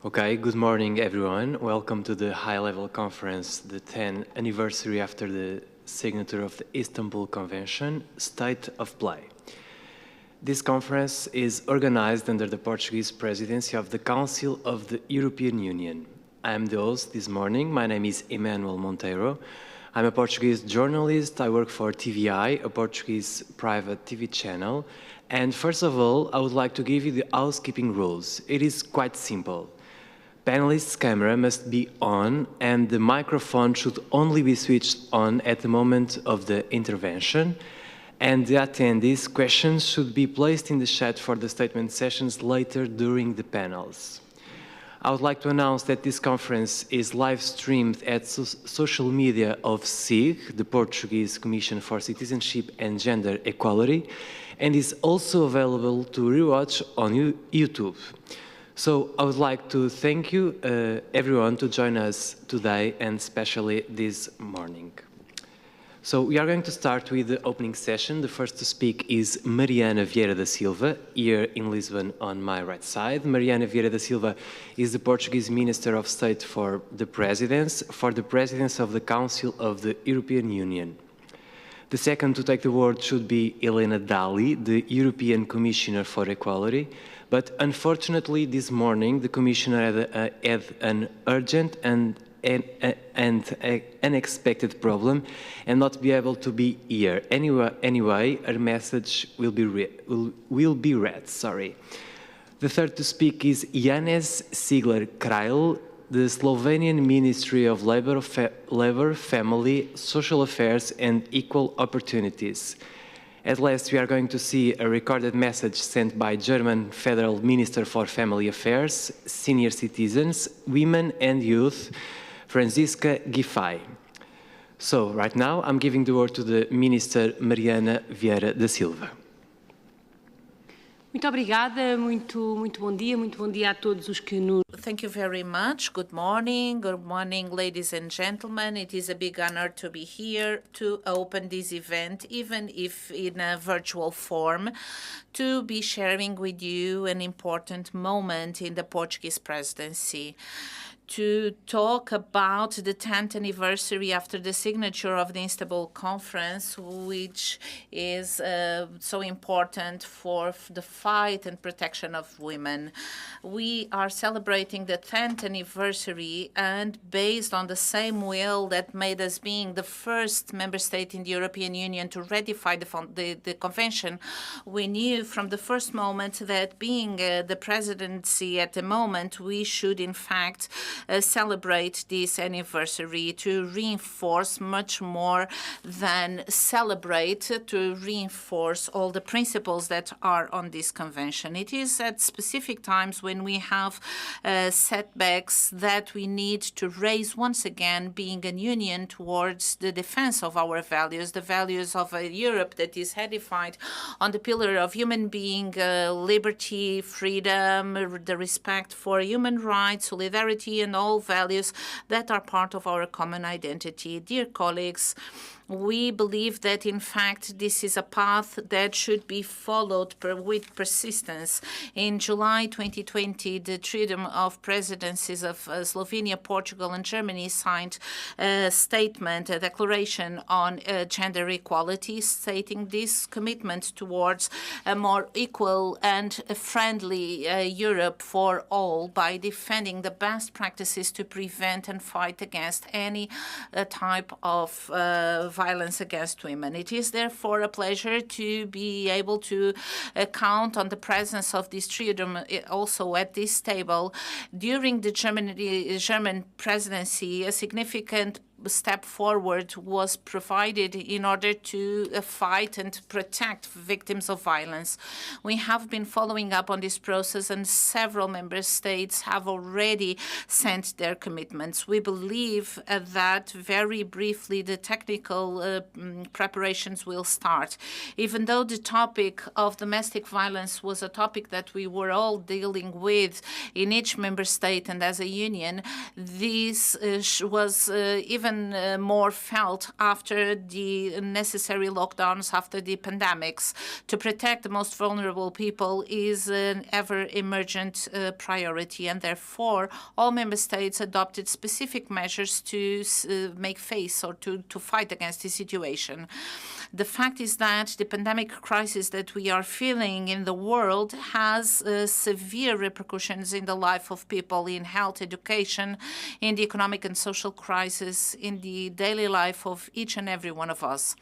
Okay, good morning everyone. Welcome to the high-level conference, the 10th anniversary after the signature of the Istanbul Convention, State of Play. This conference is organized under the Portuguese presidency of the Council of the European Union. I am the host this morning. My name is Emmanuel Monteiro. I'm a Portuguese journalist. I work for TVI, a Portuguese private TV channel. And first of all, I would like to give you the housekeeping rules. It is quite simple. Panelist's camera must be on and the microphone should only be switched on at the moment of the intervention, and the attendees' questions should be placed in the chat for the statement sessions later during the panels. I would like to announce that this conference is live streamed at social media of SIG, the Portuguese Commission for Citizenship and Gender Equality, and is also available to rewatch on YouTube. So I would like to thank you, everyone, to join us today and especially this morning. So we are going to start with the opening session. The first to speak is Mariana Vieira da Silva, here in Lisbon on my right side. Mariana Vieira da Silva is the Portuguese Minister of State for the Presidency of the Council of the European Union. The second to take the word should be Helena Dalli, the European Commissioner for Equality. But unfortunately, this morning, the Commissioner had an urgent and unexpected problem and not be able to be here. Anyway, her message will be read. Sorry. The third to speak is Janez Sigler-Krajl, the Slovenian Ministry of Labor, Family, Social Affairs and Equal Opportunities. At last, we are going to see a recorded message sent by German Federal Minister for Family Affairs, Senior Citizens, Women and Youth, Franziska Giffey. So, right now, I'm giving the word to the Minister Mariana Vieira da Silva. Muito obrigada, muito bom dia a todos os que nos... Thank you very much. Good morning, ladies and gentlemen. It is a big honor to be here to open this event, even if in a virtual form, to be sharing with you an important moment in the Portuguese presidency. To talk about the 10th anniversary after the signature of the Istanbul Conference, which is so important for the fight and protection of women. We are celebrating the 10th anniversary, and based on the same will that made us being the first member state in the European Union to ratify the convention, we knew from the first moment that being the presidency at the moment, we should in fact celebrate this anniversary to reinforce much more than celebrate, to reinforce all the principles that are on this convention. It is at specific times when we have setbacks that we need to raise once again being a union towards the defense of our values, the values of a Europe that is edified on the pillar of human being, liberty, freedom, the respect for human rights, solidarity, and all values that are part of our common identity. Dear colleagues, we believe that, in fact, this is a path that should be followed with persistence. In July 2020, the Trio of Presidencies of Slovenia, Portugal, and Germany signed a statement, a declaration on gender equality, stating this commitment towards a more equal and friendly Europe for all by defending the best practices to prevent and fight against any type of violence against women. It is therefore a pleasure to be able to count on the presence of this trio also at this table. During the German presidency, a significant step forward was provided in order to fight and protect victims of violence. We have been following up on this process, and several member states have already sent their commitments. We believe that very briefly the technical preparations will start. Even though the topic of domestic violence was a topic that we were all dealing with in each member state and as a union, this was even even more felt after the necessary lockdowns, after the pandemics. To protect the most vulnerable people is an ever-emergent priority, and therefore all member states adopted specific measures to make face or to fight against this situation. The fact is that the pandemic crisis that we are feeling in the world has severe repercussions in the life of people, in health, education, in the economic and social crisis, in the daily life of each and every one of us.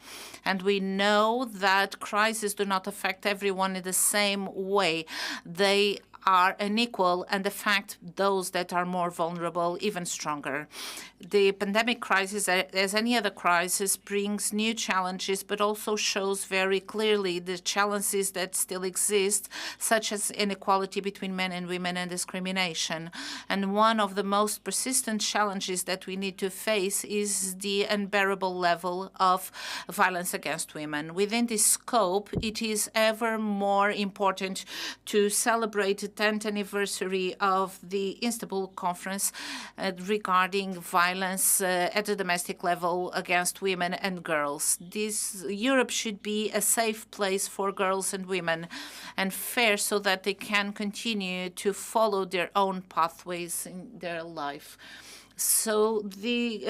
And we know that crises do not affect everyone in the same way. They are unequal and affect those that are more vulnerable even stronger. The pandemic crisis, as any other crisis, brings new challenges, but also shows very clearly the challenges that still exist, such as inequality between men and women and discrimination. And one of the most persistent challenges that we need to face is the unbearable level of violence against women. Within this scope, it is ever more important to celebrate the 10th anniversary of the Istanbul Conference regarding violence at the domestic level against women and girls. Europe should be a safe place for girls and women and fair so that they can continue to follow their own pathways in their life. So the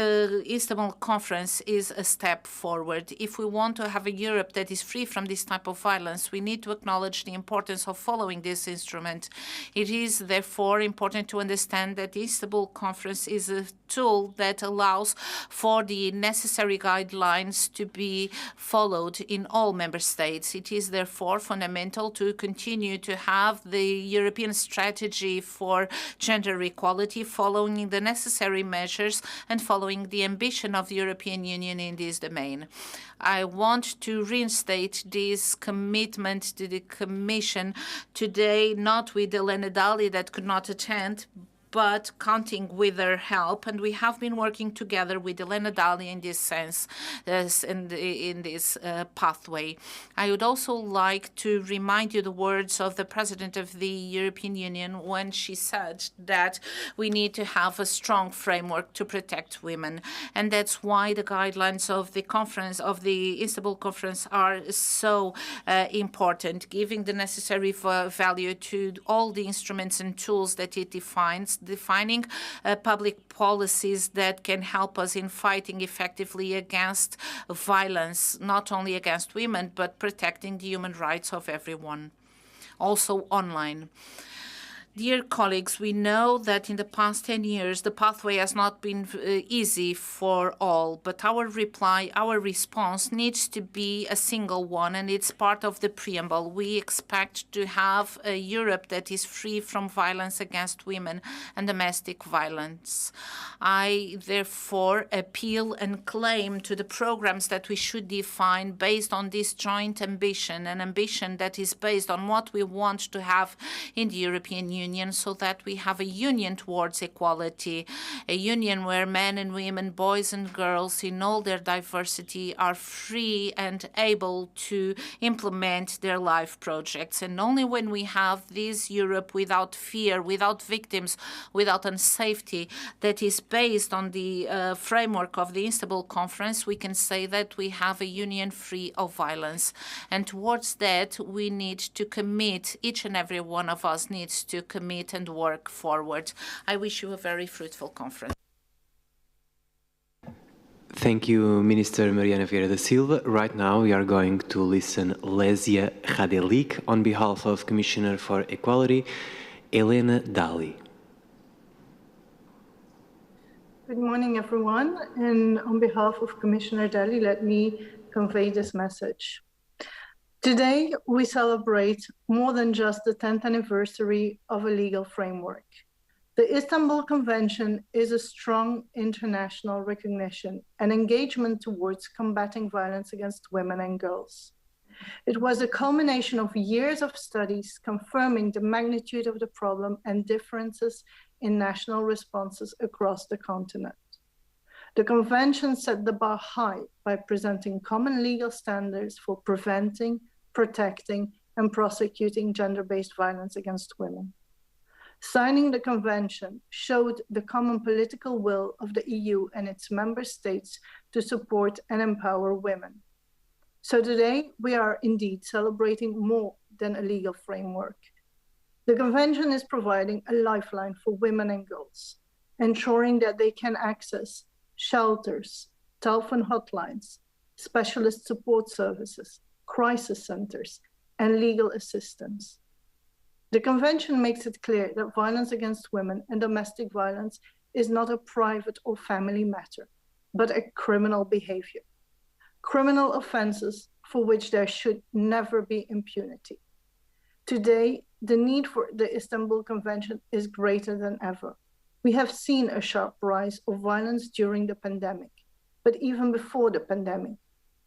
Istanbul Conference is a step forward. If we want to have a Europe that is free from this type of violence, we need to acknowledge the importance of following this instrument. It is therefore important to understand that the Istanbul Conference is a tool that allows for the necessary guidelines to be followed in all member states. It is therefore fundamental to continue to have the European strategy for gender equality, following the necessary measures and following the ambition of the European Union in this domain. I want to reinstate this commitment to the Commission today, not with Elena Dalli that could not attend, but counting with their help. And we have been working together with Elena Dalli in this sense, in this pathway. I would also like to remind you the words of the President of the European Union when she said that we need to have a strong framework to protect women. And that's why the guidelines of the conference, of the Istanbul Conference, are so important, giving the necessary value to all the instruments and tools that it defines, defining public policies that can help us in fighting effectively against violence, not only against women, but protecting the human rights of everyone, also online. Dear colleagues, we know that in the past 10 years, the pathway has not been easy for all, but our response needs to be a single one, and it's part of the preamble. We expect to have a Europe that is free from violence against women and domestic violence. I therefore appeal and claim to the programs that we should define based on this joint ambition, an ambition that is based on what we want to have in the European Union, so that we have a union towards equality, a union where men and women, boys and girls in all their diversity are free and able to implement their life projects. And only when we have this Europe without fear, without victims, without unsafety, that is based on the framework of the Istanbul Conference, we can say that we have a union free of violence. And towards that, we need to commit, each and every one of us needs to commit and work forward. I wish you a very fruitful conference. Thank you, Minister Mariana Vieira da Silva. Right now, we are going to listen Lesia Radelik on behalf of Commissioner for Equality, Elena Dalli. Good morning, everyone. And on behalf of Commissioner Dalli, let me convey this message. Today, we celebrate more than just the 10th anniversary of a legal framework. The Istanbul Convention is a strong international recognition and engagement towards combating violence against women and girls. It was a culmination of years of studies confirming the magnitude of the problem and differences in national responses across the continent. The Convention set the bar high by presenting common legal standards for preventing, protecting, and prosecuting gender-based violence against women. Signing the convention showed the common political will of the EU and its member states to support and empower women. So today we are indeed celebrating more than a legal framework. The convention is providing a lifeline for women and girls, ensuring that they can access shelters, telephone hotlines, specialist support services, crisis centers, and legal assistance. The convention makes it clear that violence against women and domestic violence is not a private or family matter, but a criminal behavior. Criminal offenses for which there should never be impunity. Today, the need for the Istanbul Convention is greater than ever. We have seen a sharp rise of violence during the pandemic, but even before the pandemic,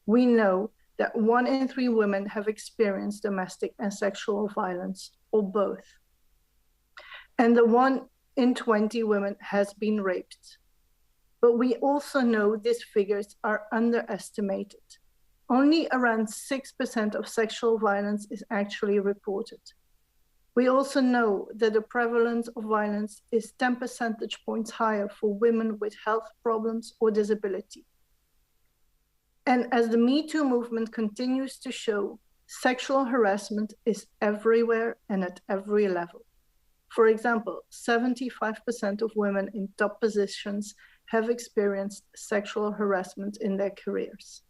we know that 1 in 3 women have experienced domestic and sexual violence, or both. And the 1 in 20 women has been raped. But we also know these figures are underestimated. Only around 6% of sexual violence is actually reported. We also know that the prevalence of violence is 10 percentage points higher for women with health problems or disability. And as the Me Too movement continues to show, sexual harassment is everywhere and at every level. For example, 75% of women in top positions have experienced sexual harassment in their careers.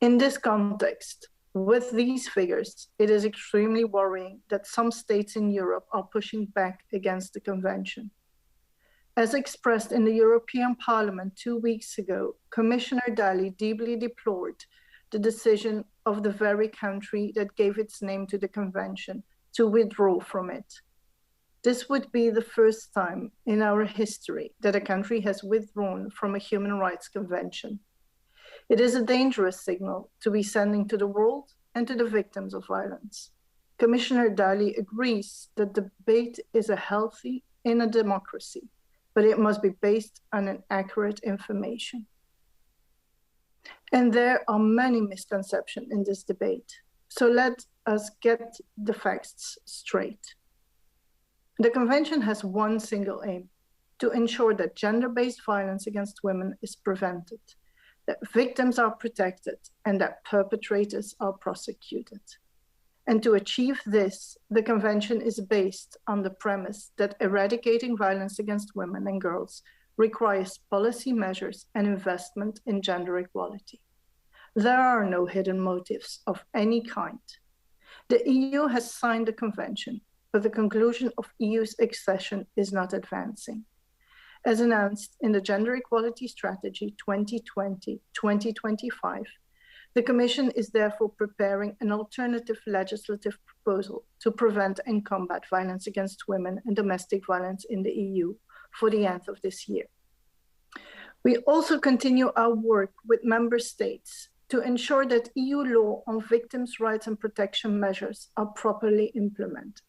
In this context, with these figures, it is extremely worrying that some states in Europe are pushing back against the convention. As expressed in the European Parliament 2 weeks ago, Commissioner Dalli deeply deplored the decision of the very country that gave its name to the convention to withdraw from it. This would be the first time in our history that a country has withdrawn from a human rights convention. It is a dangerous signal to be sending to the world and to the victims of violence. Commissioner Dalli agrees that debate is healthy in a democracy, but it must be based on an accurate information. And there are many misconceptions in this debate. So let us get the facts straight. The convention has one single aim: to ensure that gender-based violence against women is prevented, that victims are protected, and that perpetrators are prosecuted. And to achieve this, the convention is based on the premise that eradicating violence against women and girls requires policy measures and investment in gender equality. There are no hidden motives of any kind. The EU has signed the convention, but the conclusion of EU's accession is not advancing. As announced in the Gender Equality Strategy 2020-2025, the Commission is therefore preparing an alternative legislative proposal to prevent and combat violence against women and domestic violence in the EU for the end of this year. We also continue our work with member states to ensure that EU law on victims' rights and protection measures are properly implemented,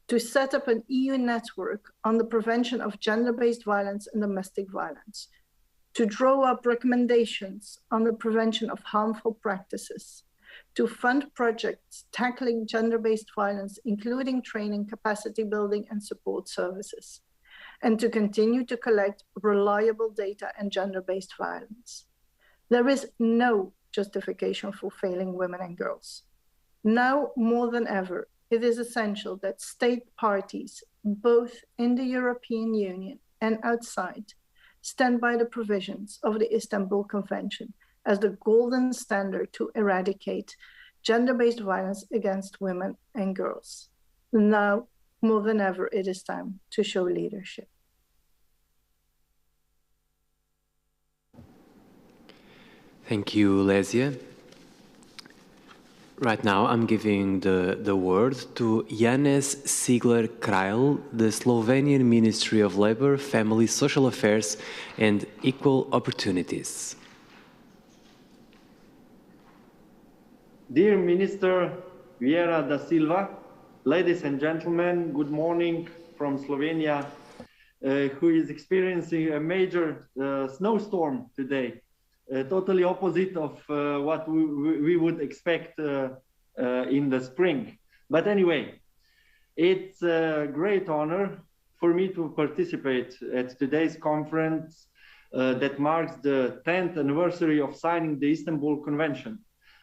to set up an EU network on the prevention of gender-based violence and domestic violence, to draw up recommendations on the prevention of harmful practices, to fund projects tackling gender-based violence, including training, capacity building, and support services, and to continue to collect reliable data on gender-based violence. There is no justification for failing women and girls. Now more than ever, it is essential that state parties, both in the European Union and outside, stand by the provisions of the Istanbul Convention as the golden standard to eradicate gender-based violence against women and girls. Now, more than ever, it is time to show leadership. Thank you, Lesia. Right now, I'm giving the word to Janez Sigler-Krajl, the Slovenian Ministry of Labor, Family, Social Affairs and Equal Opportunities. Dear Minister Vieira da Silva, ladies and gentlemen, good morning from Slovenia, who is experiencing a major snowstorm today. Totally opposite of what we would expect in the spring. But anyway, It's a great honor for me to participate at today's conference that marks the 10th anniversary of signing the Istanbul Convention.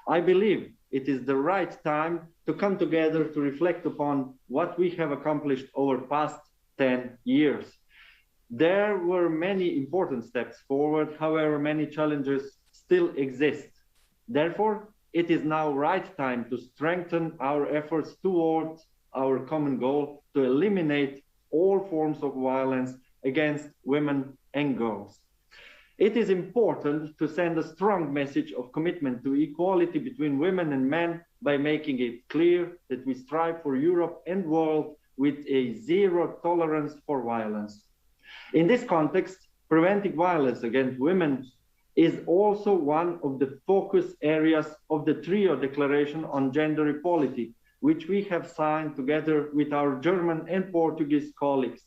I believe it is the right time to come together to reflect upon what we have accomplished over past 10 years. There were many important steps forward, however, many challenges still exist. Therefore, it is now right time to strengthen our efforts towards our common goal to eliminate all forms of violence against women and girls. It is important to send a strong message of commitment to equality between women and men by making it clear that we strive for Europe and world with a zero tolerance for violence. In this context, preventing violence against women is also one of the focus areas of the Trio Declaration on Gender Equality, which we have signed together with our German and Portuguese colleagues.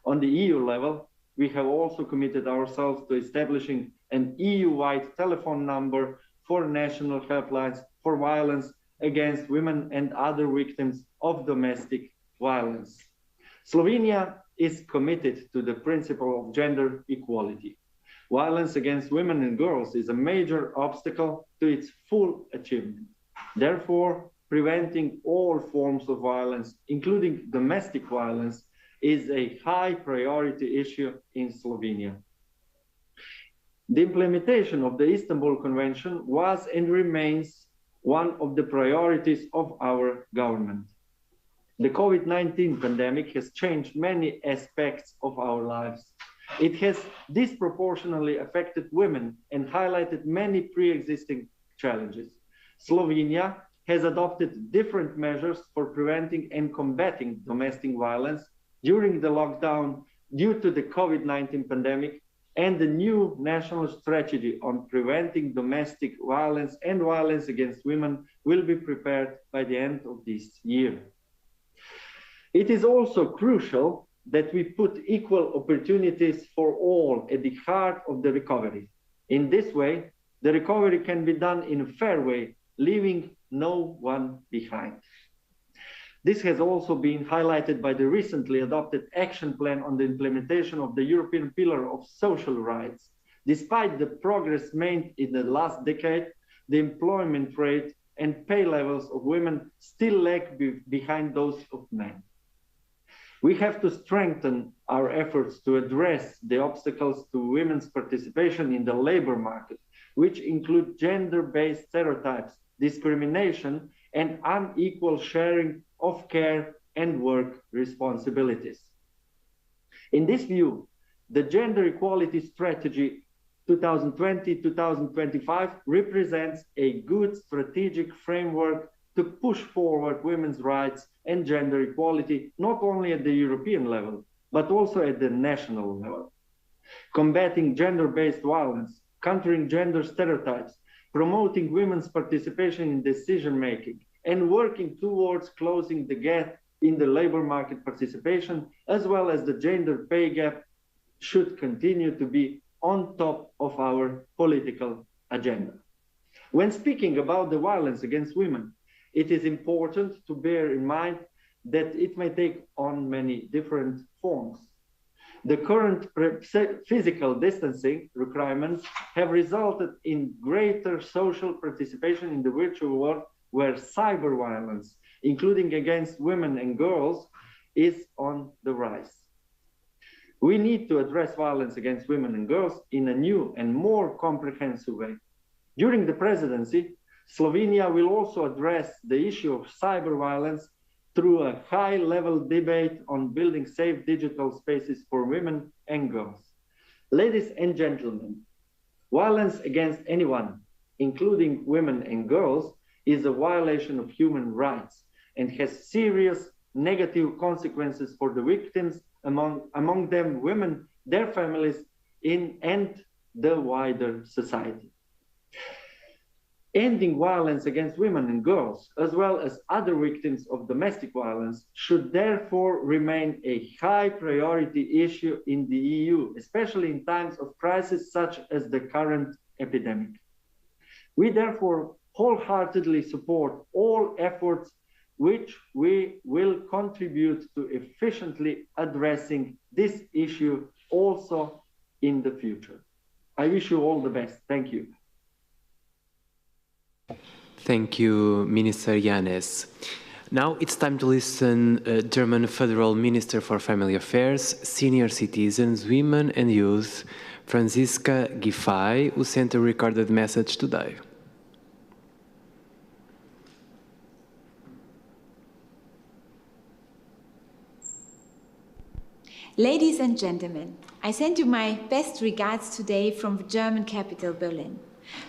On the EU level, we have also committed ourselves to establishing an EU-wide telephone number for national helplines for violence against women and other victims of domestic violence. Slovenia is committed to the principle of gender equality. Violence against women and girls is a major obstacle to its full achievement. Therefore, preventing all forms of violence, including domestic violence, is a high priority issue in Slovenia. The implementation of the Istanbul Convention was and remains one of the priorities of our government. The COVID-19 pandemic has changed many aspects of our lives. It has disproportionately affected women and highlighted many pre-existing challenges. Slovenia has adopted different measures for preventing and combating domestic violence during the lockdown due to the COVID-19 pandemic, and the new national strategy on preventing domestic violence and violence against women will be prepared by the end of this year. It is also crucial that we put equal opportunities for all at the heart of the recovery. In this way, the recovery can be done in a fair way, leaving no one behind. This has also been highlighted by the recently adopted action plan on the implementation of the European Pillar of Social Rights. Despite the progress made in the last decade, the employment rate and pay levels of women still lag behind those of men. We have to strengthen our efforts to address the obstacles to women's participation in the labor market, which include gender-based stereotypes, discrimination, and unequal sharing of care and work responsibilities. In this view, the Gender Equality Strategy 2020-2025 represents a good strategic framework to push forward women's rights and gender equality, not only at the European level, but also at the national level. Combating gender-based violence, countering gender stereotypes, promoting women's participation in decision-making, and working towards closing the gap in the labor market participation, as well as the gender pay gap, should continue to be on top of our political agenda. When speaking about the violence against women, it is important to bear in mind that it may take on many different forms. The current physical distancing requirements have resulted in greater social participation in the virtual world, where cyber violence, including against women and girls, is on the rise. We need to address violence against women and girls in a new and more comprehensive way. During the presidency, Slovenia will also address the issue of cyber violence through a high-level debate on building safe digital spaces for women and girls. Ladies and gentlemen, violence against anyone, including women and girls, is a violation of human rights and has serious negative consequences for the victims, among them women, their families, and the wider society. Ending violence against women and girls, as well as other victims of domestic violence, should therefore remain a high priority issue in the EU, especially in times of crisis such as the current epidemic. We therefore wholeheartedly support all efforts which we will contribute to efficiently addressing this issue also in the future. I wish you all the best. Thank you. Thank you, Minister Yanes. Now it's time to listen German Federal Minister for Family Affairs, Senior Citizens, Women and Youth, Franziska Giffey, who sent a recorded message today. Ladies and gentlemen, I send you my best regards today from the German capital, Berlin.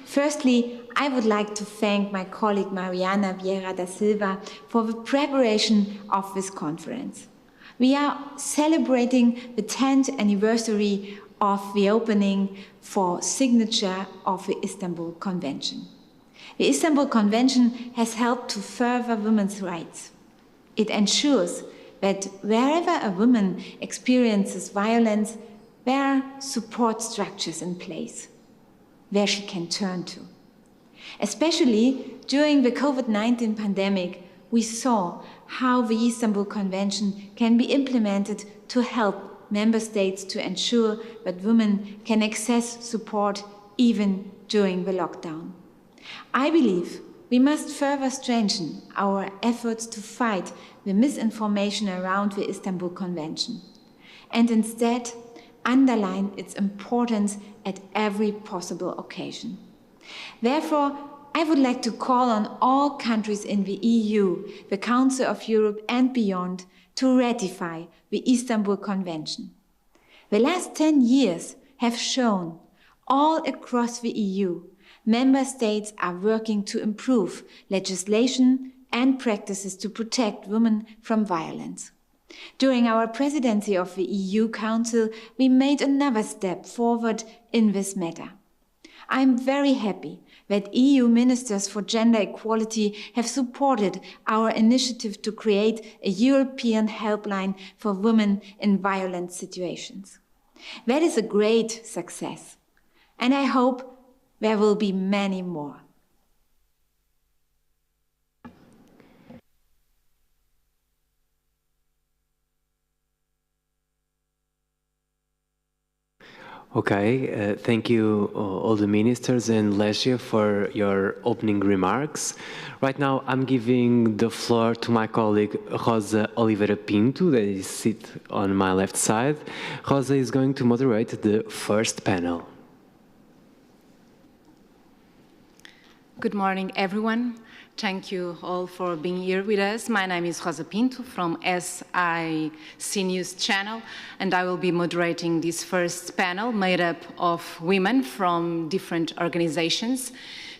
Firstly, I would like to thank my colleague Mariana Vieira da Silva for the preparation of this conference. We are celebrating the 10th anniversary of the opening for signature of the Istanbul Convention. The Istanbul Convention has helped to further women's rights. It ensures that wherever a woman experiences violence, there are support structures in place where she can turn to. Especially during the COVID-19 pandemic, we saw how the Istanbul Convention can be implemented to help member states to ensure that women can access support even during the lockdown. I believe we must further strengthen our efforts to fight the misinformation around the Istanbul Convention and instead underline its importance at every possible occasion. Therefore, I would like to call on all countries in the EU, the Council of Europe and beyond to ratify the Istanbul Convention. The last 10 years have shown all across the EU, member states are working to improve legislation and practices to protect women from violence. During our presidency of the EU Council, we made another step forward in this matter. I am very happy that EU ministers for gender equality have supported our initiative to create a European helpline for women in violent situations. That is a great success, and I hope there will be many more. Okay, thank you all the ministers and Lesia for your opening remarks. Right now I'm giving the floor to my colleague Rosa Oliveira Pinto, that is sit on my left side. Rosa is going to moderate the first panel. Good morning, everyone. Thank you all for being here with us. My name is Rosa Pinto from SIC News channel, and I will be moderating this first panel made up of women from different organizations.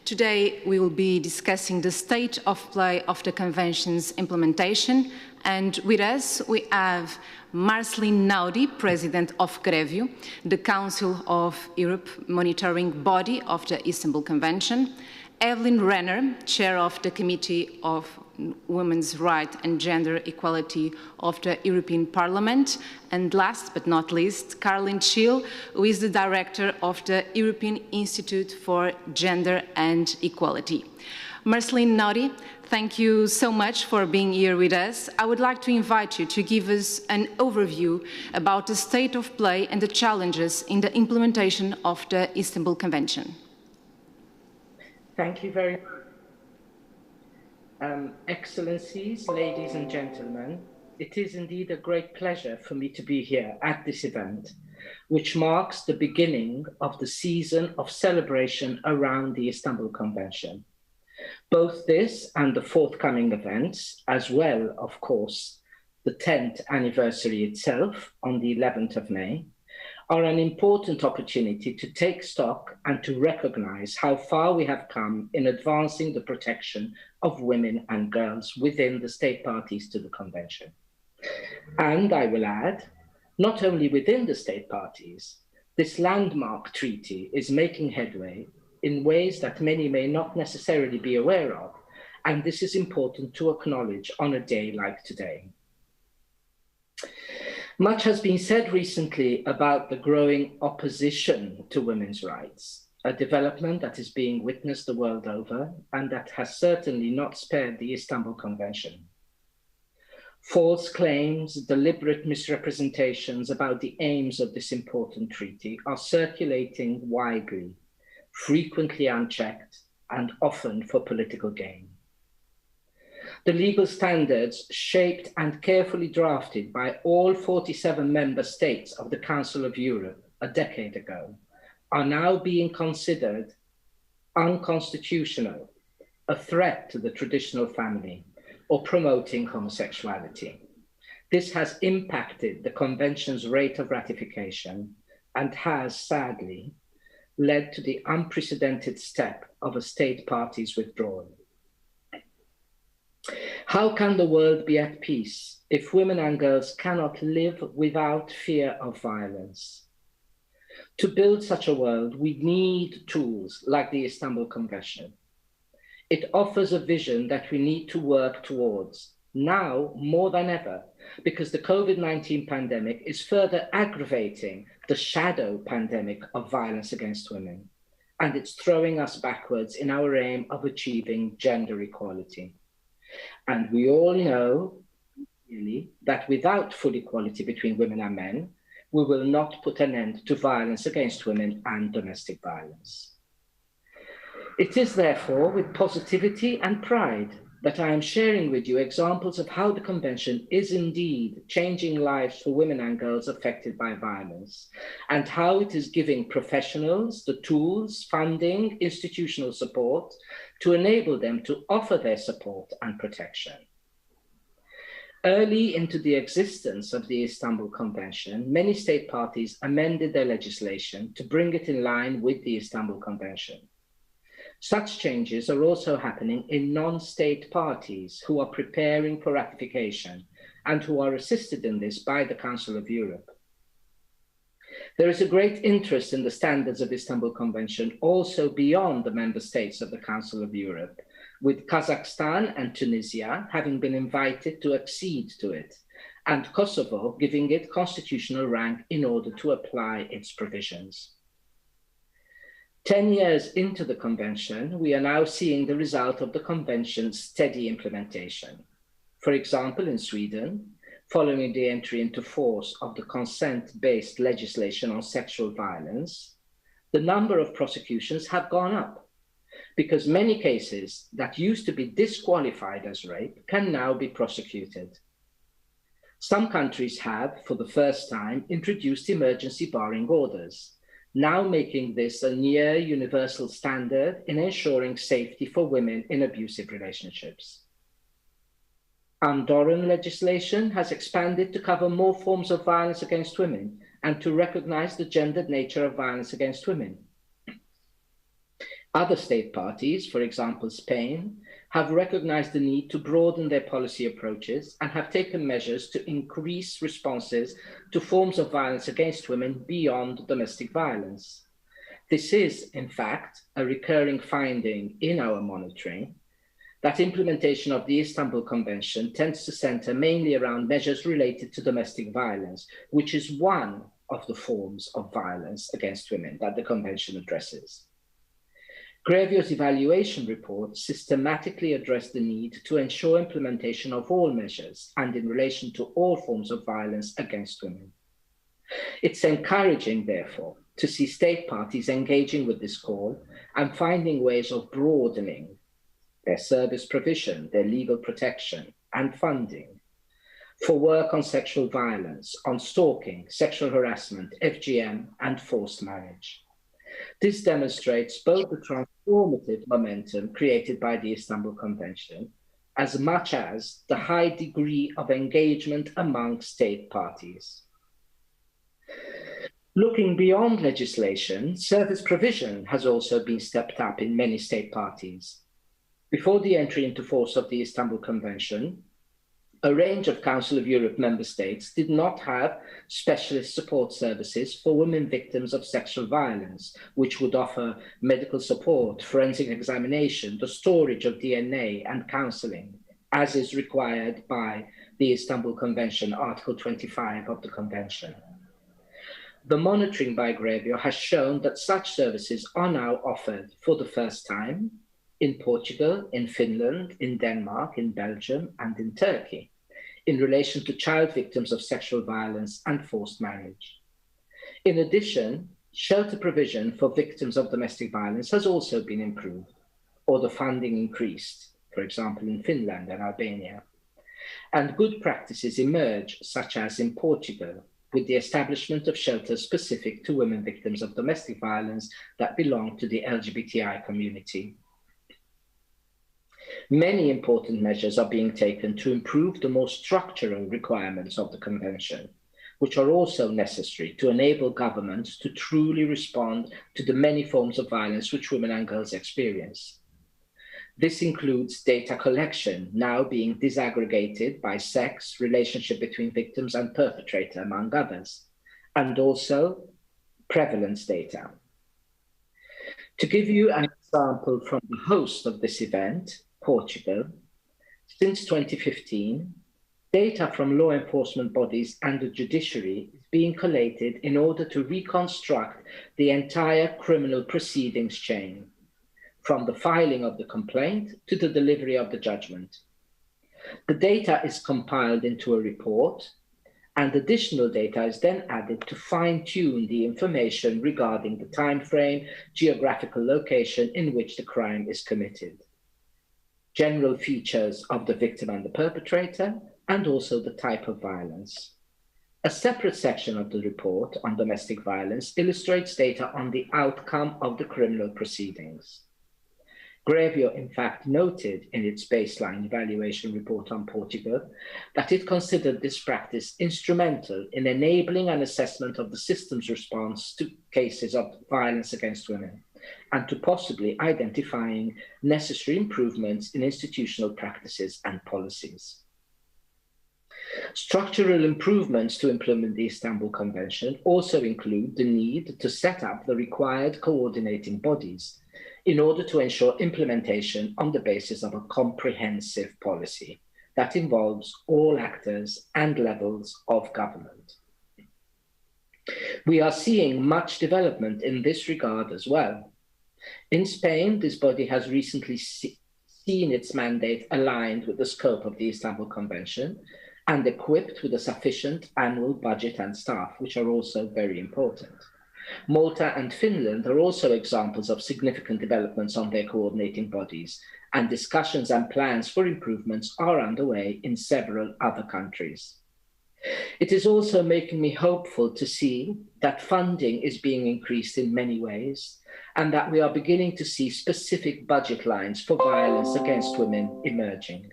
Today, we will be discussing the state of play of the Convention's implementation, and with us, we have Marceline Naudi, President of Grevio, the Council of Europe monitoring body of the Istanbul Convention, Evelyn Renner, Chair of the Committee of Women's Rights and Gender Equality of the European Parliament, and last but not least, Caroline Schill, who is the Director of the European Institute for Gender and Equality. Marceline Naudi, thank you so much for being here with us. I would like to invite you to give us an overview about the state of play and the challenges in the implementation of the Istanbul Convention. Thank you very much. Excellencies, ladies and gentlemen, it is indeed a great pleasure for me to be here at this event, which marks the beginning of the season of celebration around the Istanbul Convention. Both this and the forthcoming events, as well, of course, the 10th anniversary itself on the 11th of May, are an important opportunity to take stock and to recognize how far we have come in advancing the protection of women and girls within the state parties to the Convention. And I will add, not only within the state parties, this landmark treaty is making headway in ways that many may not necessarily be aware of, and this is important to acknowledge on a day like today. Much has been said recently about the growing opposition to women's rights, a development that is being witnessed the world over and that has certainly not spared the Istanbul Convention. False claims, deliberate misrepresentations about the aims of this important treaty are circulating widely, frequently unchecked, and often for political gain. The legal standards shaped and carefully drafted by all 47 member states of the Council of Europe a decade ago are now being considered unconstitutional, a threat to the traditional family, or promoting homosexuality. This has impacted the Convention's rate of ratification and has, sadly, led to the unprecedented step of a state party's withdrawal. How can the world be at peace if women and girls cannot live without fear of violence? To build such a world, we need tools like the Istanbul Convention. It offers a vision that we need to work towards now more than ever, because the COVID-19 pandemic is further aggravating the shadow pandemic of violence against women, and it's throwing us backwards in our aim of achieving gender equality. And we all know really that without full equality between women and men, we will not put an end to violence against women and domestic violence. It is therefore with positivity and pride that I am sharing with you examples of how the Convention is indeed changing lives for women and girls affected by violence, and how it is giving professionals the tools, funding, institutional support to enable them to offer their support and protection. Early into the existence of the Istanbul Convention, many state parties amended their legislation to bring it in line with the Istanbul Convention. Such changes are also happening in non-state parties who are preparing for ratification and who are assisted in this by the Council of Europe. There is a great interest in the standards of the Istanbul Convention also beyond the member states of the Council of Europe, with Kazakhstan and Tunisia having been invited to accede to it, and Kosovo giving it constitutional rank in order to apply its provisions. 10 years into the Convention, we are now seeing the result of the Convention's steady implementation. For example, in Sweden, following the entry into force of the consent-based legislation on sexual violence, the number of prosecutions have gone up, because many cases that used to be disqualified as rape can now be prosecuted. Some countries have, for the first time, introduced emergency barring orders, now making this a near universal standard in ensuring safety for women in abusive relationships. Andorran legislation has expanded to cover more forms of violence against women and to recognize the gendered nature of violence against women. Other state parties, for example, Spain, have recognized the need to broaden their policy approaches and have taken measures to increase responses to forms of violence against women beyond domestic violence. This is, in fact, a recurring finding in our monitoring, that implementation of the Istanbul Convention tends to center mainly around measures related to domestic violence, which is one of the forms of violence against women that the Convention addresses. Grevio's evaluation report systematically addressed the need to ensure implementation of all measures and in relation to all forms of violence against women. It's encouraging, therefore, to see state parties engaging with this call and finding ways of broadening their service provision, their legal protection, and funding for work on sexual violence, on stalking, sexual harassment, FGM, and forced marriage. This demonstrates both the transformative momentum created by the Istanbul Convention, as much as the high degree of engagement among state parties. Looking beyond legislation, service provision has also been stepped up in many state parties. Before the entry into force of the Istanbul Convention, a range of Council of Europe member states did not have specialist support services for women victims of sexual violence, which would offer medical support, forensic examination, the storage of DNA, and counseling, as is required by the Istanbul Convention, Article 25 of the Convention. The monitoring by Grevio has shown that such services are now offered for the first time in Portugal, in Finland, in Denmark, in Belgium, and in Turkey. in relation to child victims of sexual violence and forced marriage. In addition, shelter provision for victims of domestic violence has also been improved, or the funding increased, for example, in Finland and Albania. And good practices emerge, such as in Portugal, with the establishment of shelters specific to women victims of domestic violence that belong to the LGBTI community. Many important measures are being taken to improve the more structural requirements of the Convention, which are also necessary to enable governments to truly respond to the many forms of violence which women and girls experience. This includes data collection, now being disaggregated by sex, relationship between victims and perpetrator, among others, and also prevalence data. To give you an example from the host of this event, Portugal, since 2015, data from law enforcement bodies and the judiciary is being collated in order to reconstruct the entire criminal proceedings chain, from the filing of the complaint to the delivery of the judgment. The data is compiled into a report, and additional data is then added to fine-tune the information regarding the time frame, geographical location in which the crime is committed, general features of the victim and the perpetrator, and also the type of violence. A separate section of the report on domestic violence illustrates data on the outcome of the criminal proceedings. Grevio, in fact, noted in its baseline evaluation report on Portugal that it considered this practice instrumental in enabling an assessment of the system's response to cases of violence against women, and to possibly identifying necessary improvements in institutional practices and policies. Structural improvements to implement the Istanbul Convention also include the need to set up the required coordinating bodies in order to ensure implementation on the basis of a comprehensive policy that involves all actors and levels of government. We are seeing much development in this regard as well. In Spain, this body has recently seen its mandate aligned with the scope of the Istanbul Convention and equipped with a sufficient annual budget and staff, which are also very important. Malta and Finland are also examples of significant developments on their coordinating bodies, and discussions and plans for improvements are underway in several other countries. It is also making me hopeful to see that funding is being increased in many ways, and that we are beginning to see specific budget lines for violence against women emerging.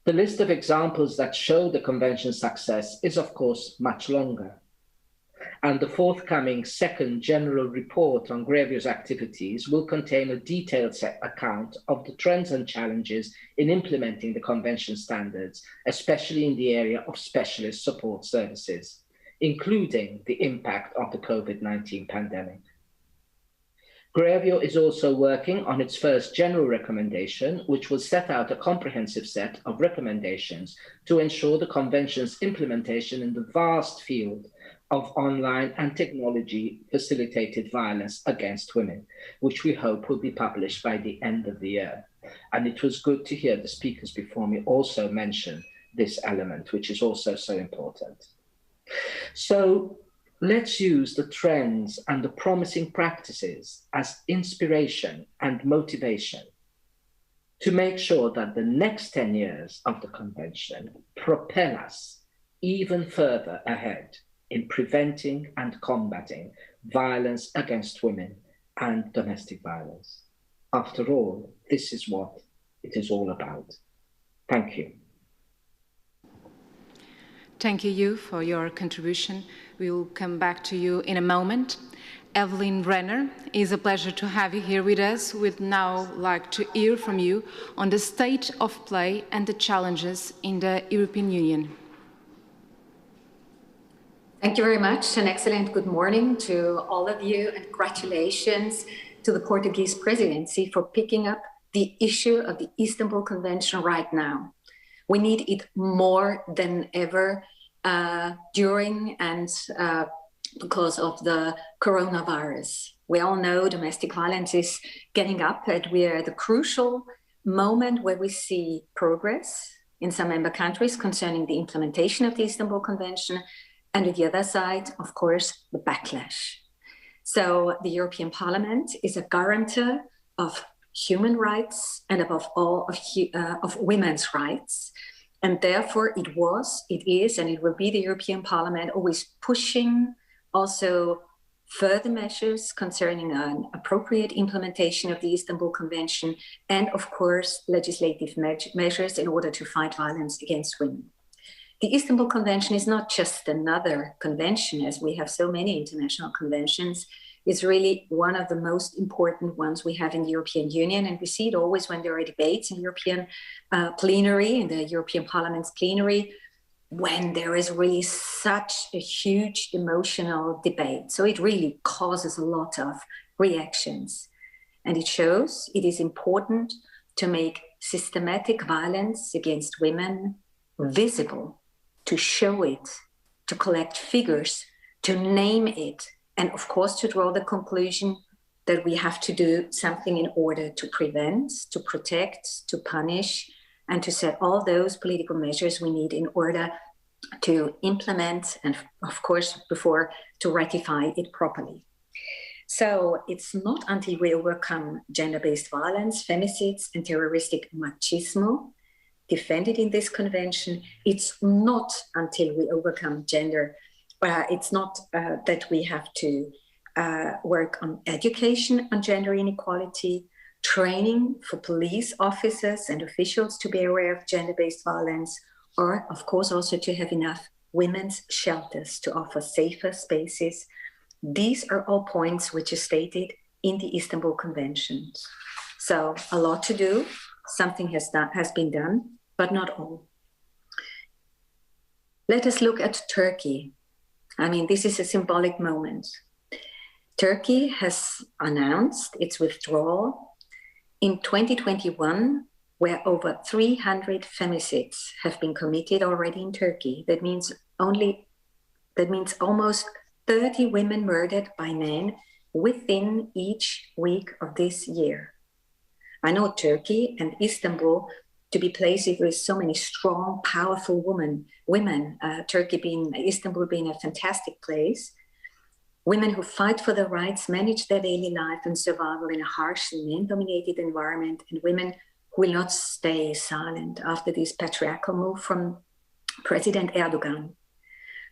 The list of examples that show the Convention's success is, of course, much longer. And the forthcoming second general report on Grevio's activities will contain a detailed account of the trends and challenges in implementing the Convention standards, especially in the area of specialist support services, including the impact of the COVID-19 pandemic. Grevio is also working on its first general recommendation, which will set out a comprehensive set of recommendations to ensure the Convention's implementation in the vast field of online and technology-facilitated violence against women, which we hope will be published by the end of the year. And it was good to hear the speakers before me also mention this element, which is also so important. So let's use the trends and the promising practices as inspiration and motivation to make sure that the next 10 years of the Convention propel us even further ahead in preventing and combating violence against women and domestic violence. After all, this is what it is all about. Thank you. Thank you for your contribution. We will come back to you in a moment. Evelyn Renner, it's a pleasure to have you here with us. We'd now like to hear from you on the state of play and the challenges in the European Union. Thank you very much. An excellent good morning to all of you, and congratulations to the Portuguese presidency for picking up the issue of the Istanbul Convention right now. We need it more than ever during and because of the coronavirus. We all know domestic violence is getting up, and we are at the crucial moment where we see progress, in some member countries concerning the implementation of the Istanbul Convention, and on the other side, of course, the backlash. So the European Parliament is a guarantor of human rights and above all of women's rights. And therefore it is, and it will be the European Parliament always pushing also further measures concerning an appropriate implementation of the Istanbul Convention, and of course, legislative measures in order to fight violence against women. The Istanbul Convention is not just another convention, as we have so many international conventions. It's really one of the most important ones we have in the European Union. And we see it always when there are debates in European plenary, in the European Parliament's plenary, when there is really such a huge emotional debate. So it really causes a lot of reactions. And it shows it is important to make systematic violence against women visible, to show it, to collect figures, to name it, and of course to draw the conclusion that we have to do something in order to prevent, to protect, to punish, and to set all those political measures we need in order to implement and, of course, before to ratify it properly. So it's not until we overcome gender-based violence, femicides, and terroristic machismo defended in this convention. It's not until we overcome gender. It's not that we have to work on education on gender inequality, training for police officers and officials to be aware of gender-based violence, or of course also to have enough women's shelters to offer safer spaces. These are all points which are stated in the Istanbul Convention. So a lot to do, something has been done, but not all. Let us look at Turkey. I mean, this is a symbolic moment. Turkey has announced its withdrawal in 2021, where over 300 femicides have been committed already in Turkey. That means almost 30 women murdered by men within each week of this year. I know Turkey and Istanbul to be places with so many strong, powerful women. Istanbul being a fantastic place. Women who fight for their rights, manage their daily life and survival in a harsh and men-dominated environment, and women who will not stay silent after this patriarchal move from President Erdogan.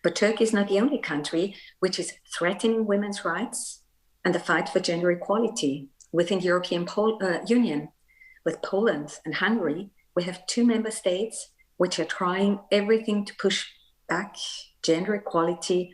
But Turkey is not the only country which is threatening women's rights and the fight for gender equality. Within the European Union, with Poland and Hungary, we have two member states which are trying everything to push back gender equality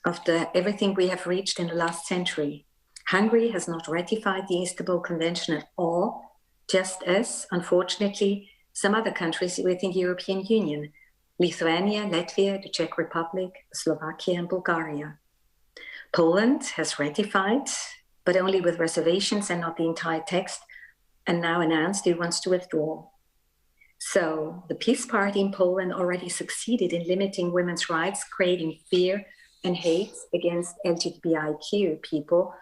after everything we have reached in the last century. Hungary has not ratified the Istanbul Convention at all, just as, unfortunately, some other countries within the European Union, Lithuania, Latvia, the Czech Republic, Slovakia, and Bulgaria. Poland has ratified, but only with reservations and not the entire text, and now announced it wants to withdraw. So the Peace Party in Poland already succeeded in limiting women's rights, creating fear and hate against LGBTIQ people,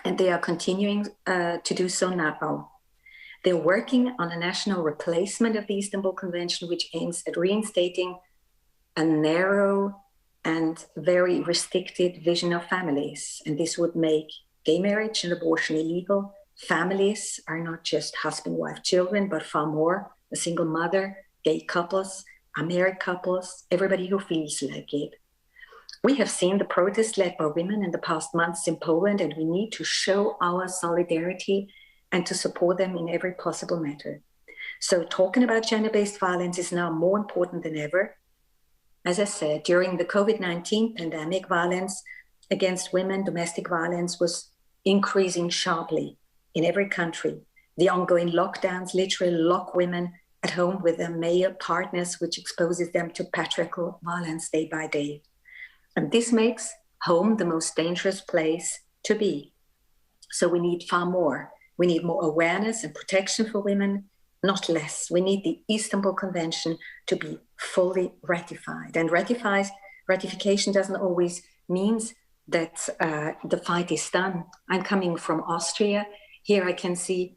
and they are continuing to do so now. They're working on a national replacement of the Istanbul Convention, which aims at reinstating a narrow and very restricted vision of families. And this would make gay marriage and abortion illegal. Families are not just husband, wife, children, but far more: a single mother, gay couples, unmarried couples, everybody who feels like it. We have seen the protests led by women in the past months in Poland, and we need to show our solidarity and to support them in every possible matter. So talking about gender-based violence is now more important than ever. As I said, during the COVID-19 pandemic, violence against women, domestic violence, was increasing sharply in every country. The ongoing lockdowns literally lock women at home with their male partners, which exposes them to patriarchal violence day by day. And this makes home the most dangerous place to be. So we need far more. We need more awareness and protection for women, not less. We need the Istanbul Convention to be fully ratified. And ratification doesn't always mean that the fight is done. I'm coming from Austria. Here I can see,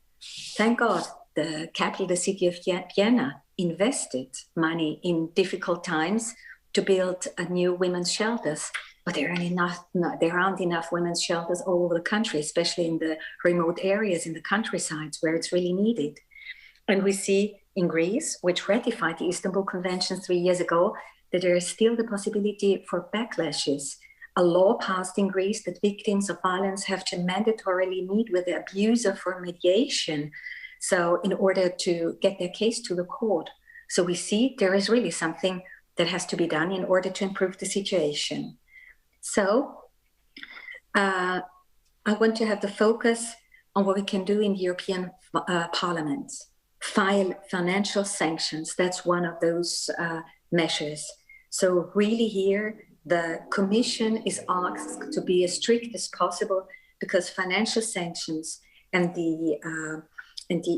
thank God, the capital, the city of Vienna, invested money in difficult times to build a new women's shelters. But there aren't enough women's shelters all over the country, especially in the remote areas, in the countrysides where it's really needed. And we see in Greece, which ratified the Istanbul Convention 3 years ago, that there is still the possibility for backlashes. A law passed in Greece that victims of violence have to mandatorily meet with the abuser for mediation, so in order to get their case to the court. So we see there is really something that has to be done in order to improve the situation. So I want to have the focus on what we can do in the European Parliament. File financial sanctions, that's one of those measures. So really here, the Commission is asked to be as strict as possible, because financial sanctions and the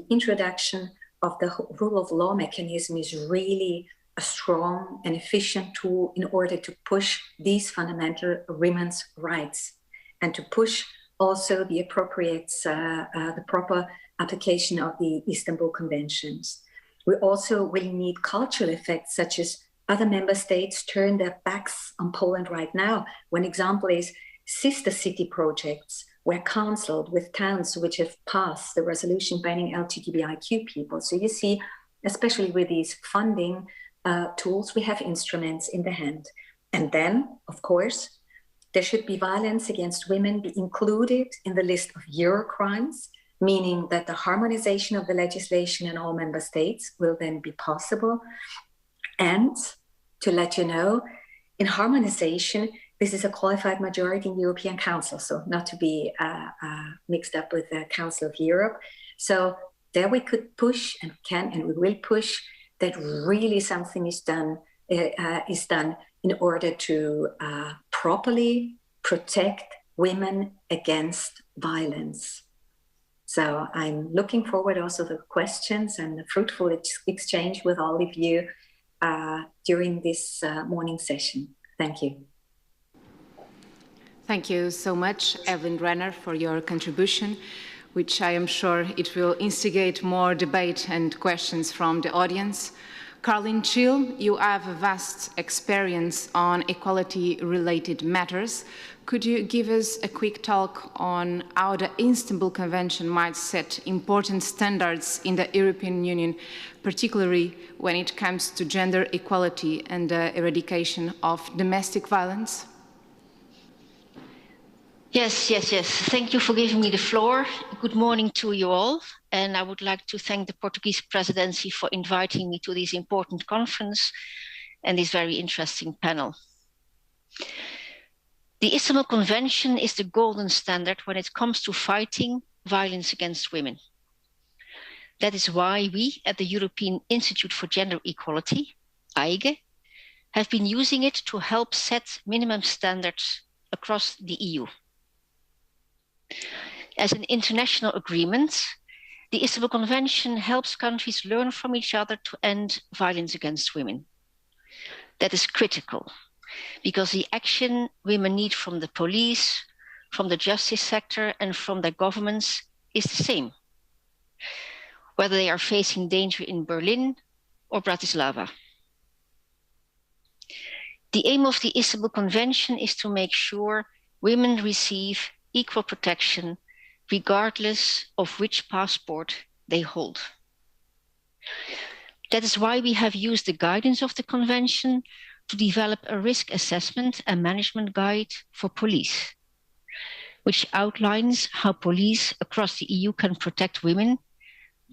introduction of the rule of law mechanism is really a strong and efficient tool in order to push these fundamental women's rights and to push also the appropriate, the proper application of the Istanbul Conventions. We also will need cultural effects, such as other member states turn their backs on Poland right now. One example is sister city projects were cancelled with towns which have passed the resolution banning LGBTIQ people. So you see, especially with these funding tools, we have instruments in the hand. And then, of course, there should be violence against women be included in the list of Eurocrimes, meaning that the harmonization of the legislation in all member states will then be possible. And to let you know, in harmonization, this is a qualified majority in the European Council, so not to be mixed up with the Council of Europe. So there we could push and can, and we will push that really something is done in order to properly protect women against violence. So I'm looking forward also to the questions and the fruitful exchange with all of you during this morning session. Thank you. Thank you so much, Evelyn Renner, for your contribution, which I am sure it will instigate more debate and questions from the audience. Caroline Chill, you have a vast experience on equality-related matters. Could you give us a quick talk on how the Istanbul Convention might set important standards in the European Union, particularly when it comes to gender equality and the eradication of domestic violence? Yes. Thank you for giving me the floor. Good morning to you all. And I would like to thank the Portuguese presidency for inviting me to this important conference and this very interesting panel. The Istanbul Convention is the golden standard when it comes to fighting violence against women. That is why we at the European Institute for Gender Equality, EIGE, have been using it to help set minimum standards across the EU. As an international agreement, the Istanbul Convention helps countries learn from each other to end violence against women. That is critical, because the action women need from the police, from the justice sector, and from their governments is the same, whether they are facing danger in Berlin or Bratislava. The aim of the Istanbul Convention is to make sure women receive equal protection regardless of which passport they hold. That is why we have used the guidance of the Convention to develop a risk assessment and management guide for police, which outlines how police across the EU can protect women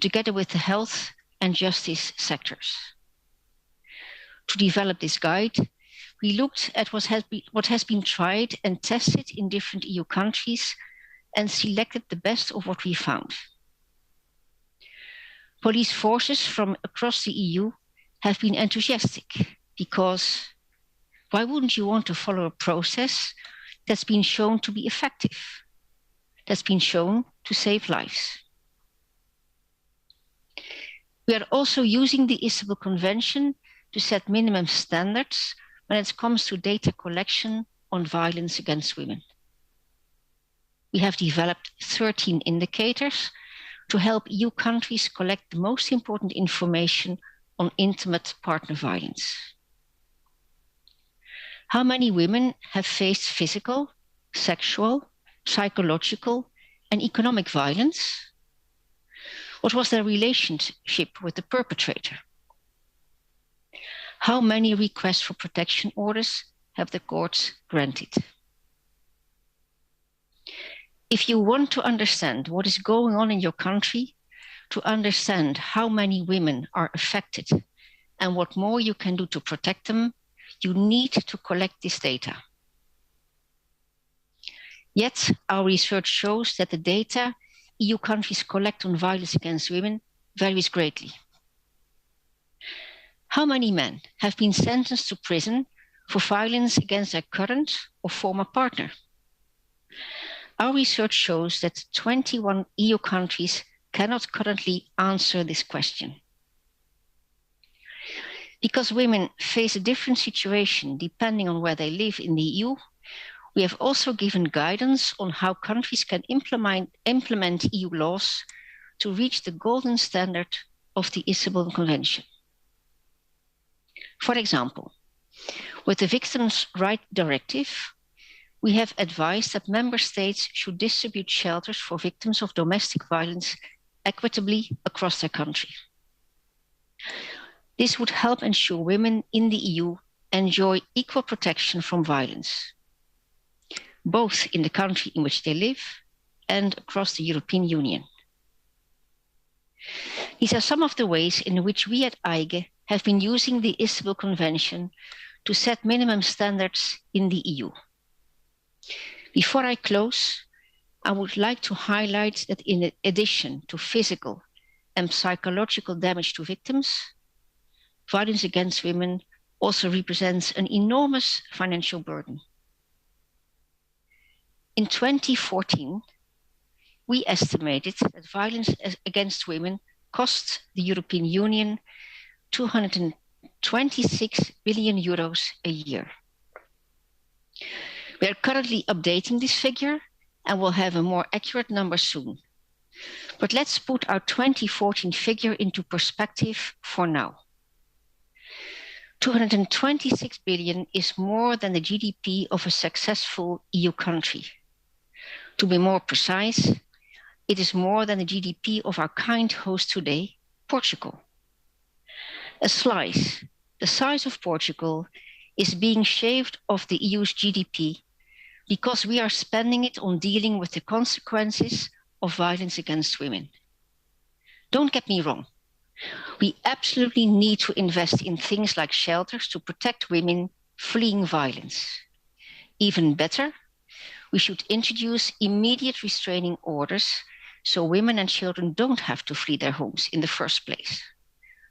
together with the health and justice sectors. To develop this guide, we looked at what has been tried and tested in different EU countries and selected the best of what we found. Police forces from across the EU have been enthusiastic because why wouldn't you want to follow a process that's been shown to be effective, that's been shown to save lives? We are also using the Istanbul Convention to set minimum standards when it comes to data collection on violence against women. We have developed 13 indicators to help EU countries collect the most important information on intimate partner violence. How many women have faced physical, sexual, psychological, and economic violence? What was their relationship with the perpetrator? How many requests for protection orders have the courts granted? If you want to understand what is going on in your country, to understand how many women are affected and what more you can do to protect them, you need to collect this data. Yet, our research shows that the data EU countries collect on violence against women varies greatly. How many men have been sentenced to prison for violence against their current or former partner? Our research shows that 21 EU countries cannot currently answer this question. Because women face a different situation depending on where they live in the EU, we have also given guidance on how countries can implement EU laws to reach the golden standard of the Istanbul Convention. For example, with the Victims' Rights Directive, we have advised that member states should distribute shelters for victims of domestic violence equitably across their country. This would help ensure women in the EU enjoy equal protection from violence, both in the country in which they live and across the European Union. These are some of the ways in which we at EIGE have been using the Istanbul Convention to set minimum standards in the EU. Before I close, I would like to highlight that in addition to physical and psychological damage to victims, violence against women also represents an enormous financial burden. In 2014, we estimated that violence against women cost the European Union 226 billion euros a year. We are currently updating this figure and will have a more accurate number soon. But let's put our 2014 figure into perspective for now. 226 billion is more than the GDP of a successful EU country. To be more precise, it is more than the GDP of our kind host today, Portugal. A slice, the size of Portugal, is being shaved off the EU's GDP because we are spending it on dealing with the consequences of violence against women. Don't get me wrong. We absolutely need to invest in things like shelters to protect women fleeing violence. Even better, we should introduce immediate restraining orders so women and children don't have to flee their homes in the first place,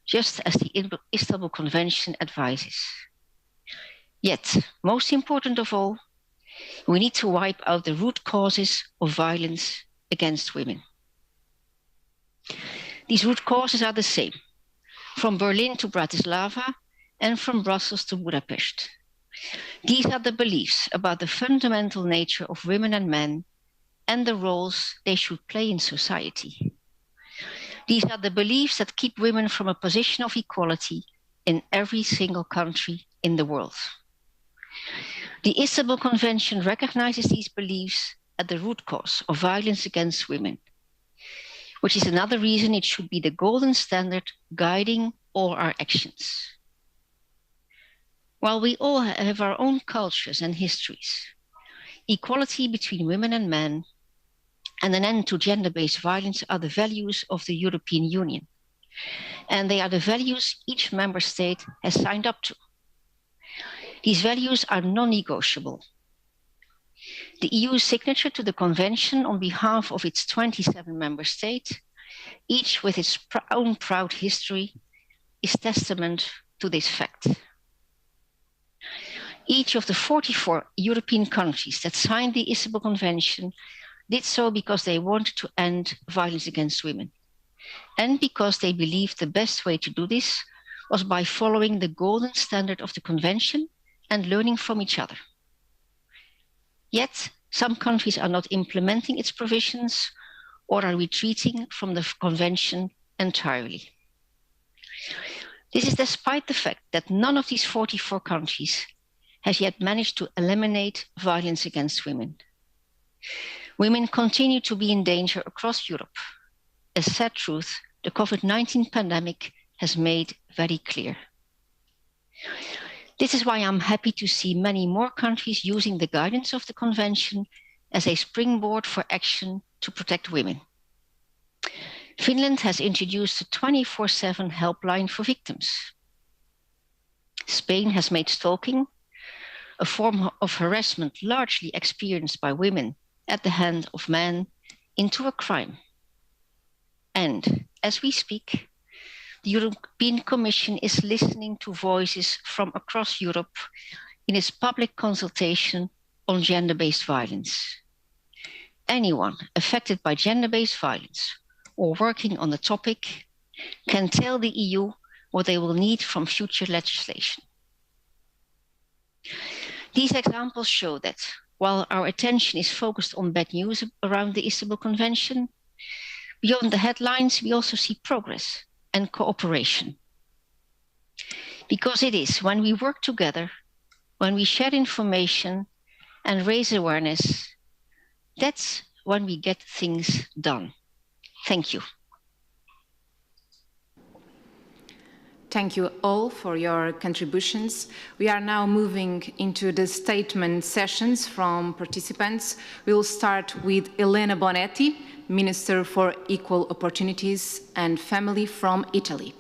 just as the Istanbul Convention advises. Yet, most important of all, we need to wipe out the root causes of violence against women. These root causes are the same, from Berlin to Bratislava and from Brussels to Budapest. These are the beliefs about the fundamental nature of women and men and the roles they should play in society. These are the beliefs that keep women from a position of equality in every single country in the world. The Istanbul Convention recognizes these beliefs at the root cause of violence against women, which is another reason it should be the golden standard guiding all our actions. While we all have our own cultures and histories, equality between women and men and an end to gender-based violence are the values of the European Union, and they are the values each member state has signed up to. These values are non-negotiable. The EU's signature to the Convention on behalf of its 27 member states, each with its own proud history, is testament to this fact. Each of the 44 European countries that signed the Istanbul Convention did so because they wanted to end violence against women, and because they believed the best way to do this was by following the golden standard of the Convention and learning from each other. Yet, some countries are not implementing its provisions or are retreating from the convention entirely. This is despite the fact that none of these 44 countries has yet managed to eliminate violence against women. Women continue to be in danger across Europe. A sad truth the COVID-19 pandemic has made very clear. This is why I'm happy to see many more countries using the guidance of the Convention as a springboard for action to protect women. Finland has introduced a 24/7 helpline for victims. Spain has made stalking, a form of harassment largely experienced by women at the hand of men, into a crime. And as we speak, the European Commission is listening to voices from across Europe in its public consultation on gender-based violence. Anyone affected by gender-based violence or working on the topic can tell the EU what they will need from future legislation. These examples show that while our attention is focused on bad news around the Istanbul Convention, beyond the headlines, we also see progress and cooperation. Because it is when we work together, when we share information and raise awareness, that's when we get things done. Thank you. Thank you all for your contributions. We are now moving into the statement sessions from participants. We will start with Elena Bonetti, Minister for Equal Opportunities and Family from Italy.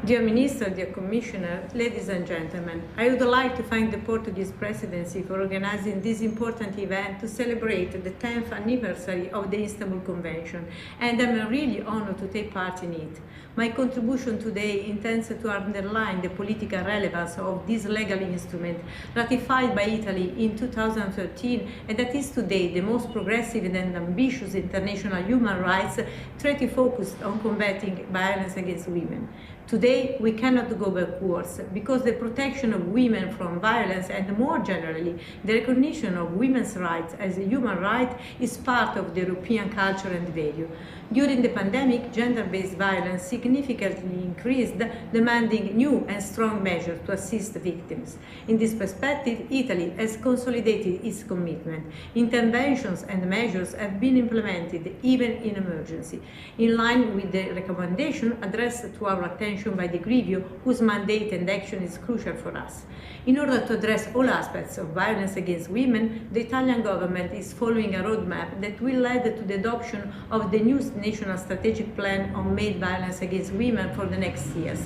Dear Minister, dear Commissioner, ladies and gentlemen, I would like to thank the Portuguese Presidency for organizing this important event to celebrate the 10th anniversary of the Istanbul Convention, and I'm really honored to take part in it. My contribution today intends to underline the political relevance of this legal instrument ratified by Italy in 2013 and that is today the most progressive and ambitious international human rights treaty focused on combating violence against women. Today, we cannot go backwards because the protection of women from violence and more generally, the recognition of women's rights as a human right is part of the European culture and value. During the pandemic, gender-based violence significantly increased, demanding new and strong measures to assist victims. In this perspective, Italy has consolidated its commitment. Interventions and measures have been implemented even in emergency, in line with the recommendation addressed to our attention by the Grevio, whose mandate and action is crucial for us. In order to address all aspects of violence against women, the Italian government is following a roadmap that will lead to the adoption of the new National Strategic Plan on Maid Violence Against Women for the next years.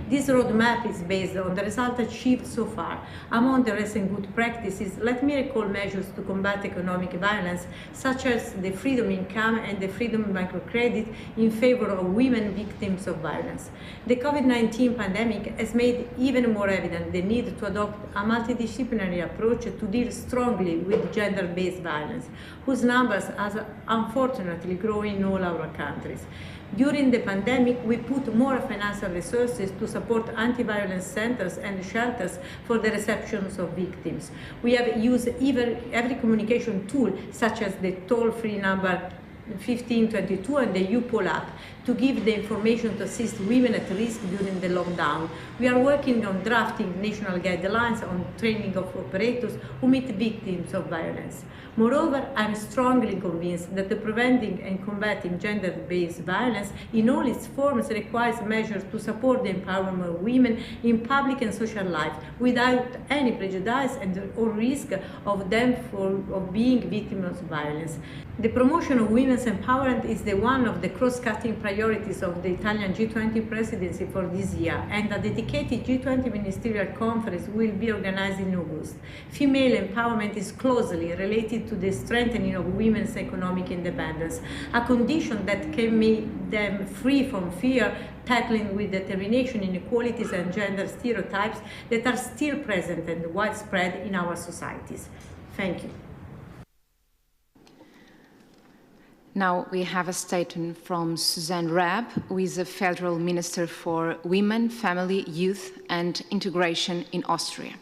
This roadmap is based on the results achieved so far. Among the recent good practices, let me recall measures to combat economic violence, such as the Freedom Income and the Freedom Microcredit in favor of women victims of violence. The COVID-19 pandemic has made even more evident the need to adopt a multidisciplinary approach to deal strongly with gender-based violence, whose numbers are unfortunately growing in all our countries. During the pandemic, we put more financial resources to support anti-violence centers and shelters for the receptions of victims. We have used every communication tool, such as the toll-free number 1522 and the UPOL app, to give the information to assist women at risk during the lockdown. We are working on drafting national guidelines on training of operators who meet victims of violence. Moreover, I am strongly convinced that the preventing and combating gender-based violence in all its forms requires measures to support the empowerment of women in public and social life without any prejudice or risk of them of being victims of violence. The promotion of women's empowerment is one of the cross-cutting priorities of the Italian G20 presidency for this year, and a dedicated G20 ministerial conference will be organized in August. Female empowerment is closely related to the strengthening of women's economic independence, a condition that can make them free from fear, tackling with determination inequalities and gender stereotypes that are still present and widespread in our societies. Thank you. Now we have a statement from Suzanne Raab, who is a Federal Minister for Women, Family, Youth and Integration in Austria.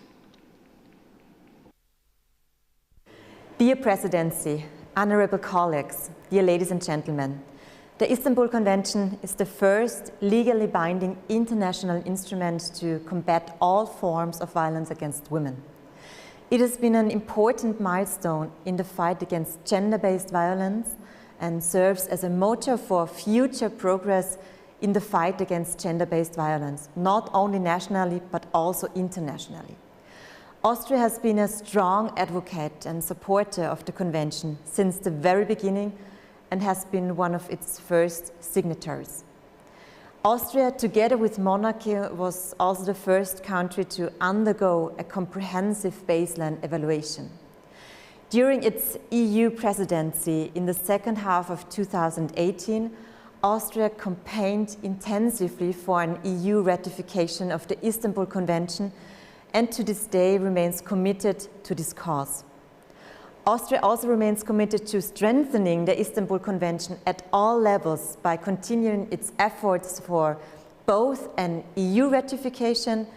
Dear Presidency, honorable colleagues, dear ladies and gentlemen, the Istanbul Convention is the first legally binding international instrument to combat all forms of violence against women. It has been an important milestone in the fight against gender-based violence and serves as a motor for future progress in the fight against gender-based violence, not only nationally but also internationally. Austria has been a strong advocate and supporter of the Convention since the very beginning and has been one of its first signatories. Austria, together with monarchy, was also the first country to undergo a comprehensive baseline evaluation. During its EU presidency in the second half of 2018, Austria campaigned intensively for an EU ratification of the Istanbul Convention and to this day remains committed to this cause. Austria also remains committed to strengthening the Istanbul Convention at all levels by continuing its efforts for both an EU ratification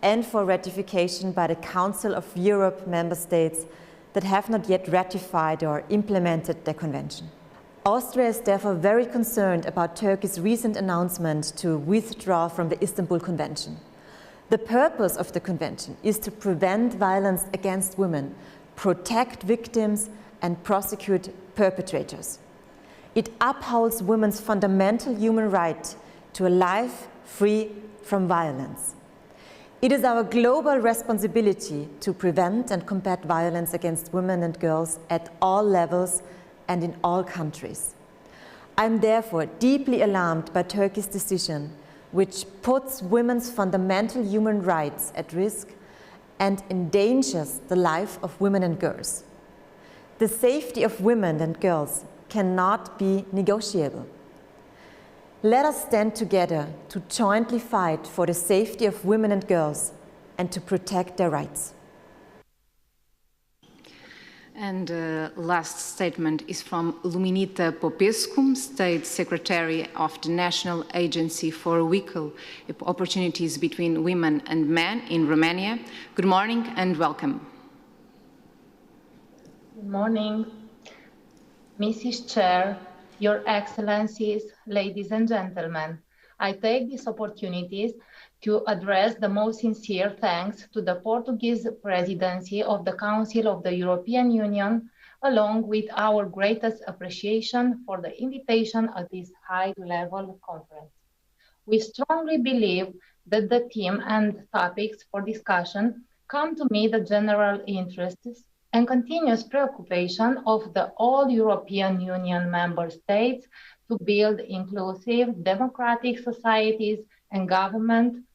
and for ratification by the Council of Europe member states that have not yet ratified or implemented the Convention. Austria is therefore very concerned about Turkey's recent announcement to withdraw from the Istanbul Convention. The purpose of the Convention is to prevent violence against women, protect victims, and prosecute perpetrators. It upholds women's fundamental human right to a life free from violence. It is our global responsibility to prevent and combat violence against women and girls at all levels and in all countries. I am therefore deeply alarmed by Turkey's decision, which puts women's fundamental human rights at risk and endangers the life of women and girls. The safety of women and girls cannot be negotiable. Let us stand together to jointly fight for the safety of women and girls and to protect their rights. And the last statement is from Luminita Popescu, State Secretary of the National Agency for Equal Opportunities Between Women and Men in Romania. Good morning and welcome. Good morning, Mrs. Chair, Your Excellencies, ladies and gentlemen. I take this opportunity to address the most sincere thanks to the Portuguese Presidency of the Council of the European Union, along with our greatest appreciation for the invitation at this high-level conference. We strongly believe that the theme and topics for discussion come to meet the general interests and continuous preoccupation of the all European Union member states to build inclusive, democratic societies and government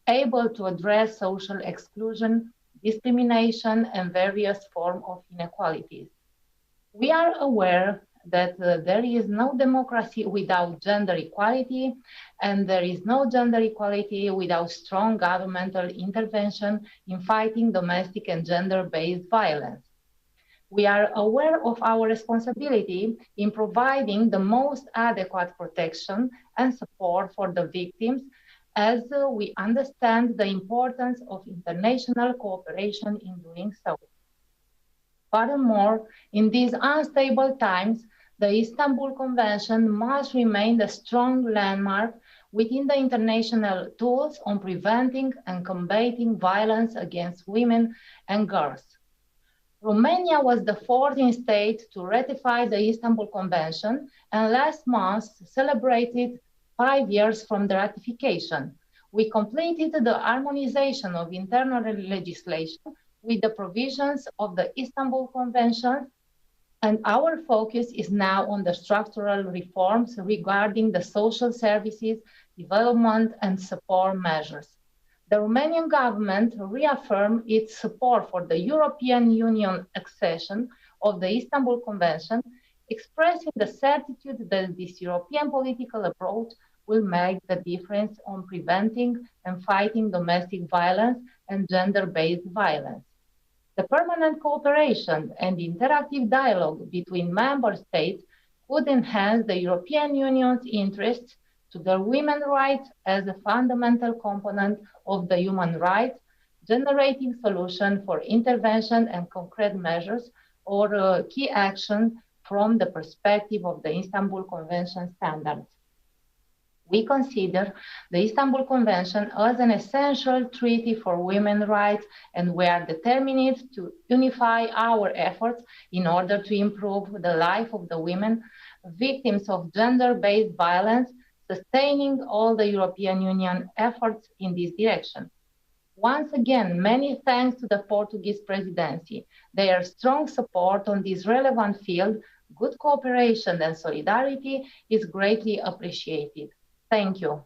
able to address social exclusion, discrimination, and various forms of inequalities. We are aware that there is no democracy without gender equality, and there is no gender equality without strong governmental intervention in fighting domestic and gender-based violence. We are aware of our responsibility in providing the most adequate protection and support for the victims, as we understand the importance of international cooperation in doing so. Furthermore, in these unstable times, the Istanbul Convention must remain a strong landmark within the international tools on preventing and combating violence against women and girls. Romania was the 14th state to ratify the Istanbul Convention, and last month celebrated 5 years from the ratification. We completed the harmonization of internal legislation with the provisions of the Istanbul Convention, and our focus is now on the structural reforms regarding the social services, development, and support measures. The Romanian government reaffirmed its support for the European Union accession of the Istanbul Convention, expressing the certitude that this European political approach will make the difference on preventing and fighting domestic violence and gender-based violence. The permanent cooperation and interactive dialogue between member states could enhance the European Union's interests to the women's rights as a fundamental component of the human rights, generating solutions for intervention and concrete measures or key actions from the perspective of the Istanbul Convention standards. We consider the Istanbul Convention as an essential treaty for women's rights, and we are determined to unify our efforts in order to improve the life of the women victims of gender-based violence, sustaining all the European Union efforts in this direction. Once again, many thanks to the Portuguese presidency. Their strong support on this relevant field, good cooperation and solidarity is greatly appreciated. Thank you.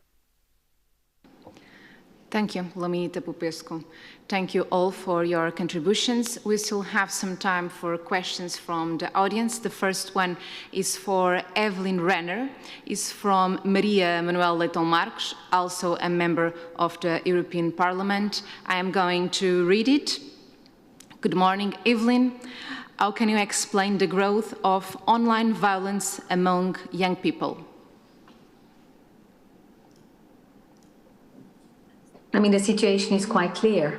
Thank you, Luminița Popescu. Thank you all for your contributions. We still have some time for questions from the audience. The first one is for Evelyn Renner, is from Maria Manuel Leitão Marques, also a member of the European Parliament. I am going to read it. Good morning, Evelyn. How can you explain the growth of online violence among young people? I mean, the situation is quite clear.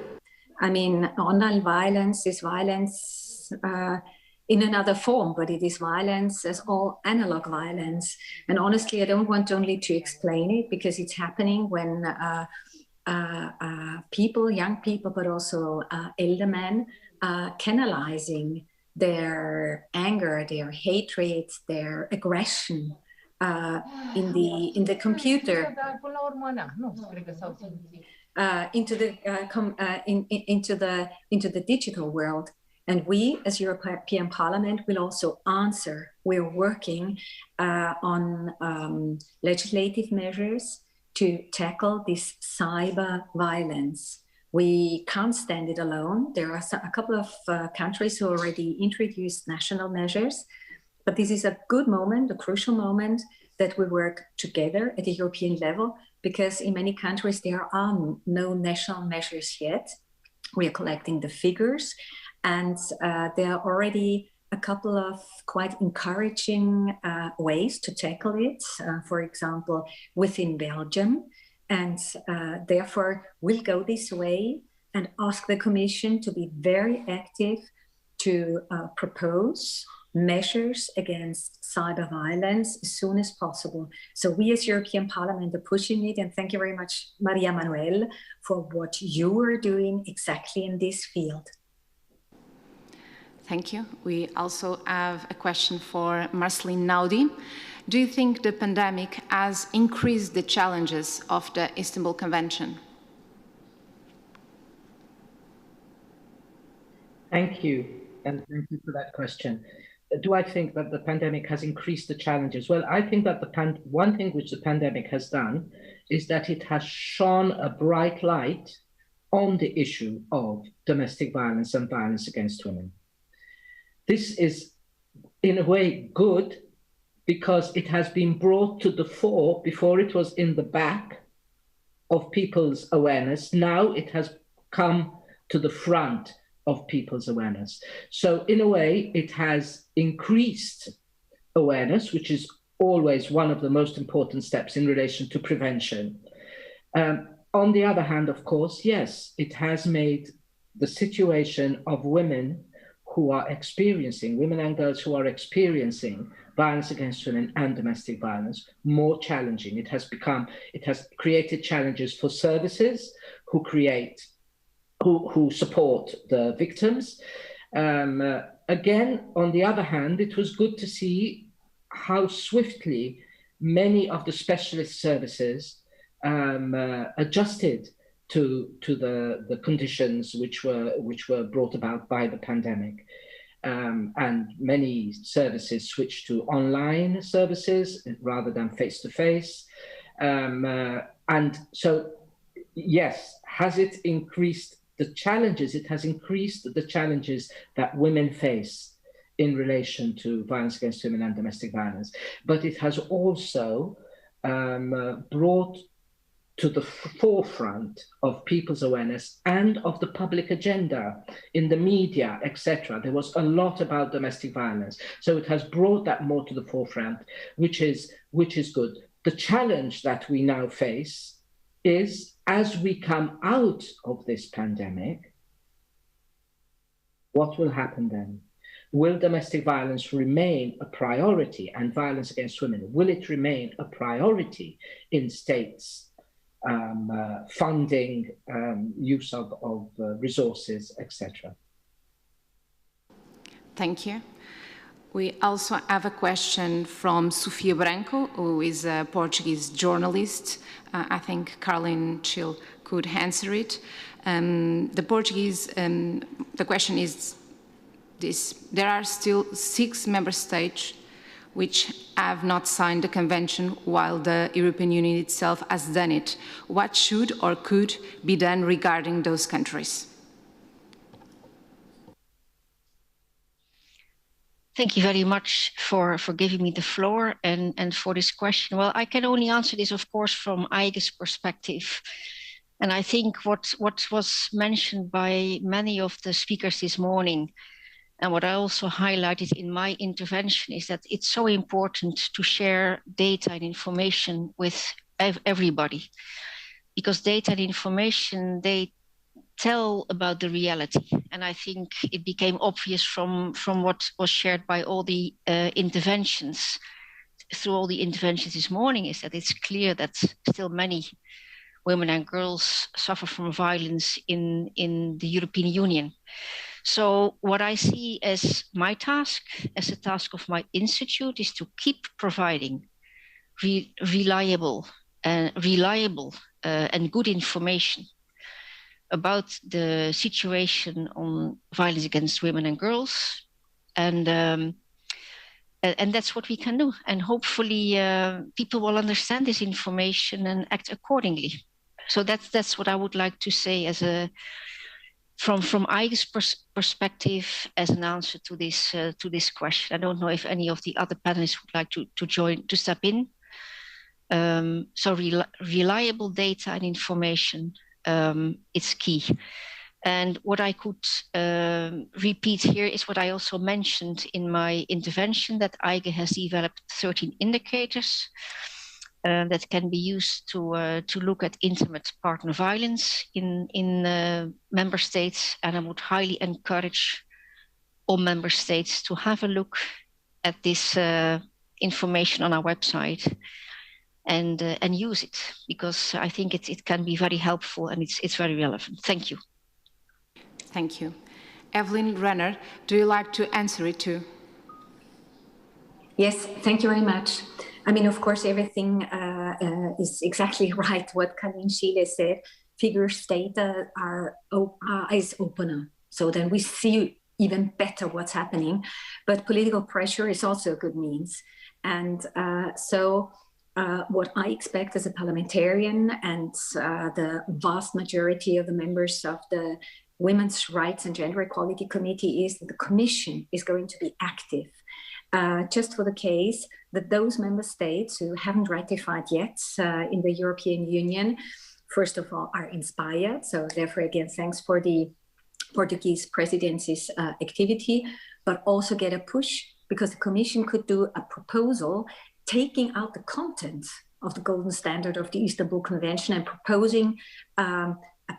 I mean, online violence is violence in another form, but it is violence as all analog violence. And honestly, I don't want only to explain it, because it's happening when people, young people, but also elder men, canalizing their anger, their hatred, their aggression in the computer. Into the digital world. And we, as European Parliament, will also answer. We're working on legislative measures to tackle this cyber violence. We can't stand it alone. There are a couple of countries who already introduced national measures, but this is a good moment, a crucial moment, that we work together at the European level, because in many countries there are no national measures yet. We are collecting the figures, and there are already a couple of quite encouraging ways to tackle it, for example, within Belgium. And therefore we'll go this way and ask the Commission to be very active to propose measures against cyber violence as soon as possible. So we as European Parliament are pushing it, and thank you very much, Maria Manuel, for what you are doing exactly in this field. Thank you. We also have a question for Marceline Naudi. Do you think the pandemic has increased the challenges of the Istanbul Convention? Thank you, and thank you for that question. Do I think that the pandemic has increased the challenges? Well, I think that one thing which the pandemic has done is that it has shone a bright light on the issue of domestic violence and violence against women. This is, in a way, good, because it has been brought to the fore. Before it was in the back of people's awareness. Now it has come to the front of people's awareness. So in a way, it has increased awareness, which is always one of the most important steps in relation to prevention. On the other hand, of course, yes, it has made the situation of women who are experiencing, women and girls who are experiencing violence against women and domestic violence more challenging. It has created challenges for services who support the victims. Again, on the other hand, it was good to see how swiftly many of the specialist services adjusted to the conditions which were brought about by the pandemic. And many services switched to online services rather than face-to-face. And so, yes, has it increased the challenges? It has increased the challenges that women face in relation to violence against women and domestic violence. But it has also brought to the forefront of people's awareness and of the public agenda in the media, etc. There was a lot about domestic violence. So it has brought that more to the forefront, which is good. The challenge that we now face is, as we come out of this pandemic, what will happen then? Will domestic violence remain a priority, and violence against women, will it remain a priority in states' funding, use of resources, etc.? Thank you. We also have a question from Sofia Branco, who is a Portuguese journalist. I think Caroline Chill could answer it. The question is this: there are still 6 member states which have not signed the convention while the European Union itself has done it. What should or could be done regarding those countries? Thank you very much for giving me the floor and for this question. Well, I can only answer this, of course, from Aige's perspective. And I think what was mentioned by many of the speakers this morning, and what I also highlighted in my intervention, is that it's so important to share data and information with everybody, because data and information, they tell about the reality. And I think it became obvious from what was shared by all the interventions, through all the interventions this morning, is that it's clear that still many women and girls suffer from violence in the European Union. So what I see as my task, as a task of my institute, is to keep providing reliable and good information about the situation on violence against women and girls, and that's what we can do. And hopefully, people will understand this information and act accordingly. So that's what I would like to say as from Aige's perspective as an answer to this question. I don't know if any of the other panelists would like to step in. So reliable data and information. It's key. And what I could repeat here is what I also mentioned in my intervention, that Aige has developed 13 indicators that can be used to look at intimate partner violence in member states. And I would highly encourage all member states to have a look at this information on our website and use it, because I think it can be very helpful and it's very relevant. Thank you. Thank you. Evelyn Renner, do you like to answer it too? Yes, thank you very much. I mean, of course, everything is exactly right what Caroline Schiele said. Figures, data are eyes opener. So then we see even better what's happening. But political pressure is also a good means. And what I expect as a parliamentarian and the vast majority of the members of the Women's Rights and Gender Equality Committee is that the Commission is going to be active. Just for the case that those member states who haven't ratified yet in the European Union, first of all, are inspired. So therefore, again, thanks for the Portuguese presidency's activity, but also get a push, because the Commission could do a proposal taking out the content of the golden standard of the Istanbul Convention and proposing a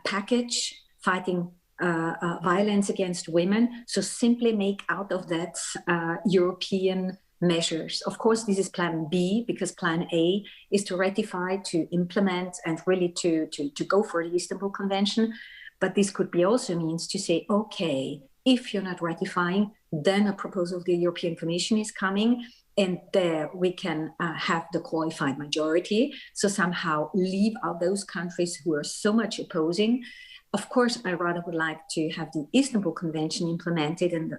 package fighting violence against women. So simply make out of that European measures. Of course, this is plan B, because plan A is to ratify, to implement, and really to go for the Istanbul Convention. But this could be also means to say, okay, if you're not ratifying, then a proposal of the European Commission is coming, and there we can have the qualified majority. So somehow leave out those countries who are so much opposing. Of course, I rather would like to have the Istanbul Convention implemented and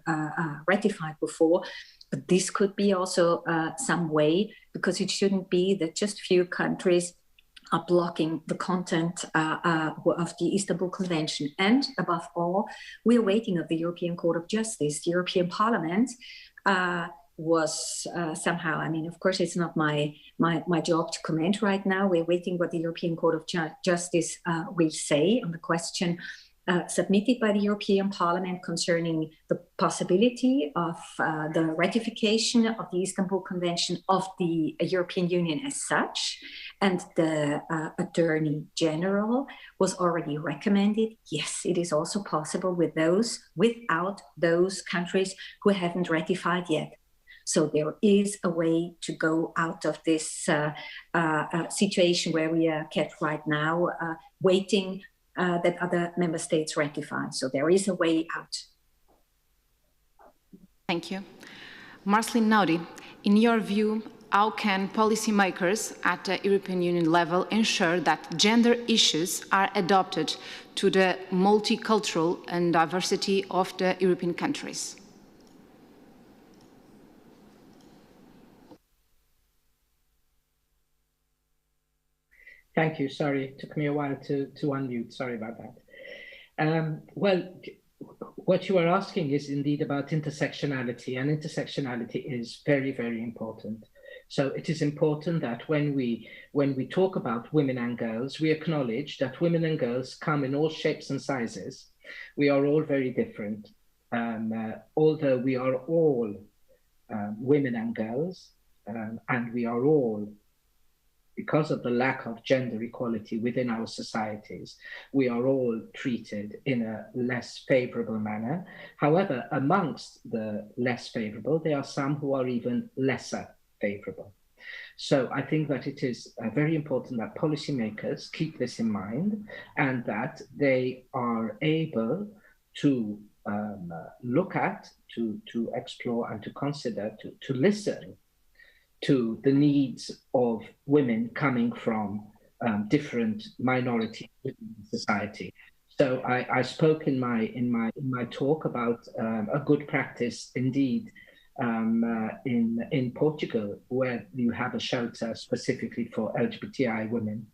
ratified before, but this could be also some way, because it shouldn't be that just few countries are blocking the content of the Istanbul Convention. And above all, we are waiting of the European Court of Justice. The European Parliament was somehow, I mean, of course, it's not my job to comment right now. We're waiting what the European Court of Justice will say on the question submitted by the European Parliament concerning the possibility of the ratification of the Istanbul Convention of the European Union as such. And the Attorney General was already recommended, yes, it is also possible without those countries who haven't ratified yet. So there is a way to go out of this situation where we are kept right now, waiting that other member states ratify. So there is a way out. Thank you. Marceline Naudi, in your view, how can policymakers at the European Union level ensure that gender issues are adopted to the multicultural and diversity of the European countries? Thank you. Sorry, it took me a while to unmute. Sorry about that. Well, what you are asking is indeed about intersectionality, and intersectionality is very, very important. So it is important that when we talk about women and girls, we acknowledge that women and girls come in all shapes and sizes. We are all very different. Although we are all women and girls, and we are all, because of the lack of gender equality within our societies, we are all treated in a less favorable manner. However, amongst the less favorable, there are some who are even lesser favorable. So I think that it is very important that policymakers keep this in mind, and that they are able to look at, to explore, and to consider, to listen to the needs of women coming from different minorities within society. So I spoke in my talk about a good practice indeed in Portugal, where you have a shelter specifically for LGBTI women,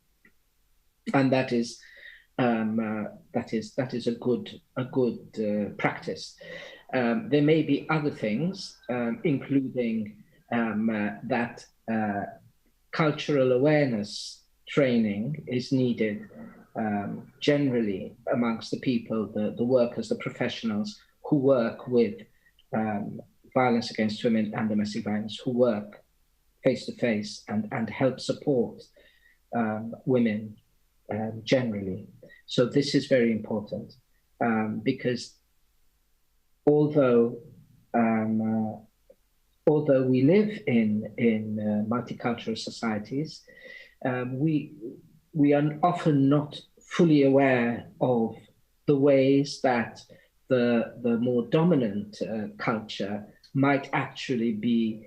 and that is a good practice. There may be other things, including that cultural awareness training is needed generally amongst the people, the workers, the professionals who work with violence against women and domestic violence, who work face-to-face and help support women generally. So this is very important because although we live in multicultural societies, we are often not fully aware of the ways that the more dominant culture might actually be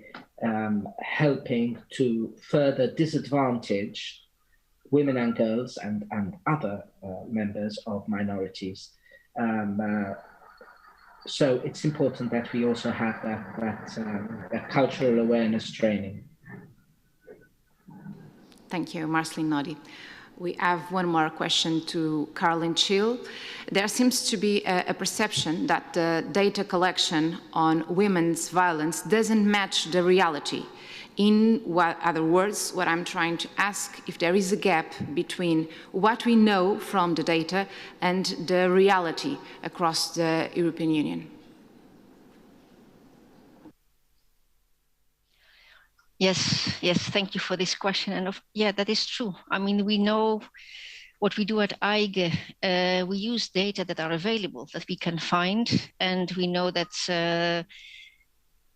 helping to further disadvantage women and girls and other members of minorities. So it's important that we also have that cultural awareness training. Thank you, Marceline Naudi. We have one more question to Caroline Chill. There seems to be a perception that the data collection on women's violence doesn't match the reality. In other words, what I'm trying to ask, if there is a gap between what we know from the data and the reality across the European Union. Yes, thank you for this question. And yeah, that is true. I mean, we know what we do at EIGE. We use data that are available, that we can find. And we know that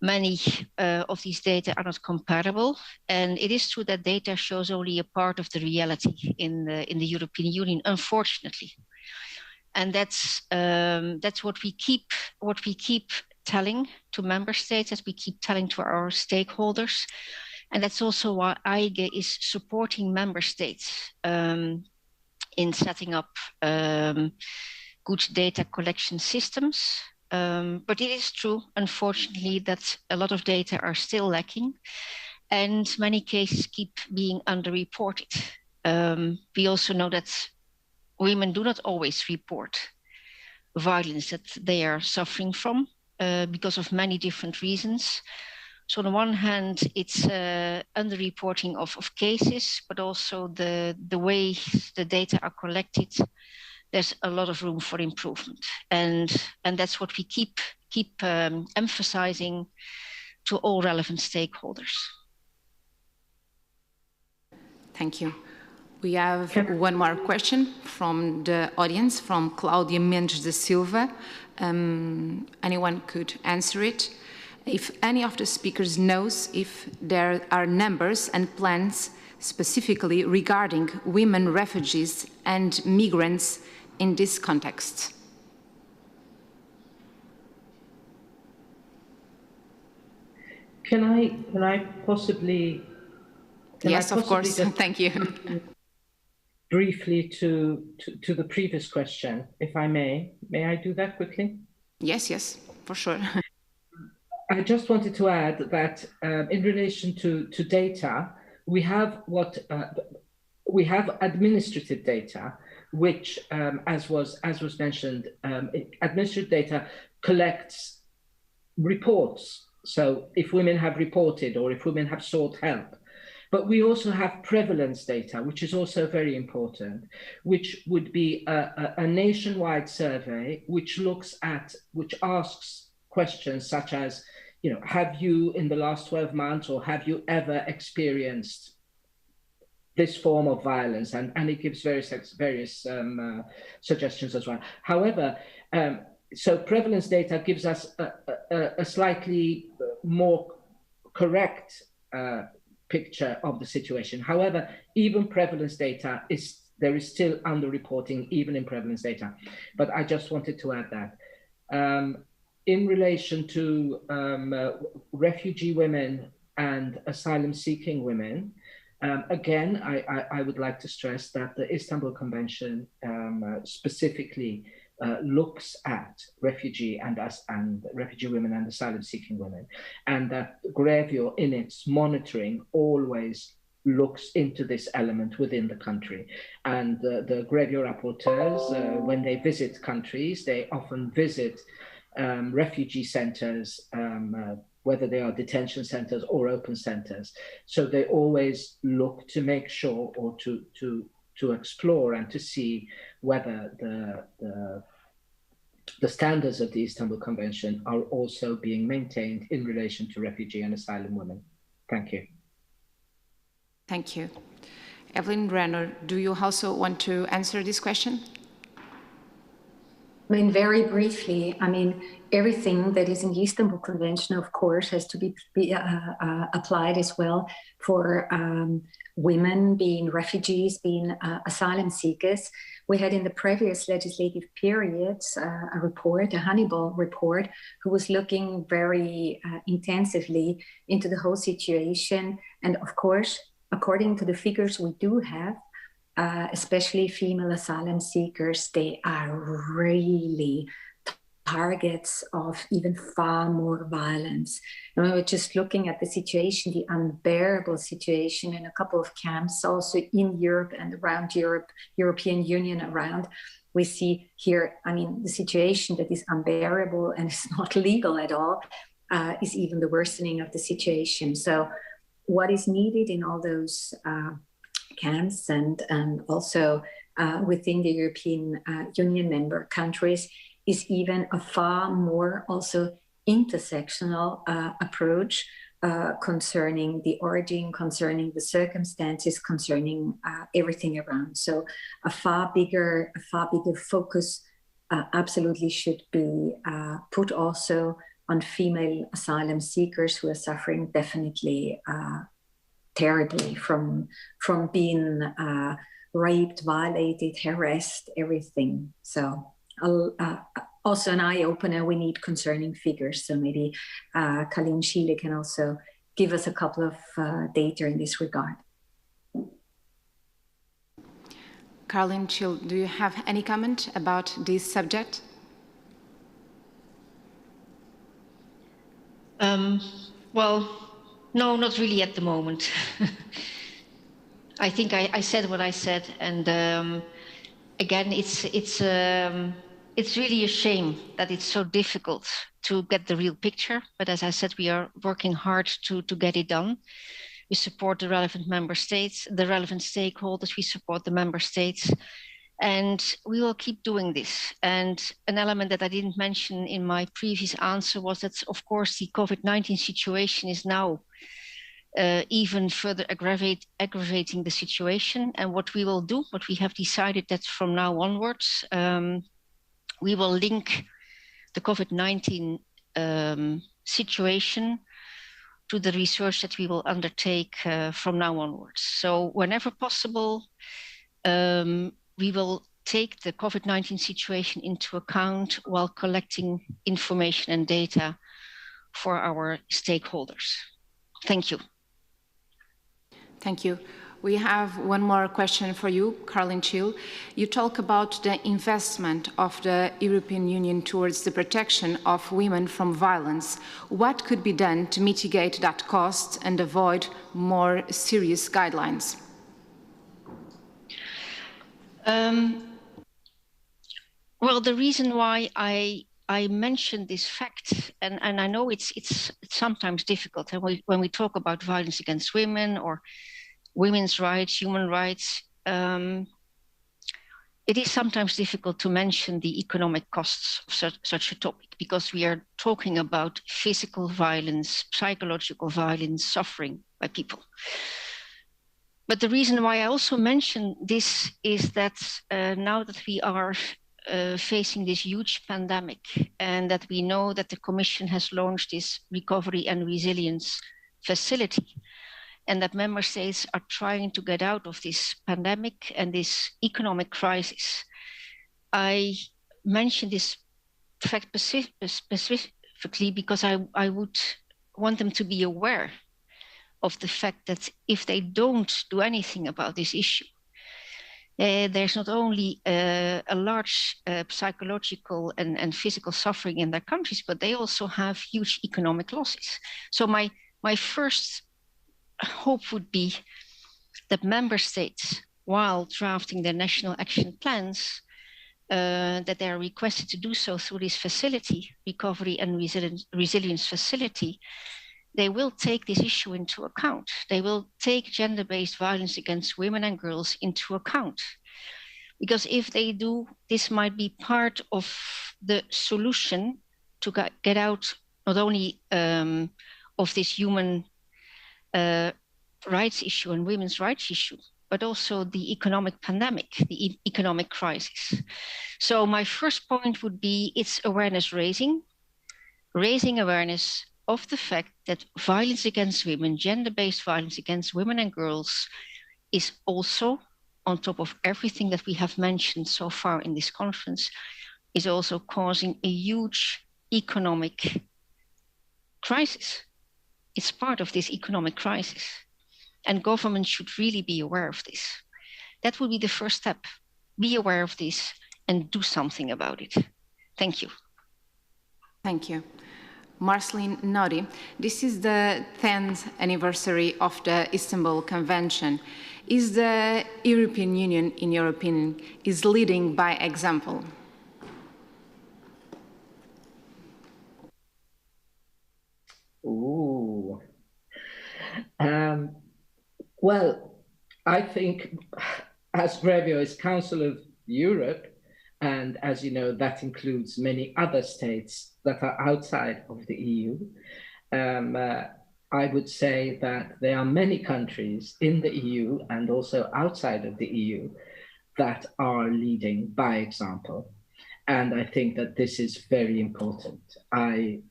many of these data are not comparable. And it is true that data shows only a part of the reality in the European Union, unfortunately. And that's what we keep telling to member states, as we keep telling to our stakeholders. And that's also why EIGE is supporting member states in setting up good data collection systems. But it is true, unfortunately, that a lot of data are still lacking and many cases keep being underreported. We also know that women do not always report violence that they are suffering from because of many different reasons. So on the one hand, it's underreporting of cases, but also the way the data are collected, there's a lot of room for improvement. And that's what we keep emphasizing to all relevant stakeholders. Thank you. We have one more question from the audience, from Claudia Mendes da Silva. Anyone could answer it. If any of the speakers knows if there are numbers and plans specifically regarding women refugees and migrants in this context. Can I possibly? Yes, of course. Thank you. Briefly to the previous question, if I may. May I do that quickly? Yes, for sure. I just wanted to add that in relation to data, we have administrative data, which, as was mentioned, administrative data collects reports. So if women have reported or if women have sought help. But we also have prevalence data, which is also very important, which would be a nationwide survey, which asks questions such as, have you in the last 12 months or have you ever experienced this form of violence? And it gives various suggestions as well. However, so prevalence data gives us a slightly more correct picture of the situation. However, even prevalence data there is still underreporting even in prevalence data. But I just wanted to add that. In relation to refugee women and asylum-seeking women, again, I would like to stress that the Istanbul Convention specifically looks at refugee refugee women and asylum-seeking women, and that Grevio in its monitoring always looks into this element within the country. And the Grevio rapporteurs, when they visit countries, they often visit refugee centers, whether they are detention centers or open centers. So they always look to make sure or to explore and to see whether the standards of the Istanbul Convention are also being maintained in relation to refugee and asylum women. Thank you. Thank you. Evelyn Renner, do you also want to answer this question? Very briefly, everything that is in the Istanbul Convention, of course, has to be applied as well for women being refugees, being asylum seekers. We had in the previous legislative periods a report, a Hannibal report, who was looking very intensively into the whole situation. And of course, according to the figures we do have, especially female asylum seekers, they are really targets of even far more violence. Just looking at the situation, the unbearable situation in a couple of camps, also in Europe and around Europe, European Union around, we see here, the situation that is unbearable and is not legal at all is even the worsening of the situation. So what is needed in all those camps and also within the European Union member countries is even a far more also intersectional approach concerning the origin, concerning the circumstances, concerning everything around. So a far bigger focus absolutely should be put also on female asylum seekers who are suffering definitely terribly from being raped, violated, harassed, everything. So also an eye-opener, we need concerning figures. So maybe Kalin Chile can also give us a couple of data in this regard. Kalin Chile, do you have any comment about this subject? Well, no, not really at the moment. I think I said what I said, and again, it's really a shame that it's so difficult to get the real picture. But as I said, we are working hard to get it done. We support the relevant member states, the relevant stakeholders. We support the member states, And we will keep doing this. And an element that I didn't mention in my previous answer was that, of course, the COVID-19 situation is now even further aggravating the situation. And what we will do, what we have decided that from now onwards, we will link the COVID-19 situation to the research that we will undertake from now onwards. So whenever possible, we will take the COVID-19 situation into account while collecting information and data for our stakeholders. Thank you. Thank you. We have one more question for you, Caroline Chill. You talk about the investment of the European Union towards the protection of women from violence. What could be done to mitigate that cost and avoid more serious guidelines? Well, the reason why I mentioned this fact, and I know it's sometimes difficult when we talk about violence against women or women's rights, human rights, it is sometimes difficult to mention the economic costs of such a topic, because we are talking about physical violence, psychological violence, suffering by people. But the reason why I also mention this is that now that we are facing this huge pandemic, and that we know that the Commission has launched this recovery and resilience facility, and that member states are trying to get out of this pandemic and this economic crisis. I mention this fact specifically because I would want them to be aware of the fact that if they don't do anything about this issue, there's not only a large psychological and physical suffering in their countries, but they also have huge economic losses. So my first hope would be that member states, while drafting their national action plans, that they are requested to do so through this facility, recovery and resilience facility, they will take this issue into account. They will take gender-based violence against women and girls into account. Because if they do, this might be part of the solution to get out not only of this human rights issue and women's rights issue, but also the economic pandemic, the economic crisis. So my first point would be it's awareness raising awareness of the fact that violence against women, gender-based violence against women and girls, is also, on top of everything that we have mentioned so far in this conference, is also causing a huge economic crisis. It's part of this economic crisis. And governments should really be aware of this. That would be the first step. Be aware of this and do something about it. Thank you. Thank you. Marceline Nodi, this is the 10th anniversary of the Istanbul Convention. Is the European Union, in your opinion, is leading by example? Ooh. Well, I think as Grevio is Council of Europe, and as you know, that includes many other states that are outside of the EU. I would say that there are many countries in the EU and also outside of the EU that are leading by example. And I think that this is very important. I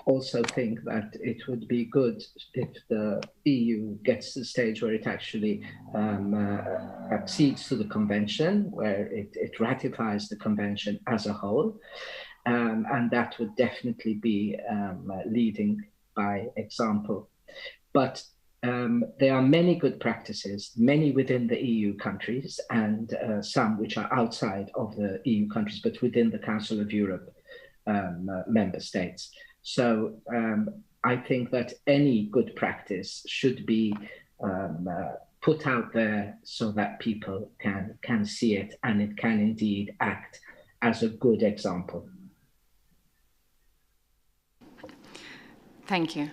also think that it would be good if the EU gets to the stage where it actually accedes to the convention, where it ratifies the convention as a whole. And that would definitely be leading by example. But there are many good practices, many within the EU countries and some which are outside of the EU countries, but within the Council of Europe member states. So I think that any good practice should be put out there so that people can see it and it can indeed act as a good example. Thank you.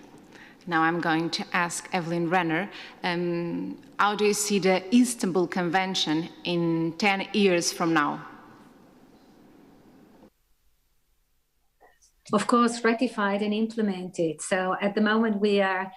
Now I'm going to ask Evelyn Renner, how do you see the Istanbul Convention in 10 years from now? Of course, ratified and implemented. So at the moment we are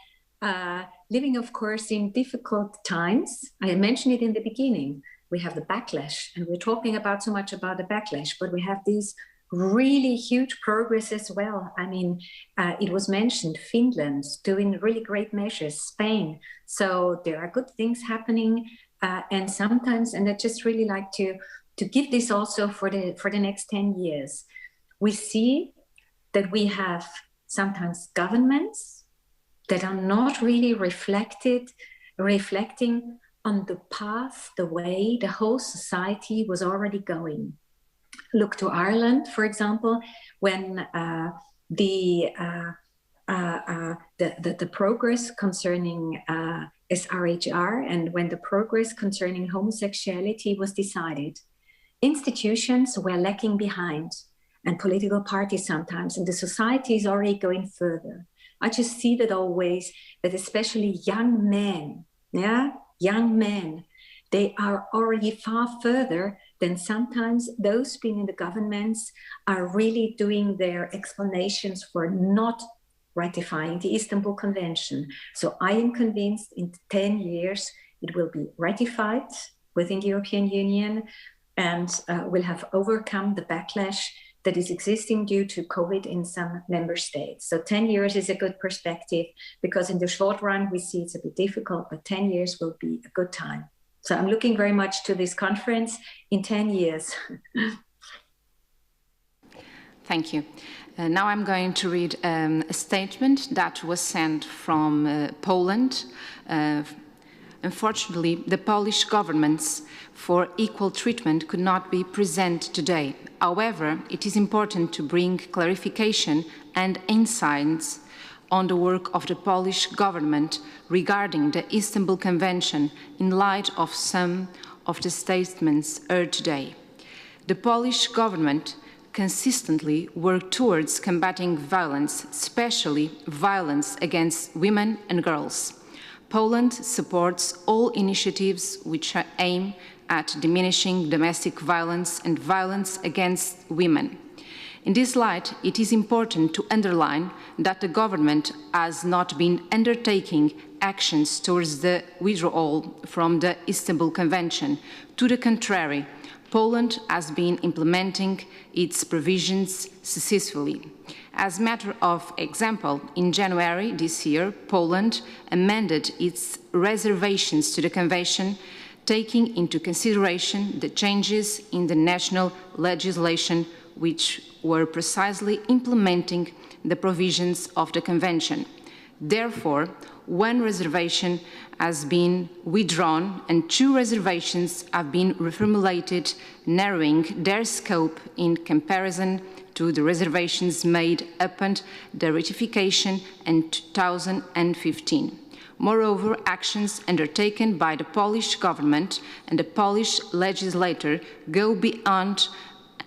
living, of course, in difficult times. I mentioned it in the beginning. We have the backlash, and we're talking about so much about the backlash, but we have these really huge progress as well. I mean, it was mentioned, Finland doing really great measures, Spain. So there are good things happening, and sometimes, and I just really like to give this also for the next 10 years. We see that we have sometimes governments that are not really reflecting on the path, the way the whole society was already going. Look to Ireland, for example, when the progress concerning SRHR and when the progress concerning homosexuality was decided, institutions were lacking behind, and political parties sometimes, and the society is already going further. I just see that always, that especially young men, they are already far further than sometimes those being in the governments are really doing their explanations for not ratifying the Istanbul Convention. So I am convinced in 10 years it will be ratified within the European Union and will have overcome the backlash that is existing due to COVID in some member states. So 10 years is a good perspective, because in the short run, we see it's a bit difficult, but 10 years will be a good time. So I'm looking very much to this conference in 10 years. Thank you. Now I'm going to read a statement that was sent from Poland. Unfortunately, the Polish governments for equal treatment could not be present today. However, it is important to bring clarification and insights on the work of the Polish government regarding the Istanbul Convention in light of some of the statements heard today. The Polish government consistently worked towards combating violence, especially violence against women and girls. Poland supports all initiatives which aim at diminishing domestic violence and violence against women. In this light, it is important to underline that the government has not been undertaking actions towards the withdrawal from the Istanbul Convention. To the contrary, Poland has been implementing its provisions successfully. As a matter of example, in January this year, Poland amended its reservations to the Convention, taking into consideration the changes in the national legislation which were precisely implementing the provisions of the Convention. Therefore, one reservation has been withdrawn and 2 reservations have been reformulated, narrowing their scope in comparison to the reservations made upon the ratification in 2015. Moreover, actions undertaken by the Polish government and the Polish legislator go beyond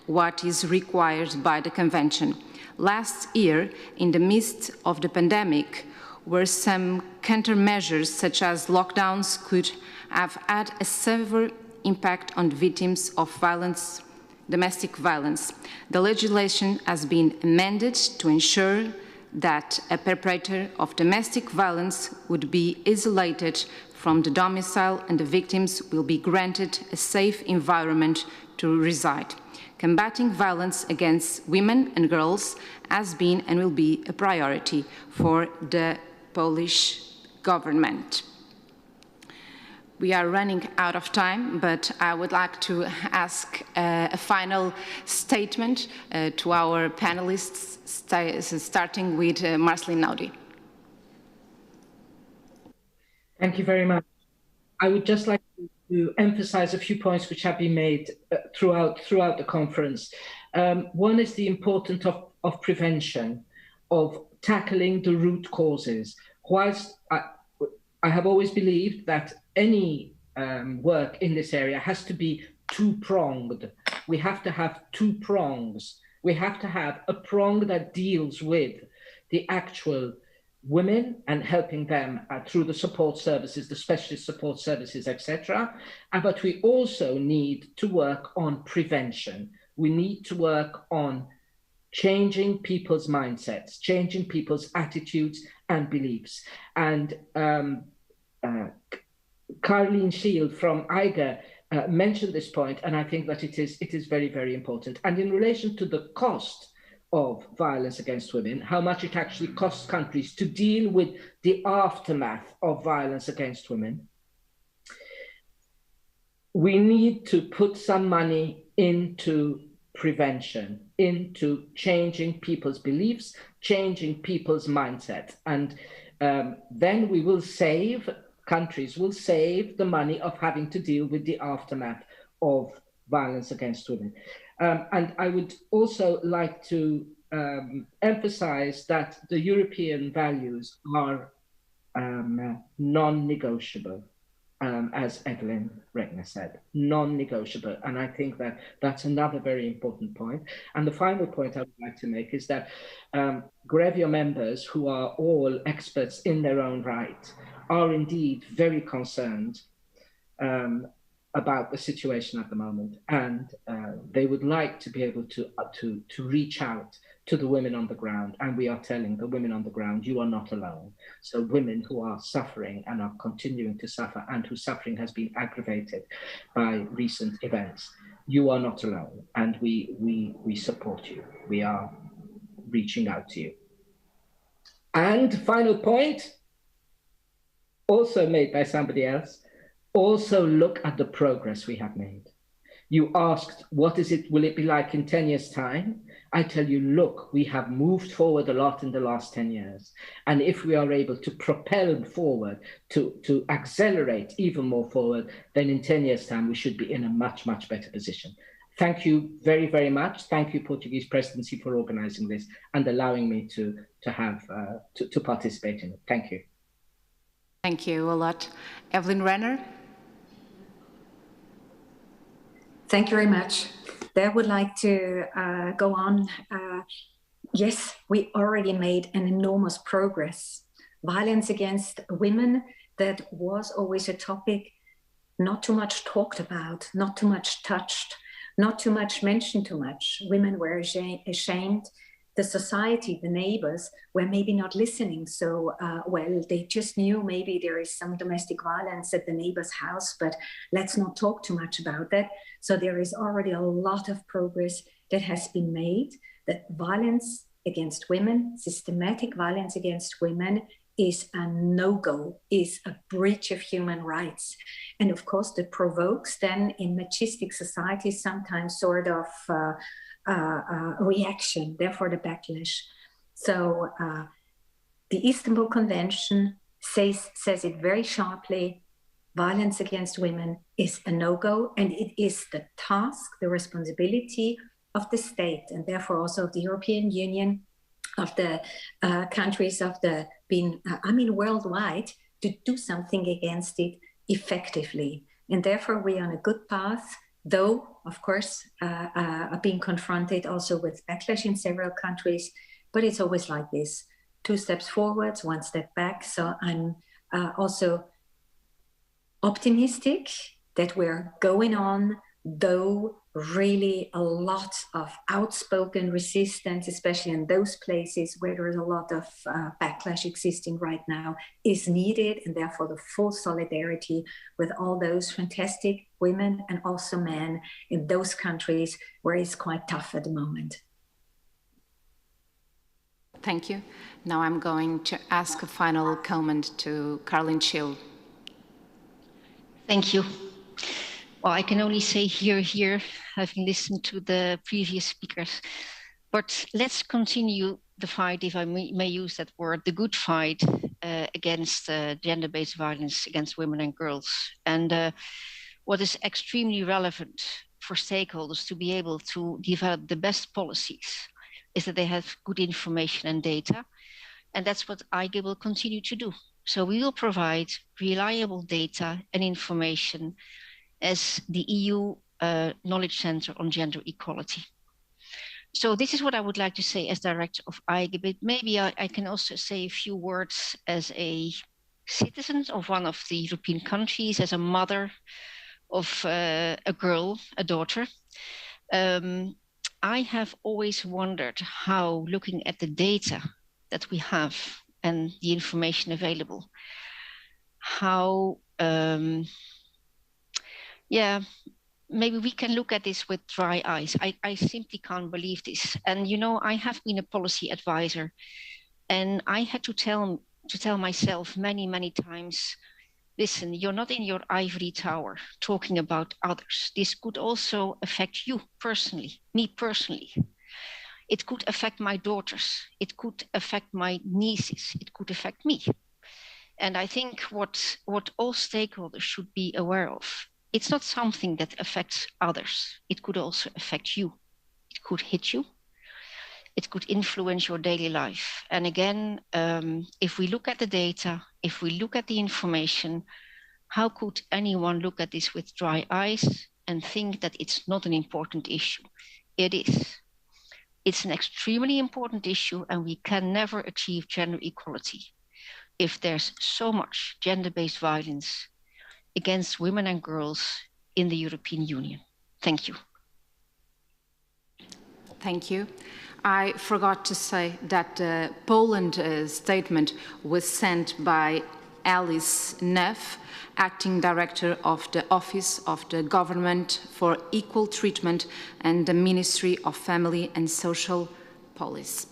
what is required by the Convention. Last year, in the midst of the pandemic, where some countermeasures such as lockdowns could have had a severe impact on victims of violence, domestic violence, the legislation has been amended to ensure that a perpetrator of domestic violence would be isolated from the domicile and the victims will be granted a safe environment to reside. Combating violence against women and girls has been and will be a priority for the Polish government. We are running out of time, but I would like to ask a final statement to our panelists, starting with Marceline Naudi. Thank you very much. I would just like to emphasize a few points which have been made throughout the conference. One is the importance of prevention, of tackling the root causes. Whilst I have always believed that any work in this area has to be two-pronged. We have to have 2 prongs. We have to have a prong that deals with the actual women and helping them through the support services, the specialist support services, etc. But we also need to work on prevention. We need to work on changing people's mindsets, changing people's attitudes and beliefs. And Caroline Shield from IGA mentioned this point, and I think that it is very, very important. And in relation to the cost of violence against women, how much it actually costs countries to deal with the aftermath of violence against women, we need to put some money into prevention, into changing people's beliefs, changing people's mindset. And then we will save, countries will save the money of having to deal with the aftermath of violence against women. And I would also like to emphasize that the European values are non-negotiable, as Evelyn Regner said, non-negotiable. And I think that that's another very important point. And the final point I would like to make is that Grevio members, who are all experts in their own right, are indeed very concerned about the situation at the moment, and they would like to be able to reach out to the women on the ground, and we are telling the women on the ground, you are not alone. So women who are suffering and are continuing to suffer, and whose suffering has been aggravated by recent events, you are not alone, and we support you. We are reaching out to you. And final point, also made by somebody else, also look at the progress we have made. You asked, what is it, will it be like in 10 years' time? I tell you, look, we have moved forward a lot in the last 10 years. And if we are able to propel forward, to accelerate even more forward, then in 10 years' time, we should be in a much, much better position. Thank you very, very much. Thank you, Portuguese presidency, for organizing this and allowing me to participate in it. Thank you. Thank you a lot. Evelyn Regner. Thank you very much. I would like to go on. Yes, we already made an enormous progress. Violence against women, that was always a topic not too much talked about, not too much touched, not too much mentioned too much. Women were ashamed. The society, the neighbors, were maybe not listening so well. They just knew maybe there is some domestic violence at the neighbor's house, but let's not talk too much about that. So there is already a lot of progress that has been made, that violence against women, systematic violence against women, is a no-go, is a breach of human rights. And of course, that provokes then in machistic societies sometimes sort of reaction, therefore the backlash. So the Istanbul Convention says it very sharply, violence against women is a no-go, and it is the task, the responsibility of the state, and therefore also of the European Union, of the countries of the worldwide, to do something against it effectively. And therefore we are on a good path, though, of course, being confronted also with backlash in several countries, but it's always like this, 2 steps forwards, 1 step back. So I'm also optimistic that we're going on, though really a lot of outspoken resistance, especially in those places where there is a lot of backlash existing right now, is needed, and therefore the full solidarity with all those fantastic women and also men in those countries where it's quite tough at the moment. Thank you. Now I'm going to ask a final comment to Caroline Shield. Thank you. Well, I can only say here, having listened to the previous speakers, but let's continue the fight, if I may use that word, the good fight against gender-based violence against women and girls. And what is extremely relevant for stakeholders to be able to develop the best policies is that they have good information and data. And that's what IGA will continue to do. So we will provide reliable data and information as the EU Knowledge Center on Gender Equality. So this is what I would like to say as director of EIGE, but maybe I can also say a few words as a citizen of one of the European countries, as a mother of a girl, a daughter. I have always wondered how, looking at the data that we have and the information available, how, maybe we can look at this with dry eyes. I simply can't believe this. And, you know, I have been a policy advisor, and I had to tell myself many, many times, listen, you're not in your ivory tower talking about others. This could also affect you personally, me personally. It could affect my daughters. It could affect my nieces. It could affect me. And I think what all stakeholders should be aware of, it's not something that affects others. It could also affect you. It could hit you. It could influence your daily life. And again, if we look at the data, if we look at the information, how could anyone look at this with dry eyes and think that it's not an important issue? It is. It's an extremely important issue, and we can never achieve gender equality if there's so much gender-based violence against women and girls in the European Union. Thank you. Thank you. I forgot to say that the Poland statement was sent by Alice Neff, Acting Director of the Office of the Government for Equal Treatment and the Ministry of Family and Social Policy.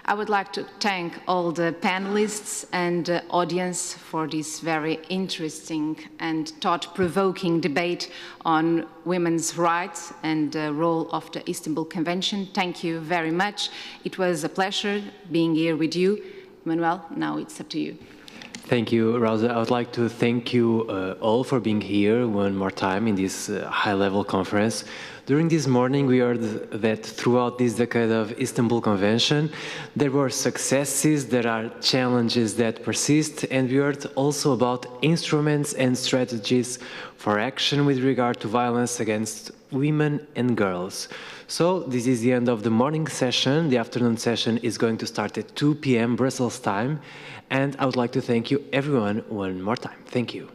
I would like to thank all the panelists and the audience for this very interesting and thought-provoking debate on women's rights and the role of the Istanbul Convention. Thank you very much. It was a pleasure being here with you. Manuel, now it's up to you. Thank you, Rosa. I would like to thank you all for being here one more time in this high-level conference. During this morning, we heard that throughout this decade of Istanbul Convention, there were successes, there are challenges that persist, and we heard also about instruments and strategies for action with regard to violence against women and girls. So this is the end of the morning session. The afternoon session is going to start at 2 p.m. Brussels time. And I would like to thank you everyone one more time. Thank you.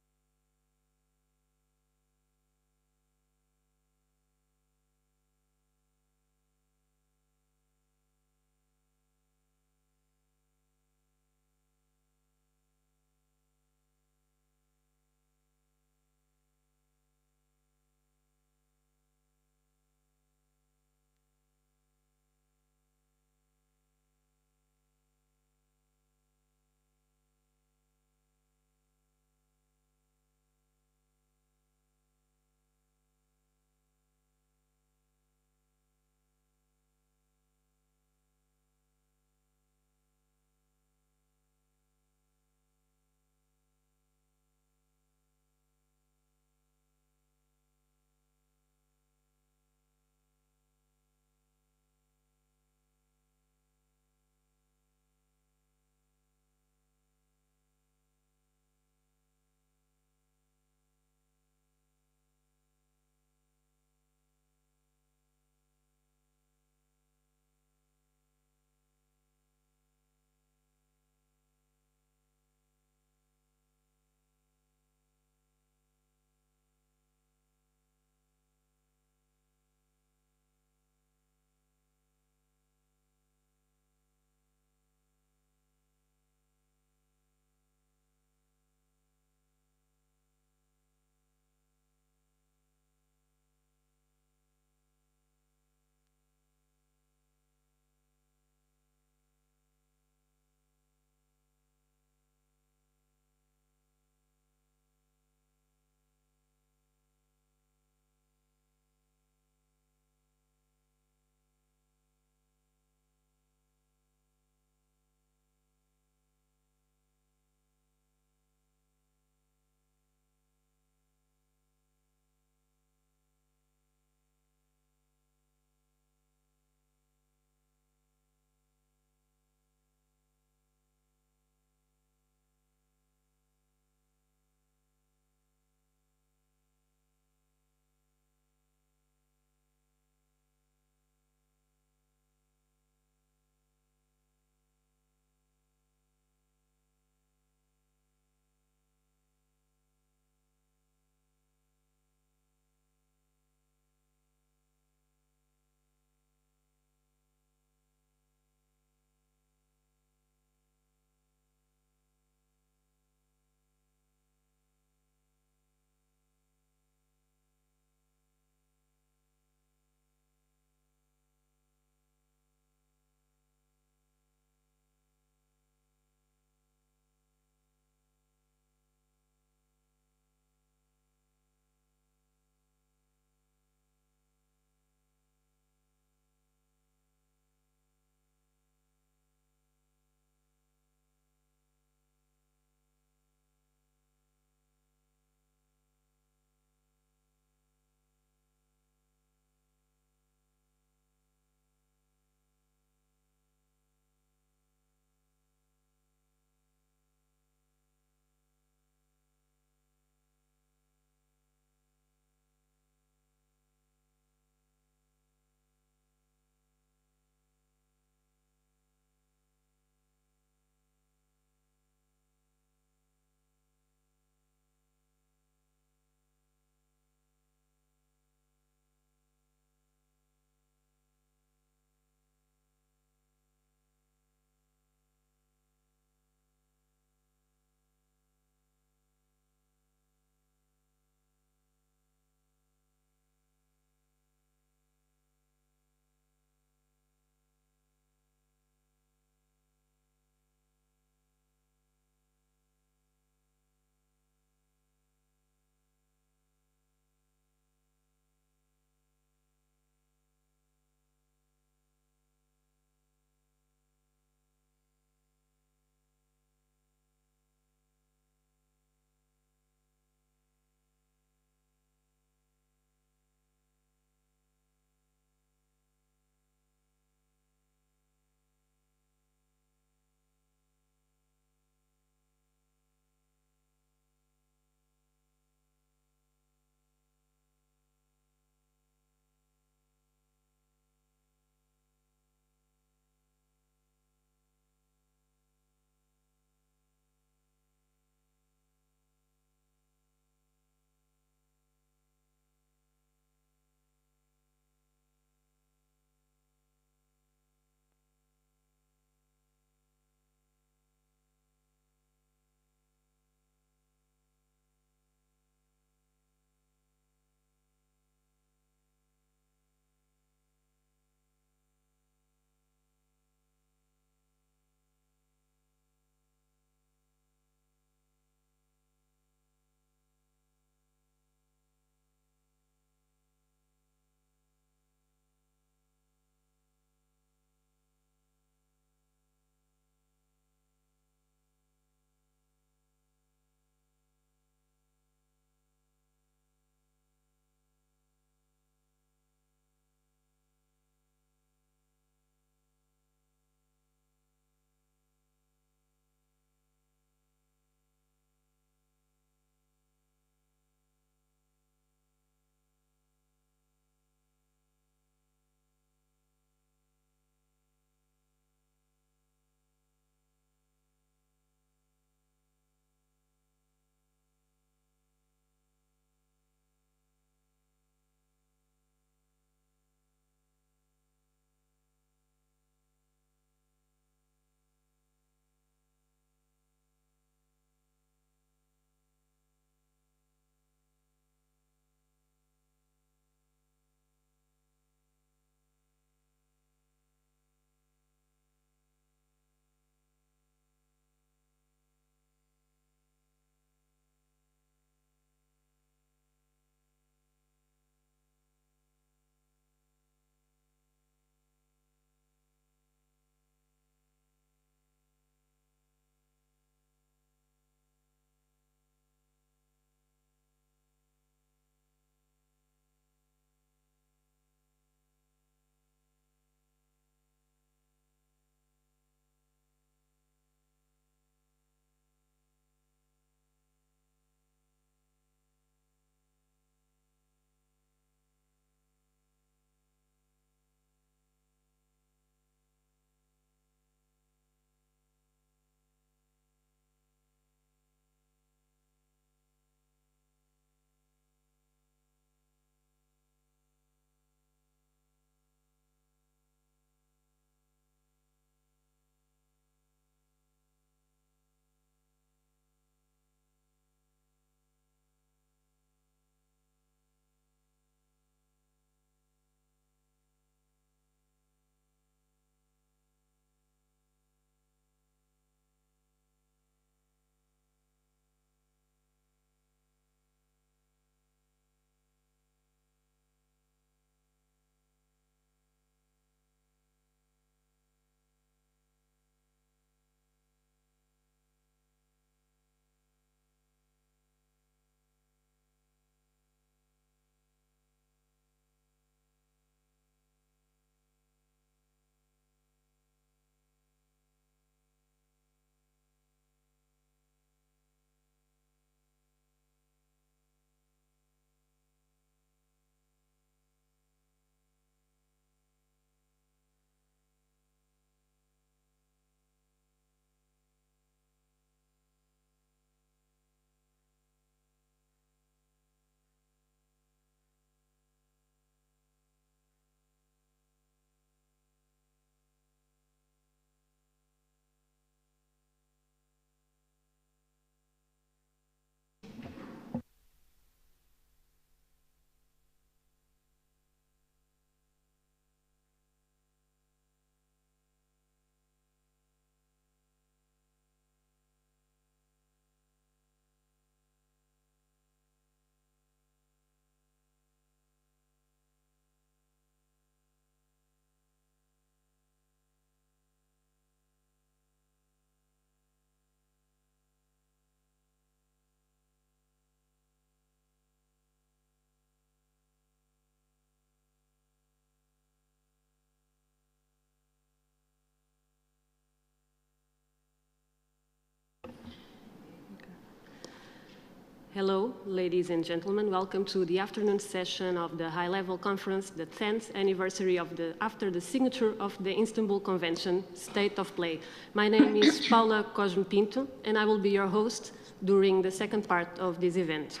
Hello, ladies and gentlemen. Welcome to the afternoon session of the high-level conference, the 10th anniversary after the signature of the Istanbul Convention, State of Play. My name is Paula Cosme Pinto, and I will be your host during the second part of this event.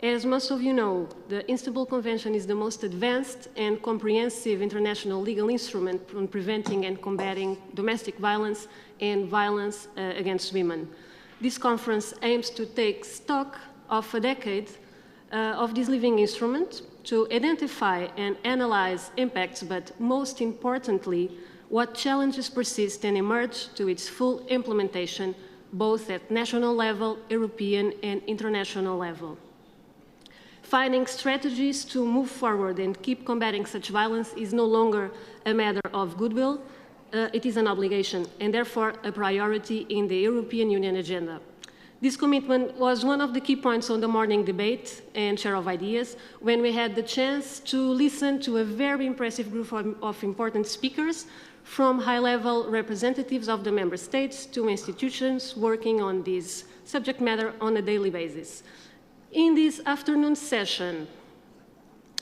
As most of you know, the Istanbul Convention is the most advanced and comprehensive international legal instrument on preventing and combating domestic violence and violence against women. This conference aims to take stock of a decade of this living instrument to identify and analyze impacts, but most importantly, what challenges persist and emerge to its full implementation, both at national level, European and international level. Finding strategies to move forward and keep combating such violence is no longer a matter of goodwill, it is an obligation and therefore a priority in the European Union agenda. This commitment was one of the key points on the morning debate and share of ideas when we had the chance to listen to a very impressive group of important speakers, from high-level representatives of the member states to institutions working on this subject matter on a daily basis. In this afternoon session,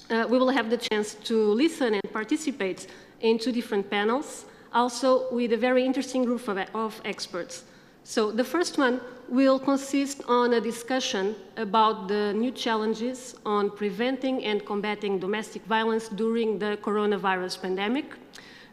we will have the chance to listen and participate in two different panels, also with a very interesting group of experts. So the first one will consist on a discussion about the new challenges on preventing and combating domestic violence during the coronavirus pandemic.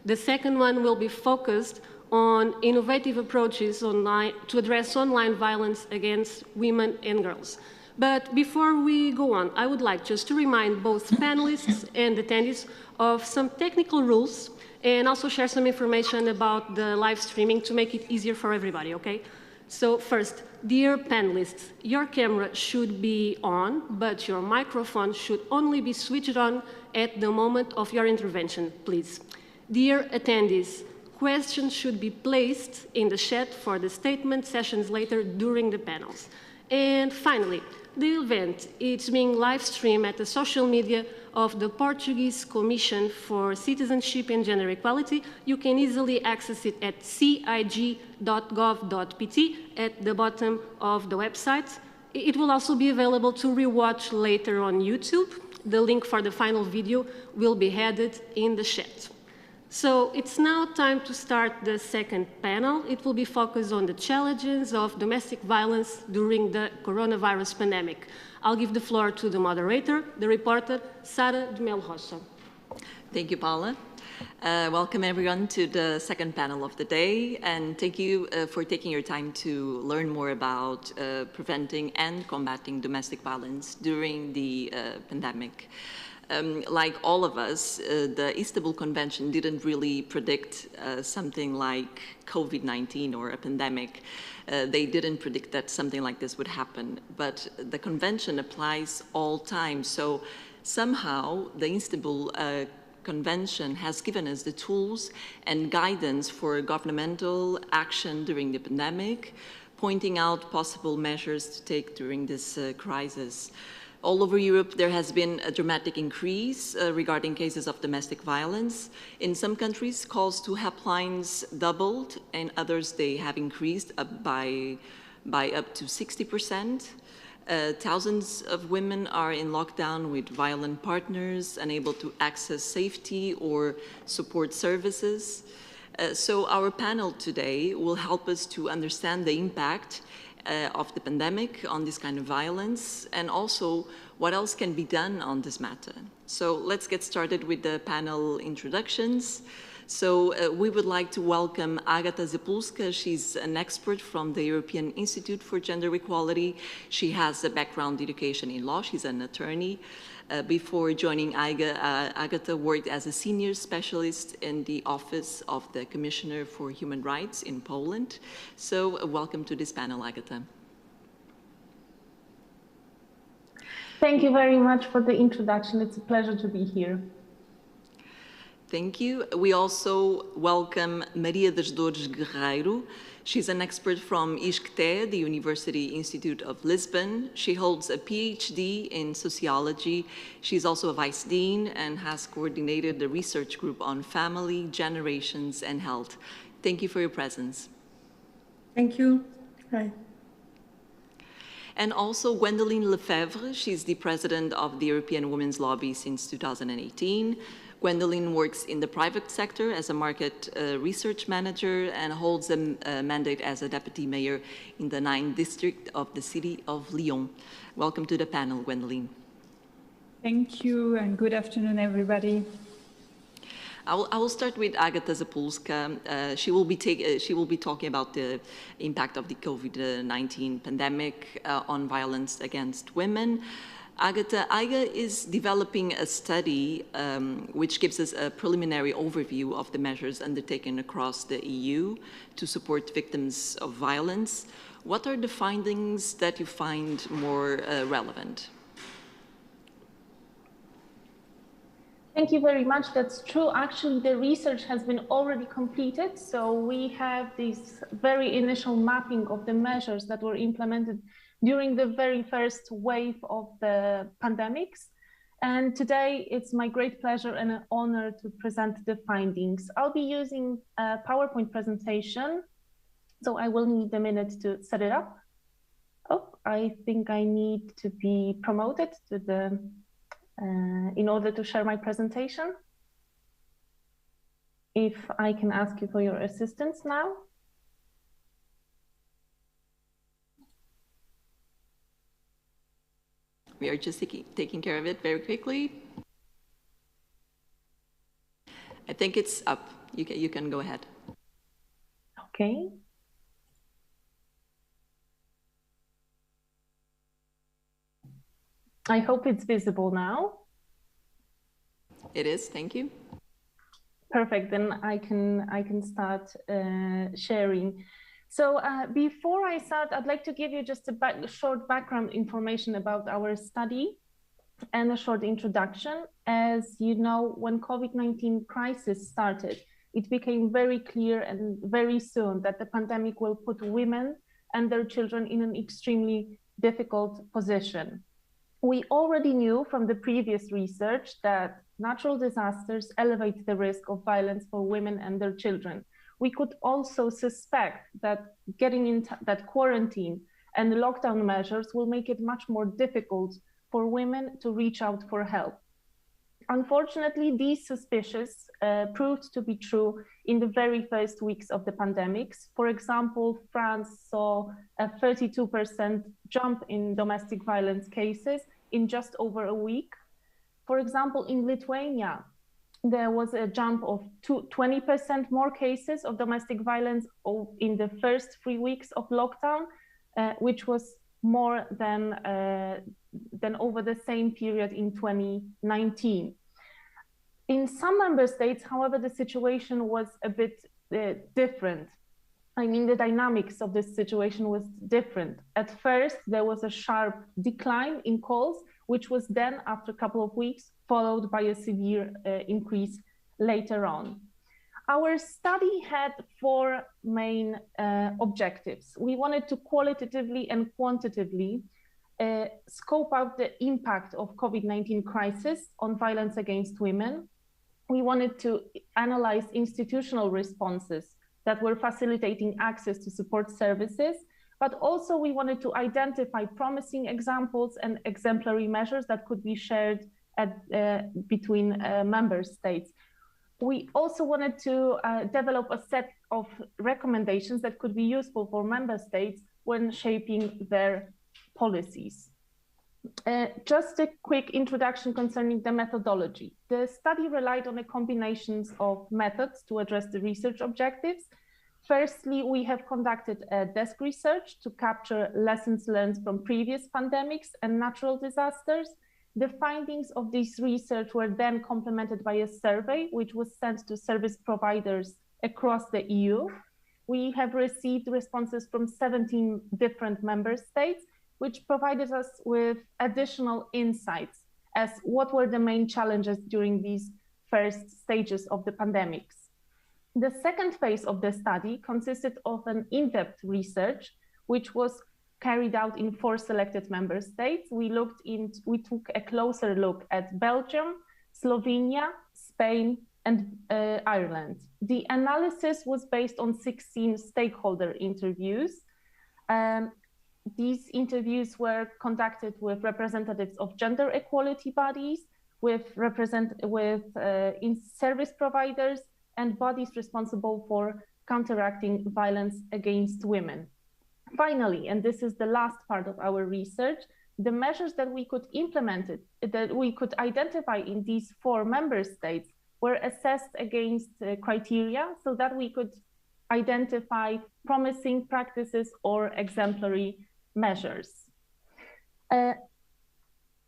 The second one will be focused on innovative approaches to address online violence against women and girls. But before we go on, I would like just to remind both panelists and attendees of some technical rules and also share some information about the live streaming to make it easier for everybody, okay? So first, dear panelists, your camera should be on, but your microphone should only be switched on at the moment of your intervention, please. Dear attendees, questions should be placed in the chat for the statement sessions later during the panels. And finally, the event is being live streamed at the social media of the Portuguese Commission for Citizenship and Gender Equality. You can easily access it at cig.gov.pt at the bottom of the website. It will also be available to rewatch later on YouTube. The link for the final video will be added in the chat. So it's now time to start the second panel. It will be focused on the challenges of domestic violence during the coronavirus pandemic. I'll give the floor to the moderator, the reporter, Sara de Melo Rocha. Thank you, Paula. Welcome everyone to the second panel of the day, and thank you for taking your time to learn more about preventing and combating domestic violence during the pandemic. Like all of us, the Istanbul Convention didn't really predict something like COVID-19 or a pandemic. They didn't predict that something like this would happen, but the convention applies all time. So somehow the Istanbul Convention has given us the tools and guidance for governmental action during the pandemic, pointing out possible measures to take during this crisis. All over Europe, there has been a dramatic increase regarding cases of domestic violence. In some countries, calls to helplines doubled, and others, they have increased by up to 60%. Thousands of women are in lockdown with violent partners, unable to access safety or support services. So our panel today will help us to understand the impact of the pandemic on this kind of violence, and also what else can be done on this matter. So let's get started with the panel introductions. So we would like to welcome Agata Zapulska. She's an expert from the European Institute for Gender Equality. She has a background education in law. She's an attorney. Before joining Agata worked as a senior specialist in the Office of the Commissioner for Human Rights in Poland. So welcome to this panel, Agata. Thank you very much for the introduction. It's a pleasure to be here. Thank you. We also welcome Maria das Dores Guerreiro. She's an expert from ISCTE, the University Institute of Lisbon. She holds a PhD in sociology. She's also a vice dean and has coordinated the research group on family, generations, and health. Thank you for your presence. Thank you. Hi. And also Gwendoline Lefebvre, she's the president of the European Women's Lobby since 2018. Gwendoline works in the private sector as a market research manager and holds a mandate as a deputy mayor in the 9th district of the city of Lyon. Welcome to the panel, Gwendoline. Thank you, and good afternoon, everybody. I will start with Agata Zapolska. She will be talking about the impact of the COVID-19 pandemic on violence against women. Agata is developing a study which gives us a preliminary overview of the measures undertaken across the EU to support victims of violence. What are the findings that you find more relevant? Thank you very much. That's true. Actually, the research has been already completed. So we have this very initial mapping of the measures that were implemented during the very first wave of the pandemics. And today it's my great pleasure and an honor to present the findings. I'll be using a PowerPoint presentation, so I will need a minute to set it up. Oh, I think I need to be promoted to the in order to share my presentation. If I can ask you for your assistance now. We are just taking care of it very quickly. I think it's up. You can go ahead. Okay. I hope it's visible now. It is, thank you. Perfect, then I can start sharing. So before I start, I'd like to give you just a short background information about our study and a short introduction. As you know, when COVID-19 crisis started, it became very clear and very soon that the pandemic will put women and their children in an extremely difficult position. We already knew from the previous research that natural disasters elevate the risk of violence for women and their children. We could also suspect that getting into that quarantine and the lockdown measures will make it much more difficult for women to reach out for help. Unfortunately, these suspicions proved to be true in the very first weeks of the pandemics. For example, France saw a 32% jump in domestic violence cases in just over a week. For example, in Lithuania, there was a jump of 20% more cases of domestic violence in the first 3 weeks of lockdown, which was more than over the same period in 2019. In some member states, however, the situation was a bit different. I mean, the dynamics of this situation was different. At first, there was a sharp decline in calls, which was then, after a couple of weeks, followed by a severe increase later on. Our study had 4 main objectives. We wanted to qualitatively and quantitatively scope out the impact of COVID-19 crisis on violence against women. We wanted to analyze institutional responses that were facilitating access to support services, but also we wanted to identify promising examples and exemplary measures that could be shared between member states. We also wanted to develop a set of recommendations that could be useful for member states when shaping their policies. Just a quick introduction concerning the methodology. The study relied on a combination of methods to address the research objectives. Firstly, we have conducted a desk research to capture lessons learned from previous pandemics and natural disasters. The findings of this research were then complemented by a survey, which was sent to service providers across the EU. We have received responses from 17 different member states, which provided us with additional insights as what were the main challenges during these first stages of the pandemics. The second phase of the study consisted of an in-depth research, which was carried out in 4 selected member states. We took a closer look at Belgium, Slovenia, Spain, and Ireland. The analysis was based on 16 stakeholder interviews. These interviews were conducted with representatives of gender equality bodies, with in-service providers, and bodies responsible for counteracting violence against women. Finally, and this is the last part of our research, the measures that we could implement, that we could identify in these 4 member states were assessed against criteria so that we could identify promising practices or exemplary measures.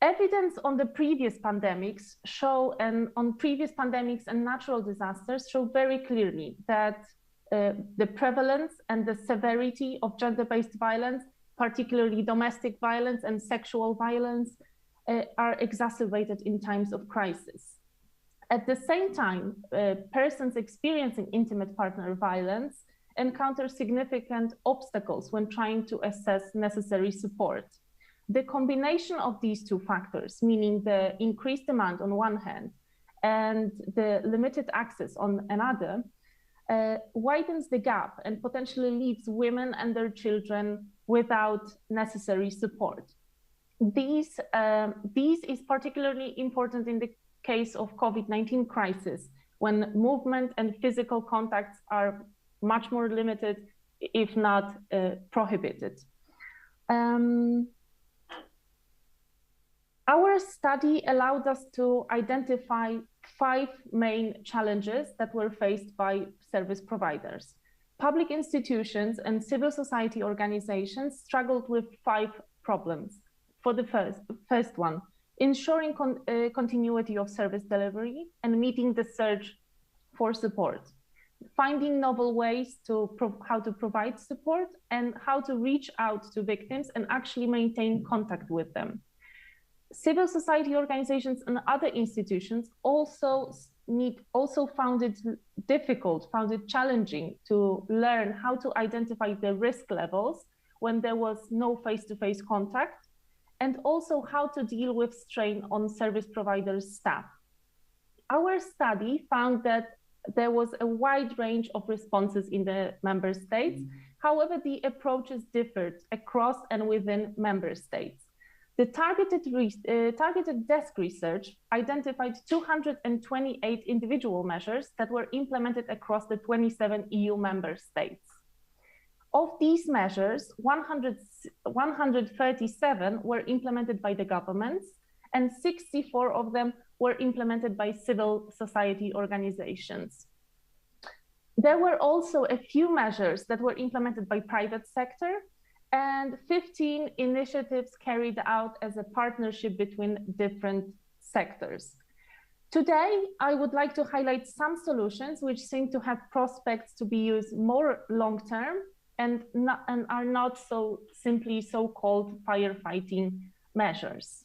Evidence on the previous pandemics on previous pandemics and natural disasters show very clearly that the prevalence and the severity of gender-based violence, particularly domestic violence and sexual violence, are exacerbated in times of crisis. At the same time, persons experiencing intimate partner violence encounter significant obstacles when trying to assess necessary support. The combination of these 2 factors, meaning the increased demand on one hand and the limited access on another, widens the gap and potentially leaves women and their children without necessary support. These is particularly important in the case of COVID-19 crisis, when movement and physical contacts are much more limited, if not prohibited. Our study allowed us to identify 5 main challenges that were faced by service providers. Public institutions and civil society organizations struggled with 5 problems. For the first one, ensuring continuity of service delivery and meeting the surge for support, finding novel ways how to provide support and how to reach out to victims and actually maintain contact with them. Civil society organizations and other institutions also found it difficult, found it challenging to learn how to identify the risk levels when there was no face-to-face contact, and also how to deal with strain on service providers' staff. Our study found that there was a wide range of responses in the member states. However, the approaches differed across and within member states. The targeted desk research identified 228 individual measures that were implemented across the 27 EU member states. Of these measures, 137 were implemented by the governments, and 64 of them were implemented by civil society organizations. There were also a few measures that were implemented by private sector, and 15 initiatives carried out as a partnership between different sectors. Today, I would like to highlight some solutions which seem to have prospects to be used more long-term and are not so simply so-called firefighting measures.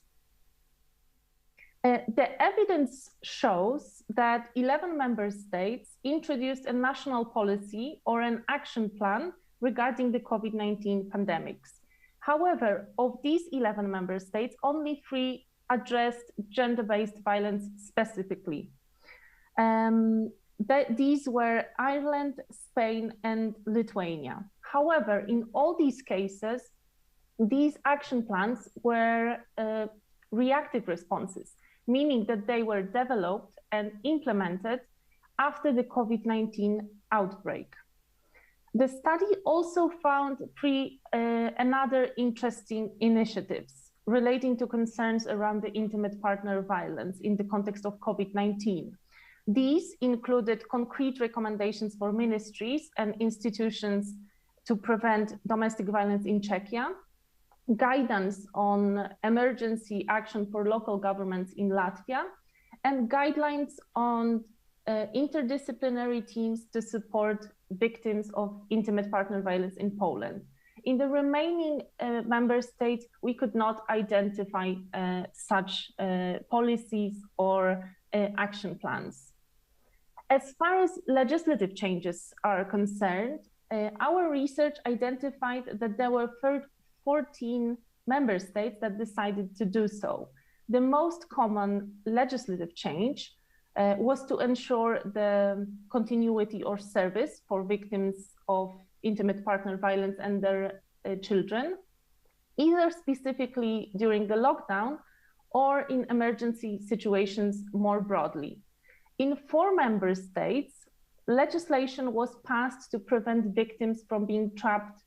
The evidence shows that 11 member states introduced a national policy or an action plan regarding the COVID-19 pandemics. However, of these 11 member states, only 3 addressed gender-based violence specifically. These were Ireland, Spain, and Lithuania. However, in all these cases, these action plans were reactive responses, meaning that they were developed and implemented after the COVID-19 outbreak. The study also found another interesting initiatives relating to concerns around the intimate partner violence in the context of COVID-19. These included concrete recommendations for ministries and institutions to prevent domestic violence in Czechia, guidance on emergency action for local governments in Latvia, and guidelines on interdisciplinary teams to support victims of intimate partner violence in Poland. In the remaining member states, we could not identify such policies or action plans. As far as legislative changes are concerned, our research identified that there were 14 member states that decided to do so. The most common legislative change was to ensure the continuity or service for victims of intimate partner violence and their children. either specifically during the lockdown or in emergency situations more broadly. In 4 member states, legislation was passed to prevent victims from being trapped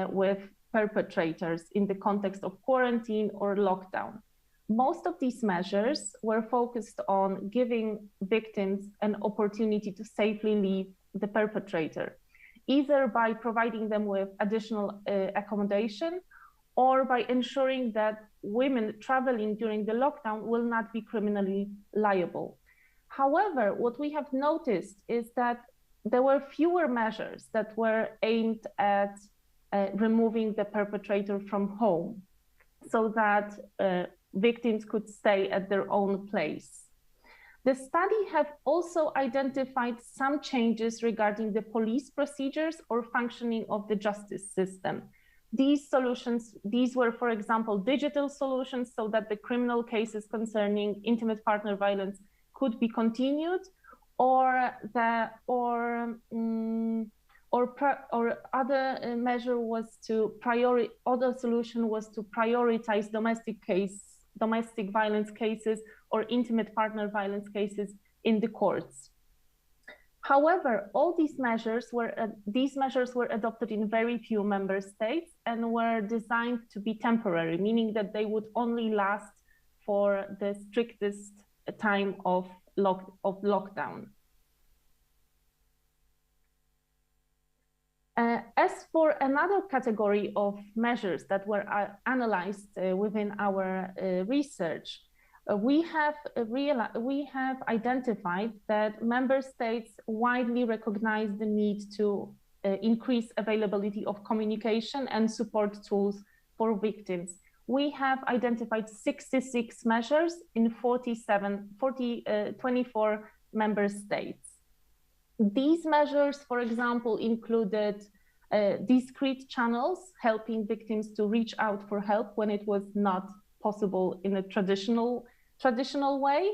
with perpetrators in the context of quarantine or lockdown. Most of these measures were focused on giving victims an opportunity to safely leave the perpetrator, either by providing them with additional accommodation or by ensuring that women traveling during the lockdown will not be criminally liable. However, what we have noticed is that there were fewer measures that were aimed at removing the perpetrator from home so that victims could stay at their own place. The study have also identified some changes regarding the police procedures or functioning of the justice system. These were, for example, digital solutions so that the criminal cases concerning intimate partner violence could be continued, or other measure was to other solution was to prioritize domestic violence cases or intimate partner violence cases in the courts. However, all these measures were adopted in very few member states and were designed to be temporary, meaning that they would only last for the strictest time of lockdown. As for another category of measures that were analyzed within our research, we have identified that member states widely recognize the need to increase availability of communication and support tools for victims. We have identified 66 measures in 24 member states. These measures, for example, included discrete channels helping victims to reach out for help when it was not possible in a traditional way.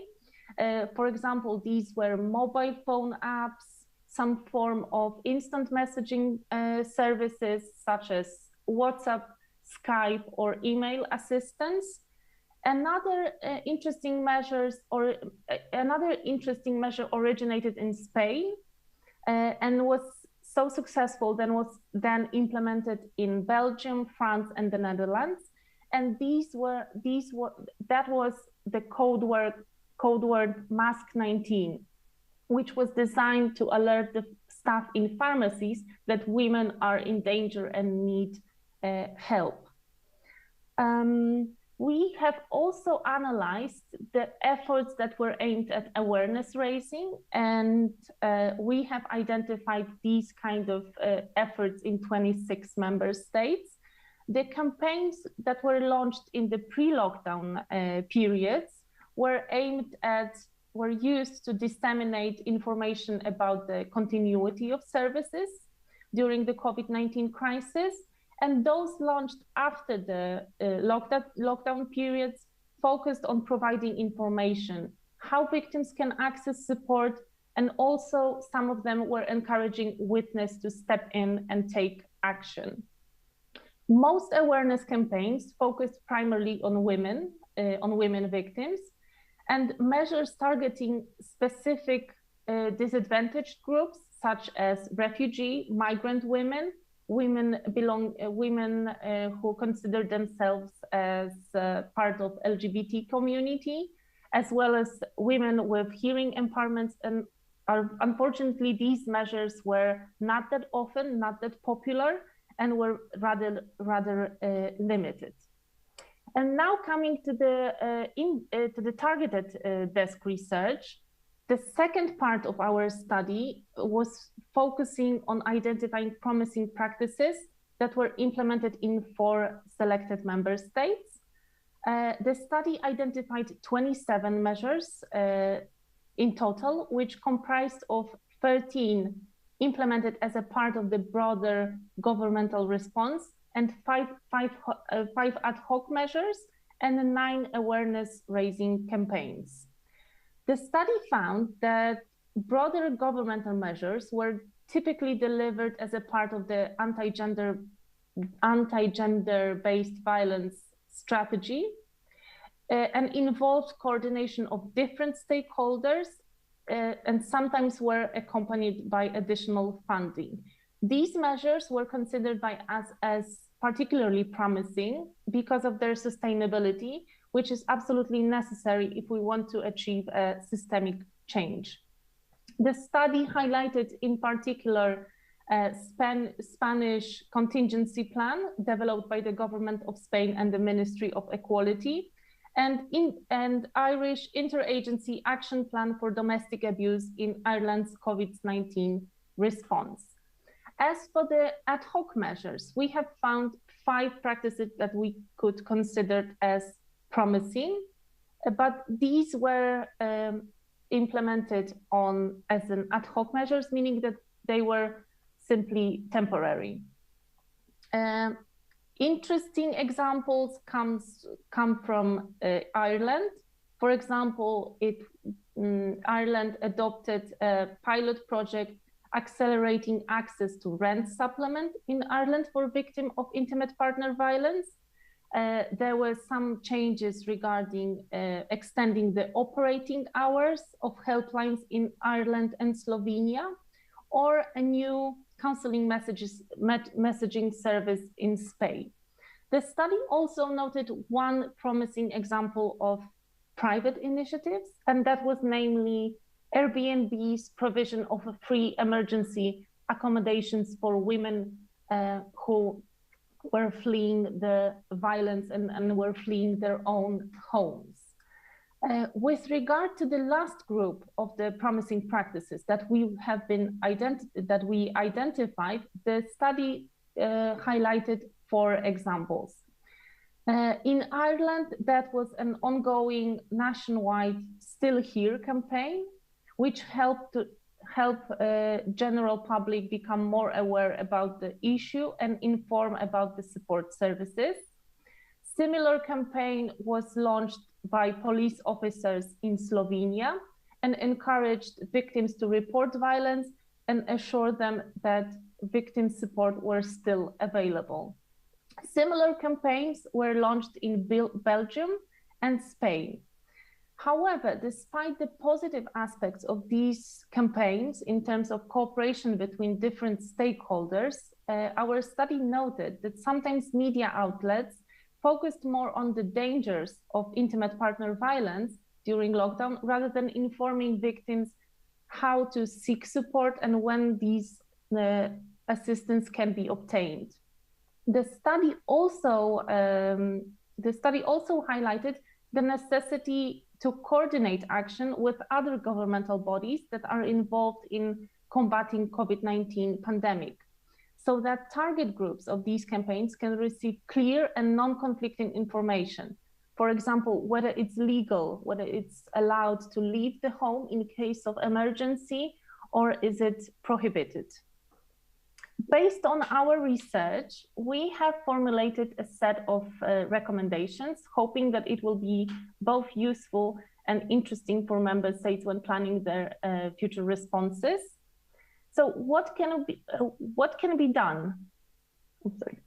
For example, these were mobile phone apps, some form of instant messaging services such as WhatsApp, Skype, or email assistance. Another interesting measure originated in Spain and was so successful was implemented in Belgium, France, and the Netherlands. And that was the code word Mask-19, which was designed to alert the staff in pharmacies that women are in danger and need help. We have also analyzed the efforts that were aimed at awareness raising, and we have identified these kind of efforts in 26 member states. The campaigns that were launched in the pre-lockdown periods were used to disseminate information about the continuity of services during the COVID-19 crisis. And those launched after the lockdown periods focused on providing information, how victims can access support, and also some of them were encouraging witnesses to step in and take action. Most awareness campaigns focused primarily on women victims, and measures targeting specific disadvantaged groups such as refugee, migrant women who consider themselves as part of LGBT community, as well as women with hearing impairments. And unfortunately, these measures were not that often, not that popular, and were rather limited. And now coming to the targeted desk research, the second part of our study was focusing on identifying promising practices that were implemented in 4 selected member states. The study identified 27 measures in total, which comprised of 13 implemented as a part of the broader governmental response, and 5 ad hoc measures, and 9 awareness-raising campaigns. The study found that broader governmental measures were typically delivered as a part of the anti-gender anti-gender-based violence strategy and involved coordination of different stakeholders and sometimes were accompanied by additional funding. These measures were considered by us as particularly promising because of their sustainability, which is absolutely necessary if we want to achieve a systemic change. The study highlighted in particular a Spanish contingency plan developed by the government of Spain and the Ministry of Equality, and Irish interagency action plan for domestic abuse in Ireland's COVID-19 response. As for the ad hoc measures, we have found 5 practices that we could consider as promising, but these were implemented as an ad hoc measures, meaning that they were simply temporary. Interesting examples come from Ireland. For example, Ireland adopted a pilot project accelerating access to rent supplement in Ireland for victims of intimate partner violence. There were some changes regarding extending the operating hours of helplines in Ireland and Slovenia, or a new counseling messaging service in Spain. The study also noted one promising example of private initiatives, and that was namely Airbnb's provision of a free emergency accommodations for women who were fleeing the violence and were fleeing their own homes. With regard to the last group of the promising practices that we identified, the study highlighted 4 examples. In Ireland, that was an ongoing nationwide Still Here campaign, which helped general public become more aware about the issue and inform about the support services. Similar campaign was launched by police officers in Slovenia and encouraged victims to report violence and assure them that victim support were still available. Similar campaigns were launched in Belgium and Spain. However, despite the positive aspects of these campaigns in terms of cooperation between different stakeholders, our study noted that sometimes media outlets focused more on the dangers of intimate partner violence during lockdown rather than informing victims how to seek support and when these assistance can be obtained. The study also highlighted the necessity to coordinate action with other governmental bodies that are involved in combating COVID-19 pandemic, so that target groups of these campaigns can receive clear and non-conflicting information. For example, whether it's legal, whether it's allowed to leave the home in case of emergency, or is it prohibited? Based on our research, we have formulated a set of recommendations, hoping that it will be both useful and interesting for member states when planning their future responses. So what can be done? I'm sorry.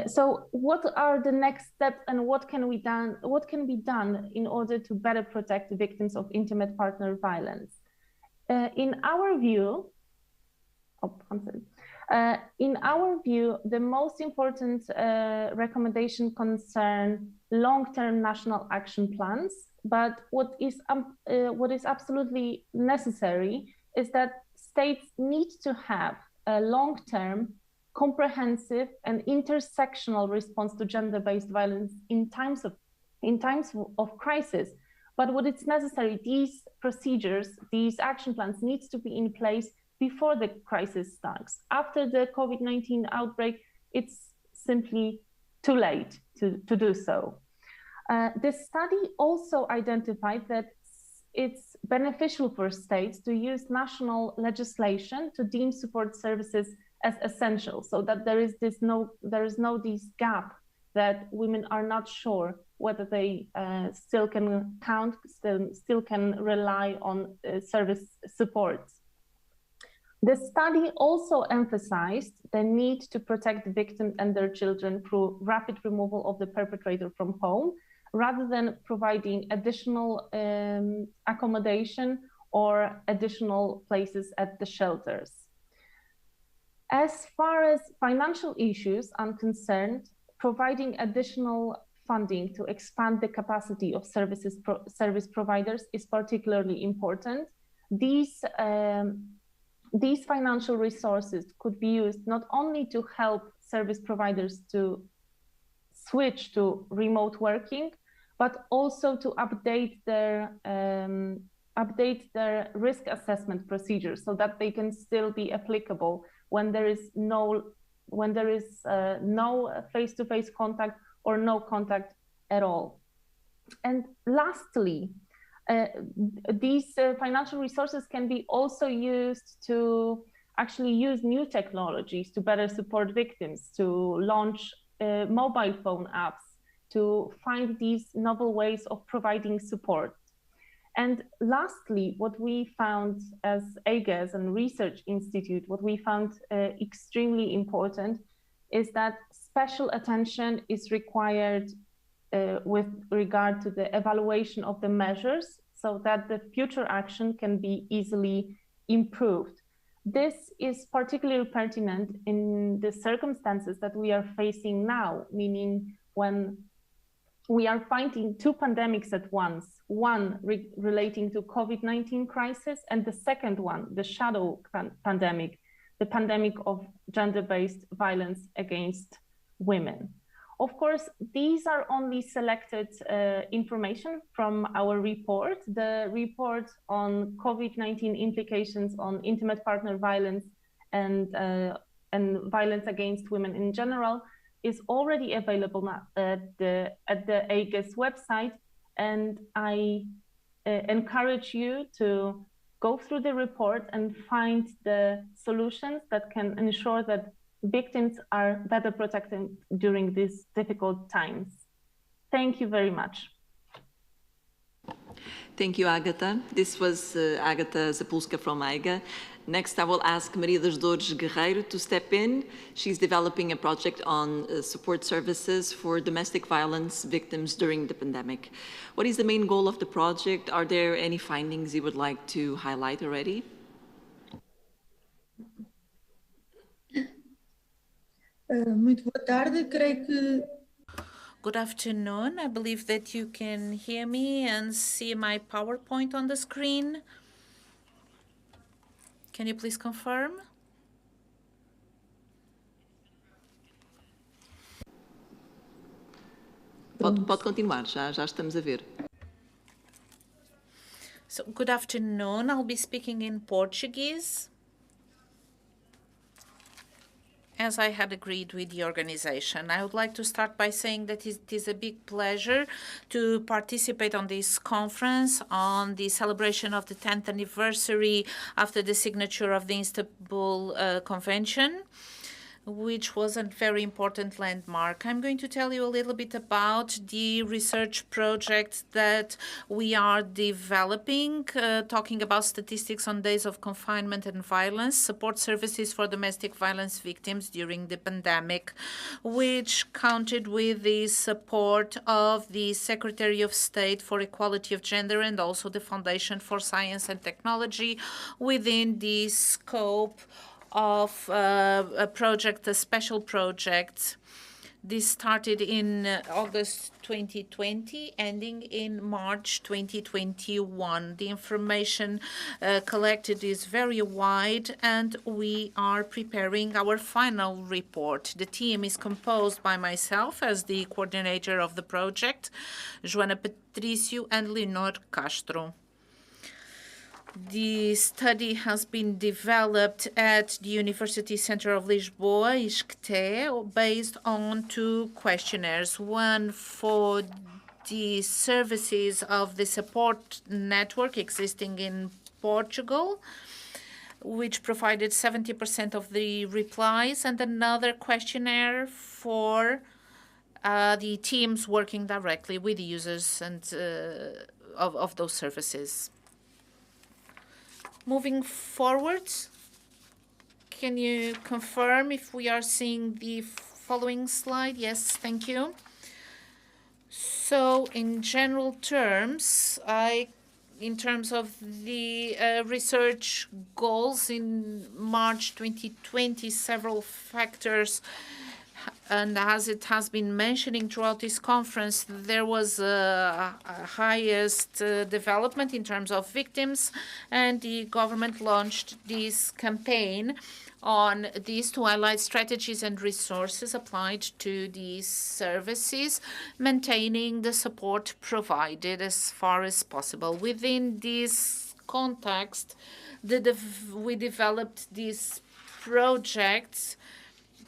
So what are the next steps and what can be done in order to better protect victims of intimate partner violence? In our view, the most important recommendation concern long-term national action plans. But what is absolutely necessary is that states need to have a long-term, comprehensive, and intersectional response to gender-based violence in times of crisis. But what is necessary, these procedures, these action plans needs to be in place before the crisis starts. After the COVID-19 outbreak, it's simply too late to do so. The study also identified that it's beneficial for states to use national legislation to deem support services as essential, so that there is no gap that women are not sure whether they still can count, still can rely on service support. The study also emphasized the need to protect victims and their children through rapid removal of the perpetrator from home, rather than providing additional accommodation or additional places at the shelters. As far as financial issues are concerned, providing additional funding to expand the capacity of service providers is particularly important. These financial resources could be used not only to help service providers to switch to remote working, but also to update their risk assessment procedures so that they can still be applicable when there is no face-to-face contact or no contact at all. And lastly, these financial resources can be also used to actually use new technologies to better support victims, to launch mobile phone apps, to find these novel ways of providing support. And lastly, what we found as EIGE, as a research institute, what we found extremely important is that special attention is required with regard to the evaluation of the measures so that the future action can be easily improved. This is particularly pertinent in the circumstances that we are facing now, meaning when we are fighting two pandemics at once, one relating to COVID-19 crisis, and the second one, the shadow pandemic, the pandemic of gender-based violence against women. Of course, these are only selected information from our report. The report on COVID-19 implications on intimate partner violence and violence against women in general is already available now at the EIGE's website, and I encourage you to go through the report and find the solutions that can ensure that victims are better protected during these difficult times. Thank you very much. Thank you, Agatha. This was Agatha Zapulska from EIGE. Next, I will ask Maria das Dores Guerreiro to step in. She's developing a project on support services for domestic violence victims during the pandemic. What is the main goal of the project? Are there any findings you would like to highlight already? Muito boa tarde, creio que... Good afternoon. I believe that you can hear me and see my PowerPoint on the screen. Can you please confirm? Pode continuar, já estamos a ver. So, good afternoon. I'll be speaking in Portuguese, as I had agreed with the organization. I would like to start by saying that it is a big pleasure to participate on this conference on the celebration of the 10th anniversary after the signature of the Istanbul Convention, which was a very important landmark. I'm going to tell you a little bit about the research project that we are developing, talking about statistics on days of confinement and violence, support services for domestic violence victims during the pandemic, which counted with the support of the Secretary of State for Equality of Gender and also the Foundation for Science and Technology within the scope of a special project. This started in August 2020, ending in March 2021. The information collected is very wide, and we are preparing our final report. The team is composed by myself as the coordinator of the project, Joana Patricio and Leonor Castro. The study has been developed at the University Center of Lisboa, Esta, based on two questionnaires, one for the services of the support network existing in Portugal, which provided 70% of the replies, and another questionnaire for the teams working directly with the users and of those services. Moving forward, Can you confirm if we are seeing the following slide? Yes, thank you. So in general terms, in terms of the research goals in March 2020, several factors, and as it has been mentioning throughout this conference, there was a highest development in terms of victims, and the government launched this campaign on these to highlight strategies and resources applied to these services, maintaining the support provided as far as possible. Within this context, we developed these projects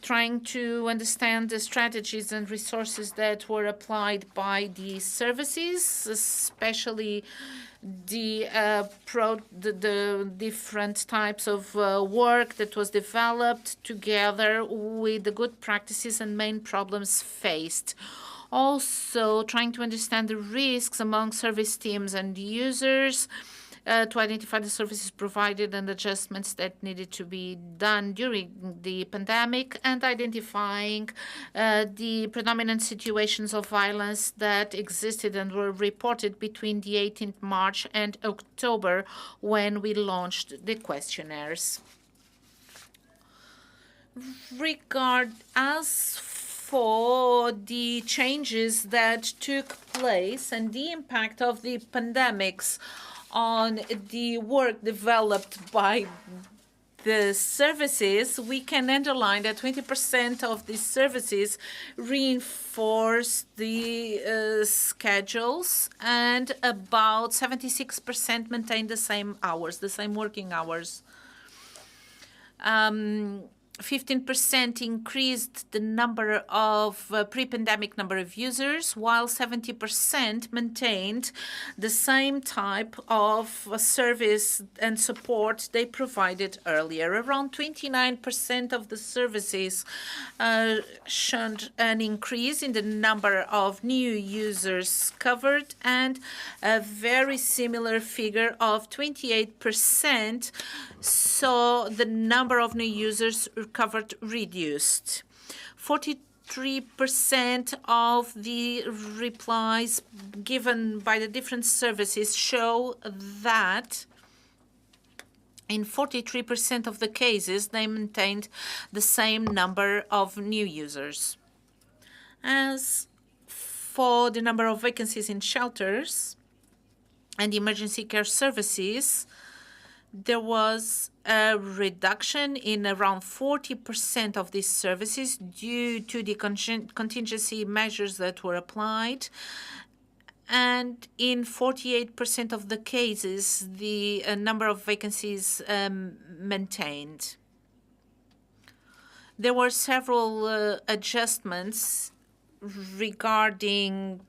trying to understand the strategies and resources that were applied by the services, especially the different types of work that was developed together with the good practices and main problems faced. Also, trying to understand the risks among service teams and users, to identify the services provided and adjustments that needed to be done during the pandemic, and identifying the predominant situations of violence that existed and were reported between the 18th March and October when we launched the questionnaires. As for the changes that took place and the impact of the pandemics on the work developed by the services, we can underline that 20% of these services reinforce the schedules, and about 76% maintain the same hours, the same working hours. 15% increased the number of pre-pandemic number of users, while 70% maintained the same type of service and support they provided earlier. Around 29% of the services showed an increase in the number of new users covered, and a very similar figure of 28% saw the number of new users covered reduced. 43% of the replies given by the different services show that in 43% of the cases, they maintained the same number of new users. As for the number of vacancies in shelters and emergency care services, there was a reduction in around 40% of these services due to the contingency measures that were applied. And in 48% of the cases, the number of vacancies maintained. There were several adjustments regarding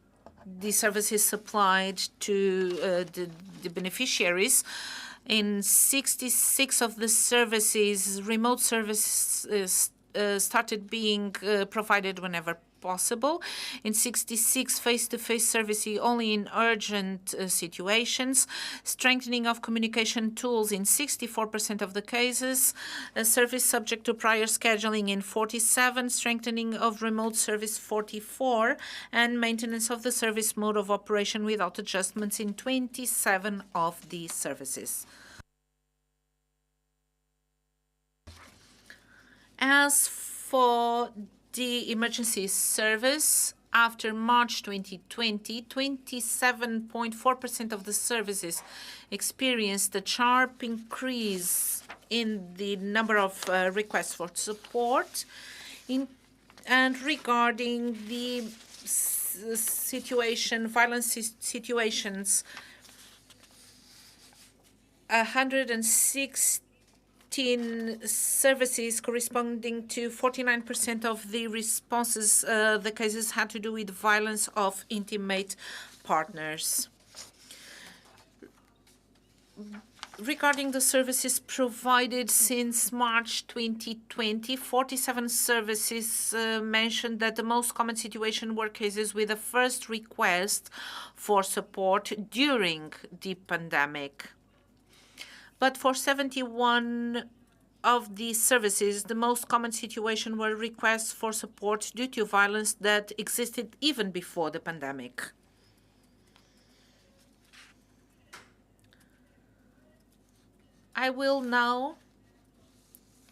the services supplied to the beneficiaries. In 66 of the services, remote services started being provided whenever possible. In 66, face-to-face services only in urgent situations. Strengthening of communication tools in 64% of the cases. A service subject to prior scheduling in 47. Strengthening of remote service 44. And maintenance of the service mode of operation without adjustments in 27 of the services. As for the emergency service, after March 2020, 27.4% of the services experienced a sharp increase in the number of requests for support. And regarding the violence situations, 116 services corresponding to 49% of the responses, the cases had to do with violence of intimate partners. Regarding the services provided since March 2020, 47 services mentioned that the most common situation were cases with a first request for support during the pandemic. But for 71 of these services, the most common situation were requests for support due to violence that existed even before the pandemic. I will now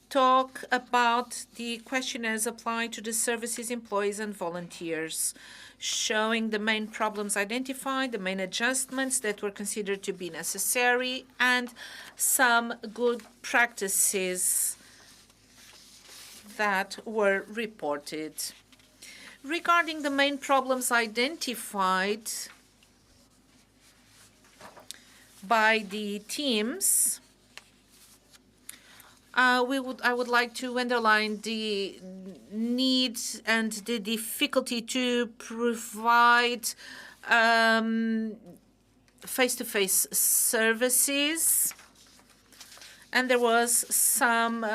talk about the questionnaires applied to the services, employees, and volunteers, showing the main problems identified, the main adjustments that were considered to be necessary, and some good practices that were reported. Regarding the main problems identified by the teams, I would like to underline the need and the difficulty to provide face-to-face services. And there was some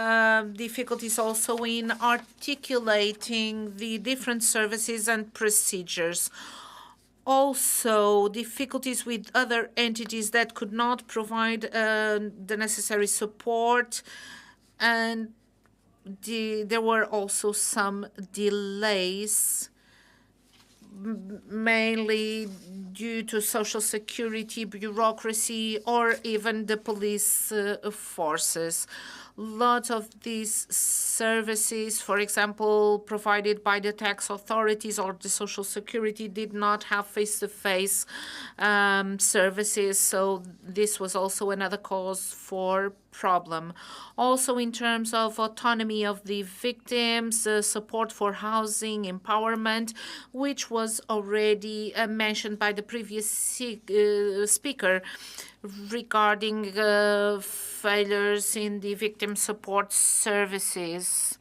difficulties also in articulating the different services and procedures. Also, difficulties with other entities that could not provide the necessary support. And there were also some delays, mainly due to social security, bureaucracy, or even the police forces. Lots of these services, for example, provided by the tax authorities or the social security, did not have face-to-face services. So this was also another cause for problem. Also, in terms of autonomy of the victims, support for housing, empowerment, which was already mentioned by the previous speaker regarding failures in the victim support services.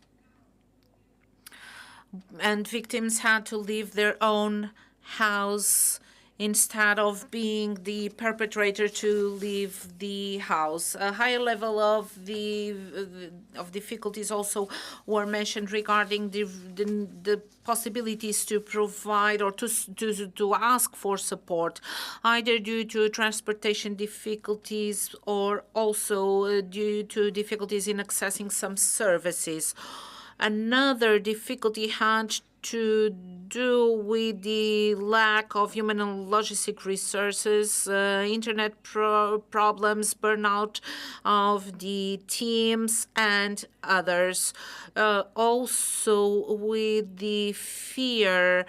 And victims had to leave their own house instead of being the perpetrator to leave the house. A higher level of difficulties also were mentioned regarding the possibilities to provide or to ask for support, either due to transportation difficulties or also due to difficulties in accessing some services. Another difficulty had to do with the lack of human and logistic resources, internet problems, burnout of the teams, and others. Also with the fear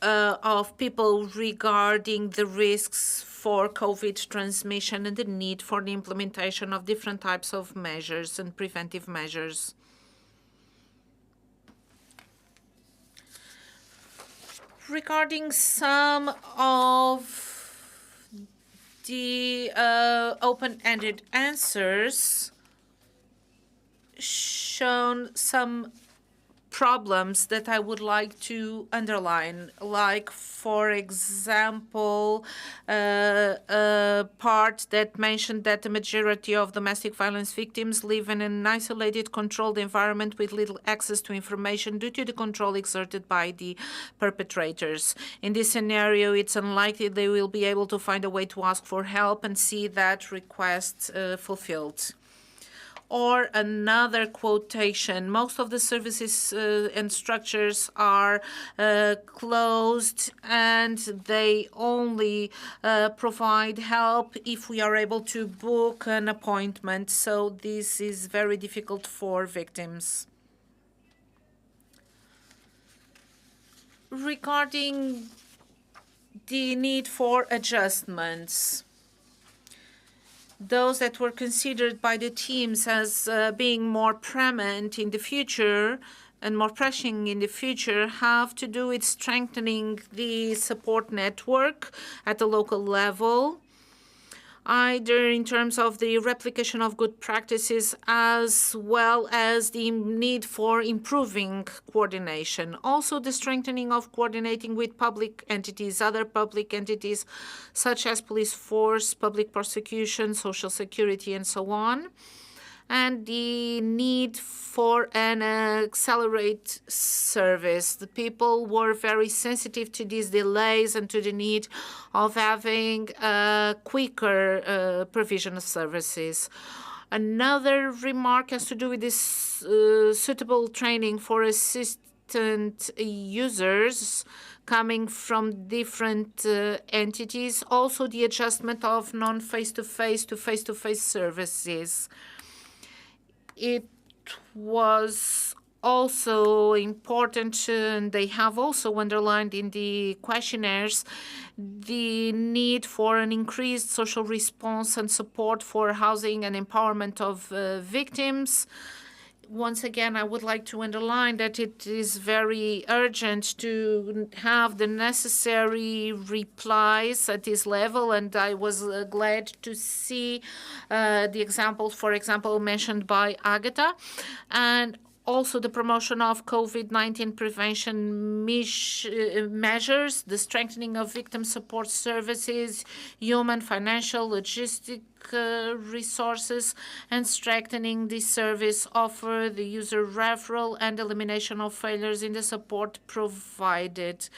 of people regarding the risks for COVID transmission and the need for the implementation of different types of measures and preventive measures. Regarding some of the open-ended answers, shown some problems that I would like to underline, like, for example, a part that mentioned that the majority of domestic violence victims live in an isolated, controlled environment with little access to information due to the control exerted by the perpetrators. In this scenario, it's unlikely they will be able to find a way to ask for help and see that request fulfilled. Or another quotation, most of the services and structures are closed and they only provide help if we are able to book an appointment. So this is very difficult for victims. Regarding the need for adjustments, those that were considered by the teams as being more prominent in the future and more pressing in the future have to do with strengthening the support network at the local level, either in terms of the replication of good practices as well as the need for improving coordination. Also, the strengthening of coordinating with public entities, other public entities such as police force, public prosecution, social security, and so on. And the need for an accelerate service. The people were very sensitive to these delays and to the need of having a quicker provision of services. Another remark has to do with this suitable training for assistant users coming from different entities. Also, the adjustment of non-face-to-face to face-to-face services. It was also important, and they have also underlined in the questionnaires, the need for an increased social response and support for housing and empowerment of victims. Once again, I would like to underline that it is very urgent to have the necessary replies at this level, and I was glad to see the examples, for example, mentioned by Agatha, and also the promotion of COVID-19 prevention measures, the strengthening of victim support services, human, financial, logistic resources, and strengthening the service offer, the user referral, and elimination of failures in the support provided.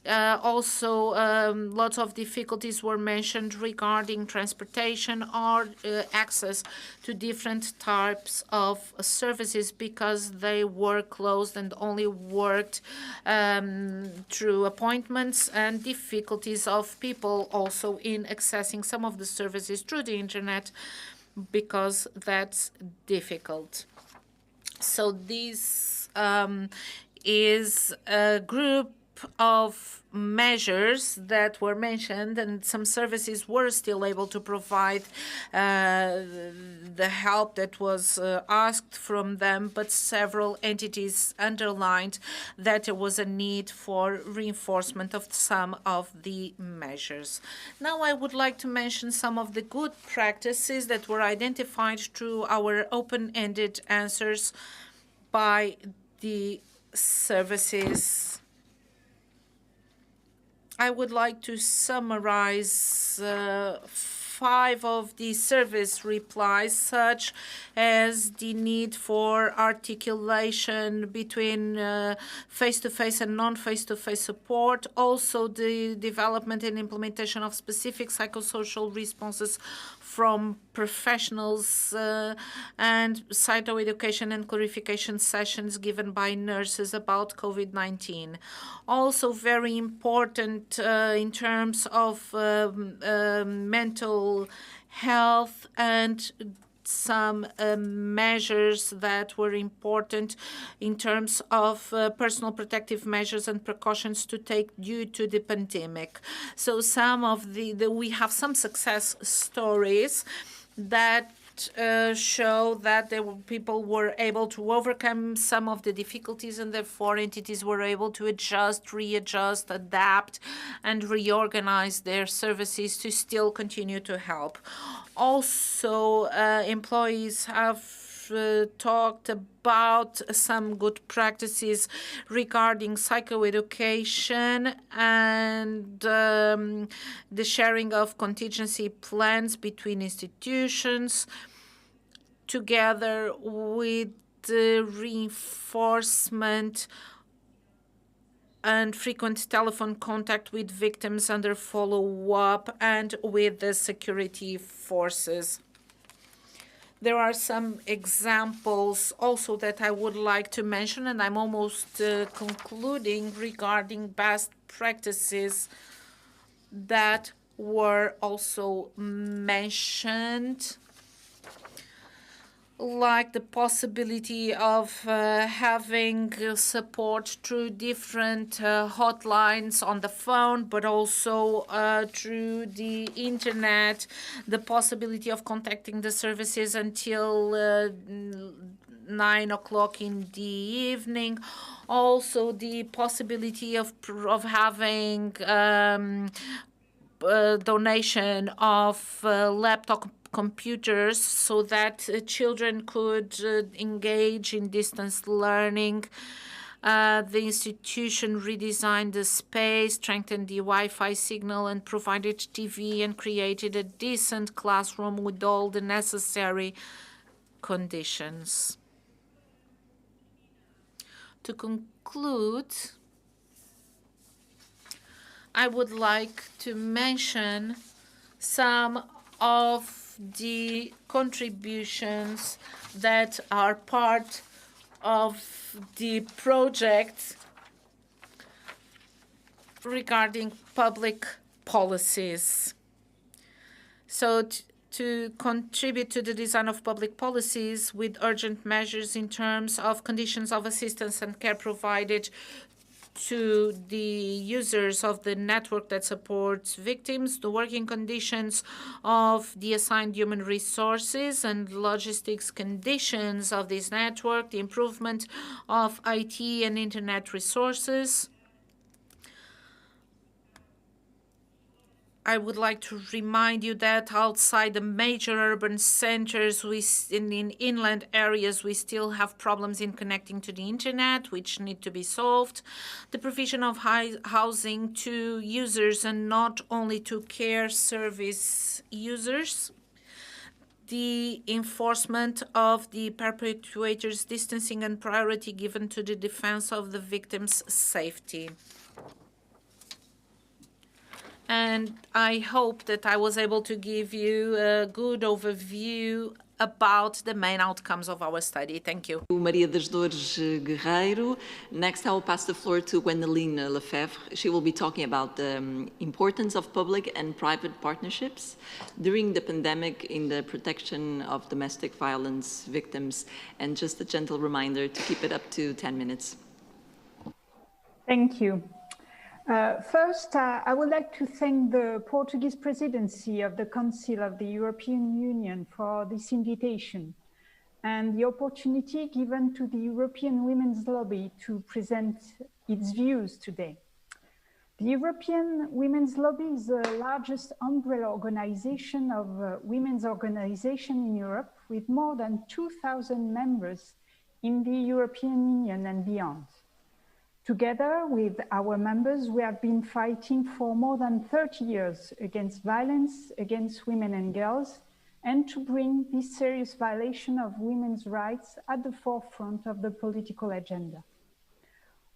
Also, lots of difficulties were mentioned regarding transportation or access to different types of services because they were closed and only worked through appointments, and difficulties of people also in accessing some of the services through the internet because that's difficult. So this is a group of measures that were mentioned, and some services were still able to provide the help that was asked from them, but several entities underlined that there was a need for reinforcement of some of the measures. Now I would like to mention some of the good practices that were identified through our open-ended answers by the services. I would like to summarize 5 of the service replies, such as the need for articulation between face-to-face and non-face-to-face support, also the development and implementation of specific psychosocial responses from professionals and psychoeducation and clarification sessions given by nurses about COVID-19. Also very important in terms of mental health and some measures that were important in terms of personal protective measures and precautions to take due to the pandemic. So some of we have some success stories that show that people were able to overcome some of the difficulties, and therefore entities were able to adjust, readjust, adapt, and reorganize their services to still continue to help. Also, employees have talked about some good practices regarding psychoeducation and the sharing of contingency plans between institutions, together with the reinforcement and frequent telephone contact with victims under follow-up and with the security forces. There are some examples also that I would like to mention, and I'm almost concluding, regarding best practices that were also mentioned, like the possibility of having support through different hotlines on the phone, but also through the internet, the possibility of contacting the services until 9 o'clock in the evening. Also, the possibility of having donation of laptop computers so that children could engage in distance learning. The institution redesigned the space, strengthened the Wi-Fi signal, and provided TV, and created a decent classroom with all the necessary conditions. To conclude, I would like to mention some of the contributions that are part of the project regarding public policies. So to contribute to the design of public policies with urgent measures in terms of conditions of assistance and care provided to the users of the network that supports victims, the working conditions of the assigned human resources and logistics conditions of this network, the improvement of IT and internet resources. I would like to remind you that outside the major urban centers, in inland areas, we still have problems in connecting to the internet, which need to be solved. The provision of housing to users and not only to care service users. The enforcement of the perpetrators' distancing and priority given to the defense of the victim's safety. And I hope that I was able to give you a good overview about the main outcomes of our study. Thank you. Maria das Dores Guerreiro. Next, I will pass the floor to Gwendoline Lefebvre. She will be talking about the importance of public and private partnerships during the pandemic in the protection of domestic violence victims. And just a gentle reminder to keep it up to 10 minutes. Thank you. First, I would like to thank the Portuguese presidency of the Council of the European Union for this invitation and the opportunity given to the European Women's Lobby to present its views today. The European Women's Lobby is the largest umbrella organization of women's organizations in Europe, with more than 2,000 members in the European Union and beyond. Together with our members, we have been fighting for more than 30 years against violence against women and girls, and to bring this serious violation of women's rights at the forefront of the political agenda.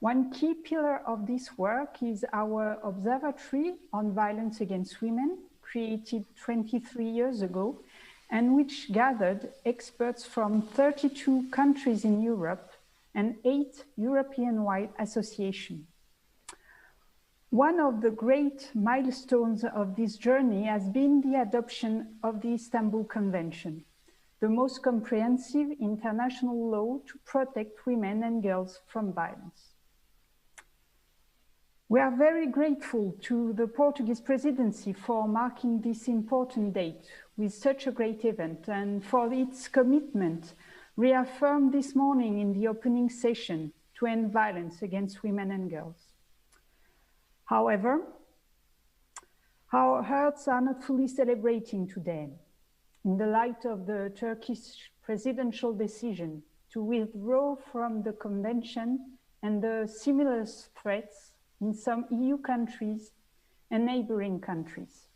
One key pillar of this work is our Observatory on Violence Against Women, created 23 years ago, and which gathered experts from 32 countries in Europe and 8 European-wide associations. One of the great milestones of this journey has been the adoption of the Istanbul Convention, the most comprehensive international law to protect women and girls from violence. We are very grateful to the Portuguese presidency for marking this important date with such a great event and for its commitment reaffirmed this morning in the opening session to end violence against women and girls. However, our hearts are not fully celebrating today. In the light of the Turkish presidential decision to withdraw from the convention and the similar threats in some EU countries and neighboring countries.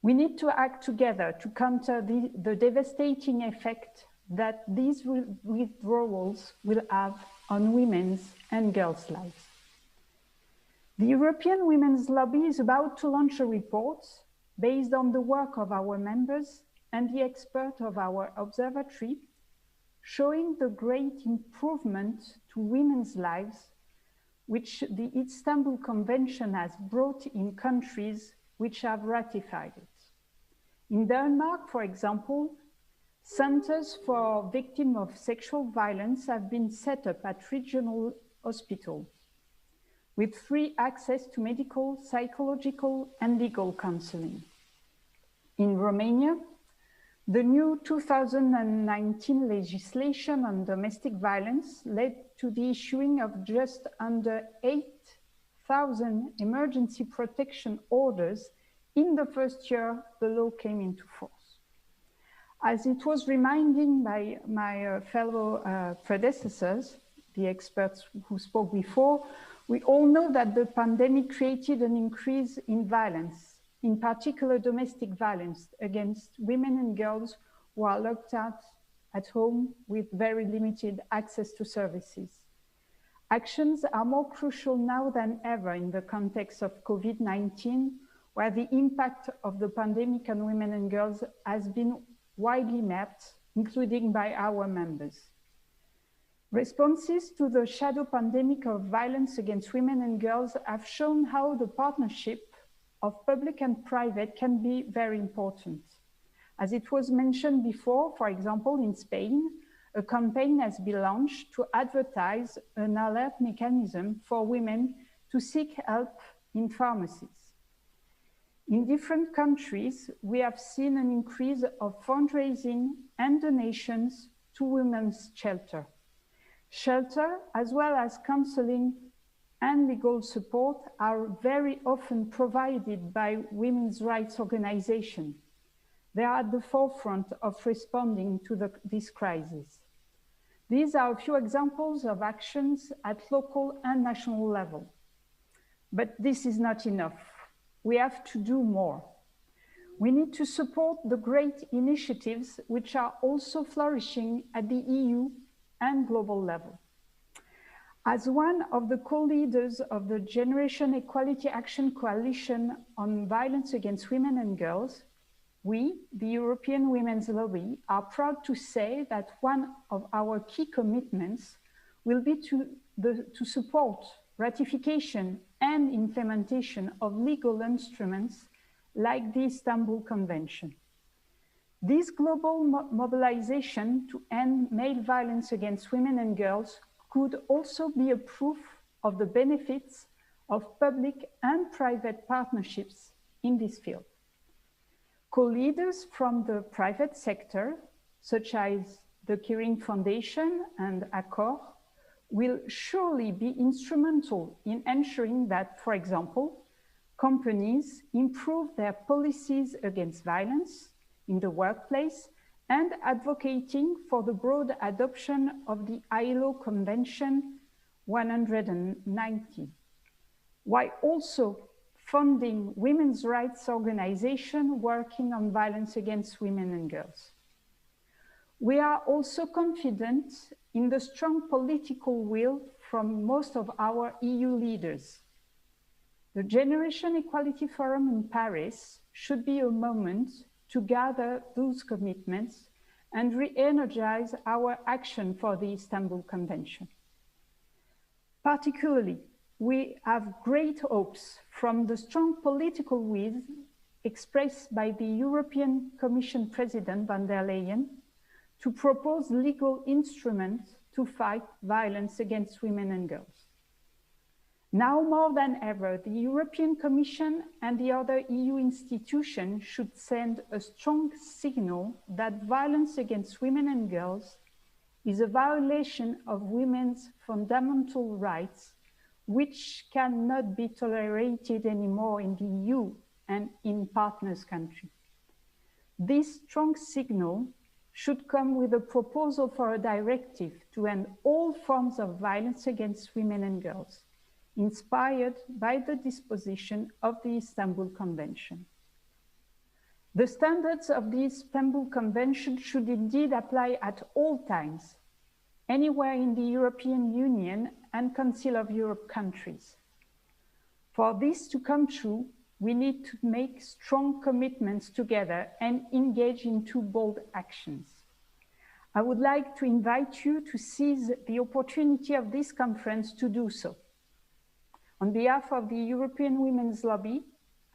We need to act together to counter the devastating effect that these withdrawals will have on women's and girls' lives. The European Women's Lobby is about to launch a report based on the work of our members and the experts of our observatory, showing the great improvement to women's lives which the Istanbul Convention has brought in countries which have ratified it. In Denmark, for example, centers for victims of sexual violence have been set up at regional hospitals with free access to medical, psychological, and legal counseling. In Romania, the new 2019 legislation on domestic violence led to the issuing of just under 8,000 emergency protection orders in the first year the law came into force. As it was reminded by my fellow predecessors, the experts who spoke before, we all know that the pandemic created an increase in violence, in particular domestic violence against women and girls who are locked out at home with very limited access to services. Actions are more crucial now than ever in the context of COVID-19, where the impact of the pandemic on women and girls has been widely mapped, including by our members. Responses to the shadow pandemic of violence against women and girls have shown how the partnership of public and private can be very important. As it was mentioned before, for example, in Spain, a campaign has been launched to advertise an alert mechanism for women to seek help in pharmacies. In different countries, we have seen an increase of fundraising and donations to women's shelter. Shelter, as well as counseling and legal support, are very often provided by women's rights organizations. They are at the forefront of responding to this crisis. These are a few examples of actions at local and national level. But this is not enough. We have to do more. We need to support the great initiatives which are also flourishing at the EU and global level. As one of the co-leaders of the Generation Equality Action Coalition on Violence Against Women and Girls, we, the European Women's Lobby, are proud to say that one of our key commitments will be to support ratification and implementation of legal instruments like the Istanbul Convention. This global mobilization to end male violence against women and girls could also be a proof of the benefits of public and private partnerships in this field. Co-leaders from the private sector, such as the Kering Foundation and Accor, will surely be instrumental in ensuring that, for example, companies improve their policies against violence in the workplace and advocating for the broad adoption of the ILO Convention 190, while also funding women's rights organizations working on violence against women and girls. We are also confident in the strong political will from most of our EU leaders. The Generation Equality Forum in Paris should be a moment to gather those commitments and re-energize our action for the Istanbul Convention. Particularly, we have great hopes from the strong political will expressed by the European Commission President von der Leyen to propose legal instruments to fight violence against women and girls. Now more than ever, the European Commission and the other EU institutions should send a strong signal that violence against women and girls is a violation of women's fundamental rights, which cannot be tolerated anymore in the EU and in partners' countries. This strong signal should come with a proposal for a directive to end all forms of violence against women and girls, inspired by the disposition of the Istanbul Convention. The standards of the Istanbul Convention should indeed apply at all times, anywhere in the European Union and Council of Europe countries. For this to come true, we need to make strong commitments together and engage in two bold actions. I would like to invite you to seize the opportunity of this conference to do so. On behalf of the European Women's Lobby,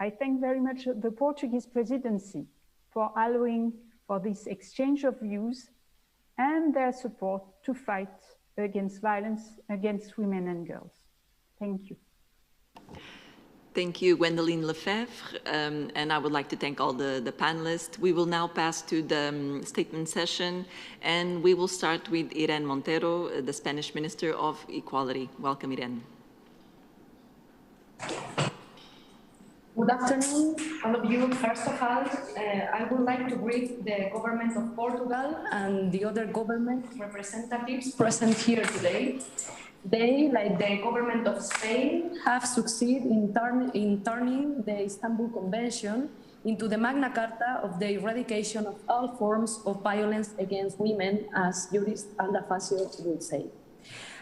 I thank very much the Portuguese presidency for allowing for this exchange of views and their support to fight against violence against women and girls. Thank you. Thank you, Gwendoline Lefebvre, and I would like to thank all the panelists. We will now pass to the statement session, and we will start with Irene Montero, the Spanish Minister of Equality. Welcome, Irene. Good afternoon, all of you. First of all, I would like to greet the government of Portugal and the other government representatives present here today. They, like the government of Spain, have succeeded in turning the Istanbul Convention into the Magna Carta of the eradication of all forms of violence against women, as jurist Alda Facio would say.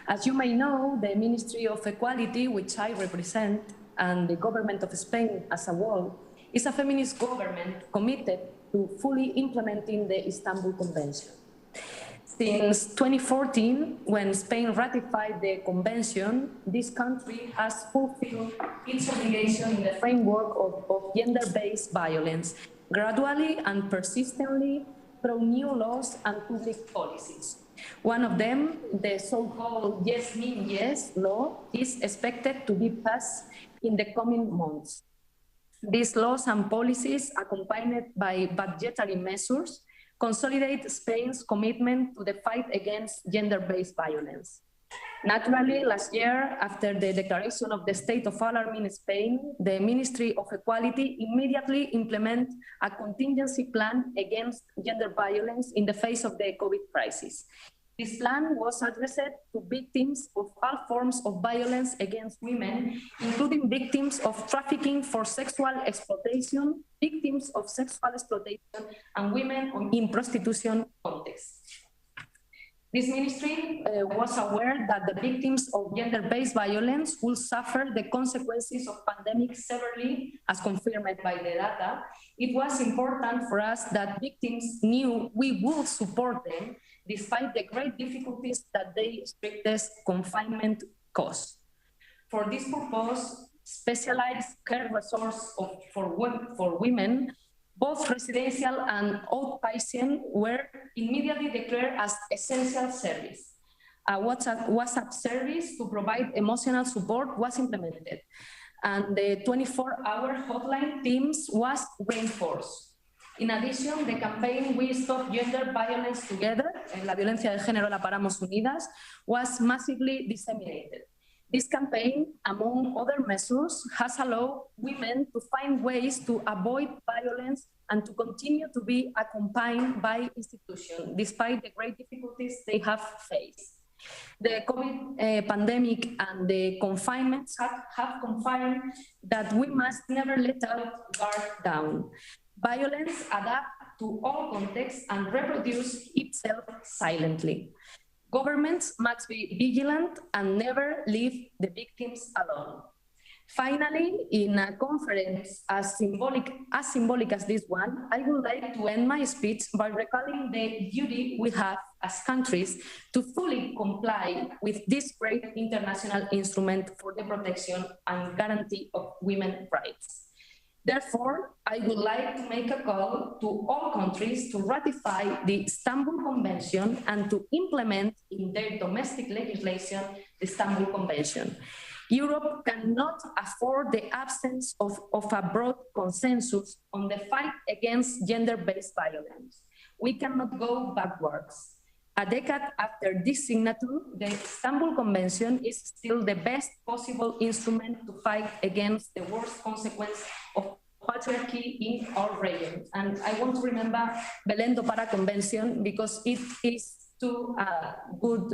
As you may know, the Ministry of Equality, which I represent, and the government of Spain as a whole, is a feminist government committed to fully implementing the Istanbul Convention. Since 2014, when Spain ratified the convention, this country has fulfilled its obligation in the framework of gender-based violence, gradually and persistently through new laws and public policies. One of them, the so-called Yes Mean Yes law, is expected to be passed in the coming months. These laws and policies, accompanied by budgetary measures, consolidate Spain's commitment to the fight against gender-based violence. Naturally, last year, after the declaration of the state of alarm in Spain, the Ministry of Equality immediately implemented a contingency plan against gender violence in the face of the COVID crisis. This plan was addressed to victims of all forms of violence against women, including victims of trafficking for sexual exploitation, victims of sexual exploitation, and women in prostitution contexts. This ministry was aware that the victims of gender-based violence will suffer the consequences of pandemic severely, as confirmed by the data. It was important for us that victims knew we would support them despite the great difficulties that the strictest confinement caused. For this purpose, specialized care resources for women, both residential and outpatient, were immediately declared as essential service. A WhatsApp service to provide emotional support was implemented, and the 24-hour hotline teams was reinforced. In addition, the campaign We Stop Gender Violence Together, La Violencia de Género la Paramos Unidas, was massively disseminated. This campaign, among other measures, has allowed women to find ways to avoid violence and to continue to be accompanied by institutions, despite the great difficulties they have faced. The COVID pandemic and the confinements have confirmed that we must never let our guard down. Violence adapts to all contexts and reproduces itself silently. Governments must be vigilant and never leave the victims alone. Finally, in a conference as symbolic as this one, I would like to end my speech by recalling the duty we have as countries to fully comply with this great international instrument for the protection and guarantee of women's rights. Therefore, I would like to make a call to all countries to ratify the Istanbul Convention and to implement in their domestic legislation the Istanbul Convention. Europe cannot afford the absence of a broad consensus on the fight against gender-based violence. We cannot go backwards. A decade after this signature, the Istanbul Convention is still the best possible instrument to fight against the worst consequence of patriarchy in our region. And I want to remember Belém do Pará Convention because it is a good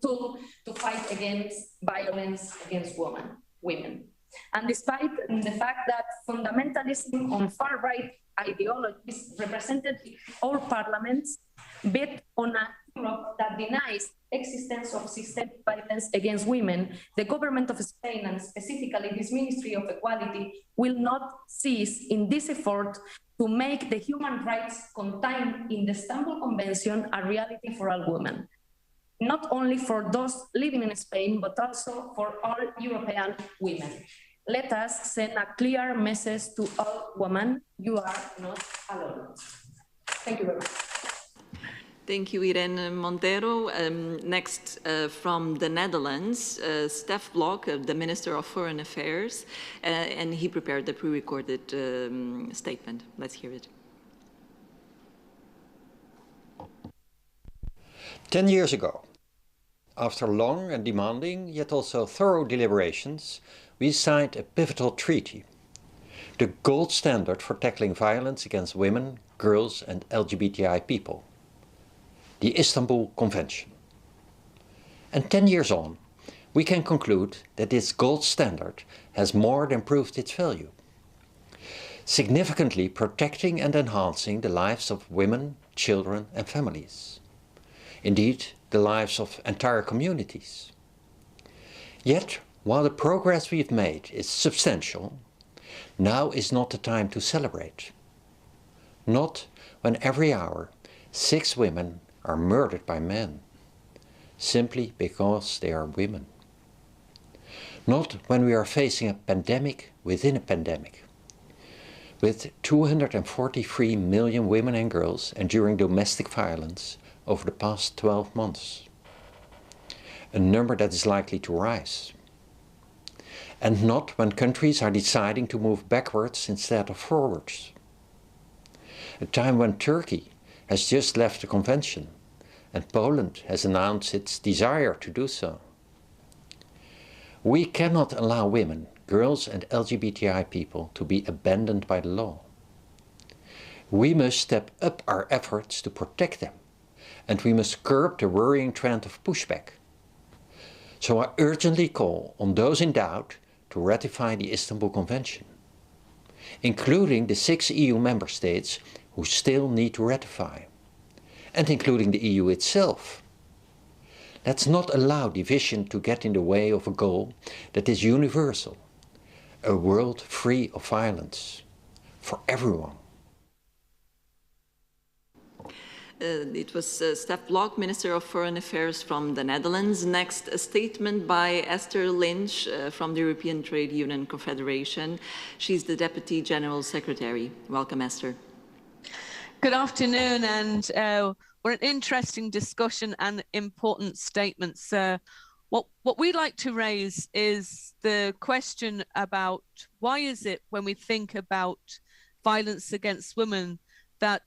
tool to fight against violence against women. And despite the fact that fundamentalism on far-right ideologies represented in all parliaments, bet on a Europe that denies existence of systemic violence against women, the government of Spain, and specifically this Ministry of Equality, will not cease in this effort to make the human rights contained in the Istanbul Convention a reality for all women. Not only for those living in Spain, but also for all European women. Let us send a clear message to all women: you are not alone. Thank you very much. Thank you, Irene Montero. Next, from the Netherlands, Stef Blok, the Minister of Foreign Affairs, and he prepared the pre-recorded statement. Let's hear it. 10 years ago, after long and demanding, yet also thorough deliberations, we signed a pivotal treaty, the gold standard for tackling violence against women, girls and LGBTI people, the Istanbul Convention. And 10 years on, we can conclude that this gold standard has more than proved its value, significantly protecting and enhancing the lives of women, children and families. Indeed, the lives of entire communities. Yet, while the progress we've made is substantial, Now is not the time to celebrate. Not when every hour 6 women are murdered by men, simply because they are women. Not when we are facing a pandemic within a pandemic, with 243 million women and girls enduring domestic violence over the past 12 months. A number that is likely to rise. And not when countries are deciding to move backwards instead of forwards. A time when Turkey has just left the convention and Poland has announced its desire to do so. We cannot allow women, girls and LGBTI people to be abandoned by the law. We must step up our efforts to protect them, and we must curb the worrying trend of pushback. So I urgently call on those in doubt to ratify the Istanbul Convention, including the 6 EU member states who still need to ratify, and including the EU itself. Let's not allow division to get in the way of a goal that is universal, a world free of violence for everyone. It was Stef Blok, Minister of Foreign Affairs from the Netherlands. Next, a statement by Esther Lynch from the European Trade Union Confederation. She's the Deputy General Secretary. Welcome, Esther. Good afternoon, and we're an interesting discussion and important statements. What we'd like to raise is the question about why is it when we think about violence against women that,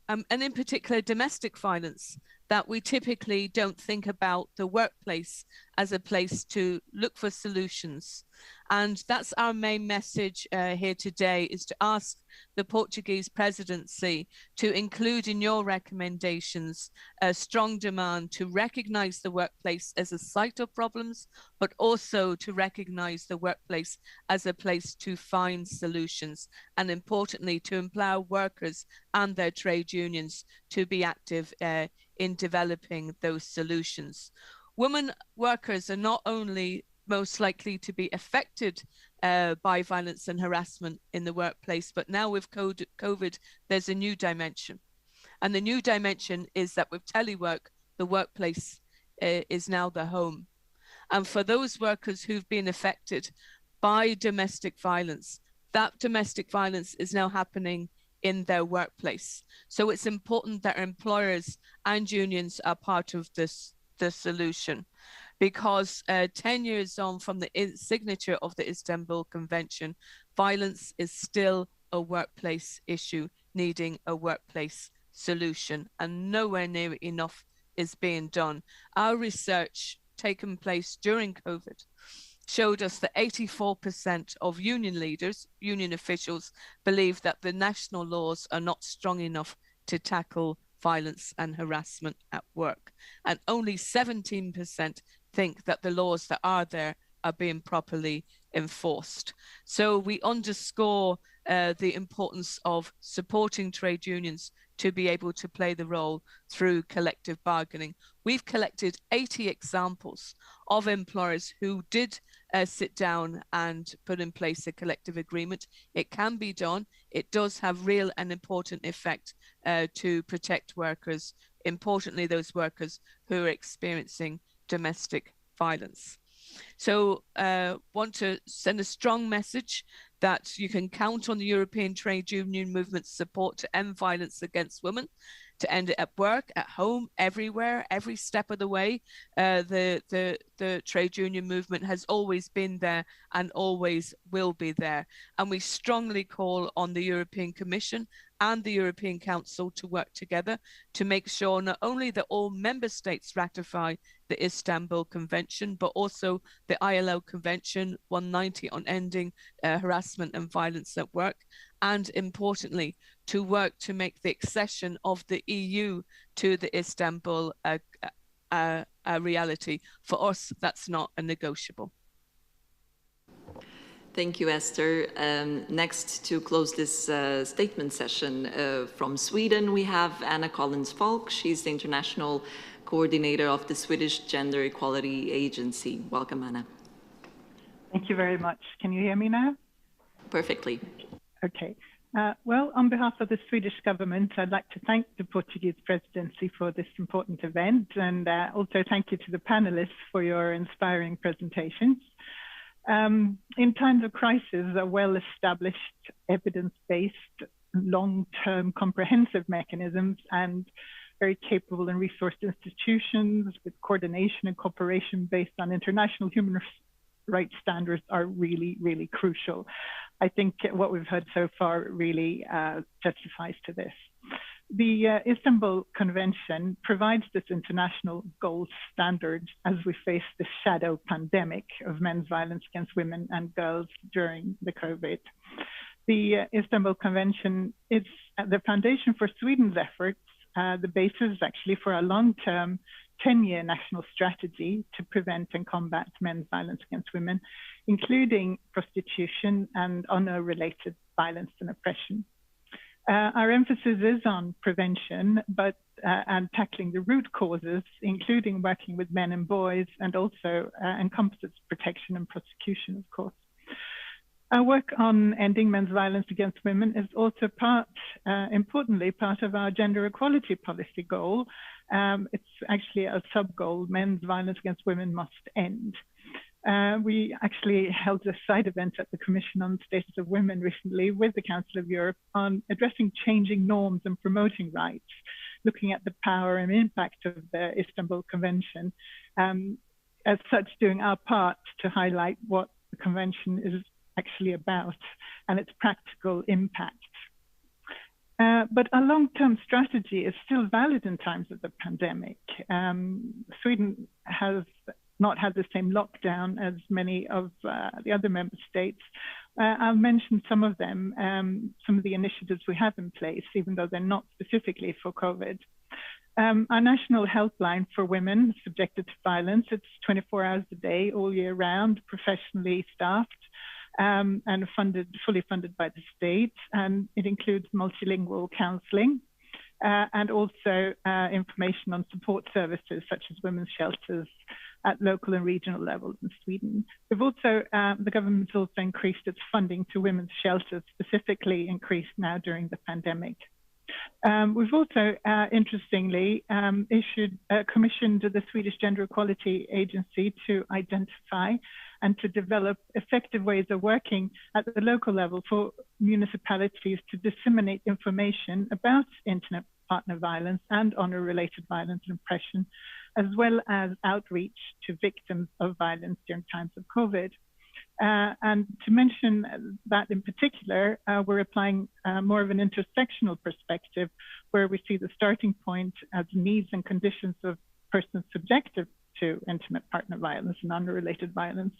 and in particular domestic violence, that we typically don't think about the workplace as a place to look for solutions. And that's our main message here today, is to ask the Portuguese presidency to include in your recommendations a strong demand to recognize the workplace as a site of problems, but also to recognize the workplace as a place to find solutions, and importantly, to empower workers and their trade unions to be active in developing those solutions. Women workers are not only most likely to be affected by violence and harassment in the workplace, but now with COVID, there's a new dimension. And the new dimension is that with telework, the workplace is now the home. And for those workers who've been affected by domestic violence, that domestic violence is now happening in their workplace. So it's important that employers and unions are part of the solution, because 10 years on from the signature of the Istanbul Convention, violence is still a workplace issue needing a workplace solution, and nowhere near enough is being done. Our research taken place during COVID showed us that 84% of union leaders, union officials, believe that the national laws are not strong enough to tackle violence and harassment at work. And only 17% think that the laws that are there are being properly enforced. So we underscore the importance of supporting trade unions to be able to play the role through collective bargaining. We've collected 80 examples of employers who did sit down and put in place a collective agreement. It can be done. It does have real and important effect to protect workers, importantly those workers who are experiencing domestic violence. So want to send a strong message that you can count on the European trade union movement's support to end violence against women, to end it at work, at home, everywhere, every step of the way. The trade union movement has always been there and always will be there. And we strongly call on the European Commission and the European Council to work together to make sure not only that all member states ratify the Istanbul Convention, but also the ILO Convention 190 on ending harassment and violence at work, and importantly, to work to make the accession of the EU to the Istanbul a reality. For us, that's not a negotiable. Thank you, Esther. Next, to close this statement session from Sweden, we have Anna Collins-Falk. She's the international coordinator of the Swedish Gender Equality Agency. Welcome, Anna. Thank you very much. Can you hear me now? perfectly. Okay. Well, on behalf of the Swedish government, I'd like to thank the Portuguese presidency for this important event, and also thank you to the panelists for your inspiring presentations. In times of crisis, a well-established, evidence-based, long-term comprehensive mechanisms and very capable and resourced institutions with coordination and cooperation based on international human rights standards are really, really crucial. I think what we've heard so far really testifies to this. The Istanbul Convention provides this international gold standard as we face the shadow pandemic of men's violence against women and girls during the COVID. The Istanbul Convention is the foundation for Sweden's efforts, the basis actually for a long-term 10-year national strategy to prevent and combat men's violence against women, including prostitution and honor-related violence and oppression. Our emphasis is on prevention, and tackling the root causes, including working with men and boys, and also encompasses protection and prosecution, of course. Our work on ending men's violence against women is also importantly, part of our gender equality policy goal. It's actually a sub-goal: men's violence against women must end. We actually held a side event at the Commission on the Status of Women recently with the Council of Europe on addressing changing norms and promoting rights, looking at the power and impact of the Istanbul Convention, as such doing our part to highlight what the Convention is actually about and its practical impact. But a long-term strategy is still valid in times of the pandemic. Sweden has not had the same lockdown as many of the other member states. I'll mention some of them, some of the initiatives we have in place, even though they're not specifically for COVID. Our national helpline for women subjected to violence, it's 24 hours a day, all year round, professionally staffed, and fully funded by the state. And it includes multilingual counseling and also information on support services such as women's shelters at local and regional levels in Sweden. We've also, the government's also increased its funding to women's shelters, specifically increased now during the pandemic. We've also, interestingly, commissioned the Swedish Gender Equality Agency to identify and to develop effective ways of working at the local level for municipalities to disseminate information about internet partner violence and honor-related violence and oppression, as well as outreach to victims of violence during times of COVID. And to mention that in particular, we're applying more of an intersectional perspective where we see the starting point as needs and conditions of persons subjected to intimate partner violence and honor-related violence,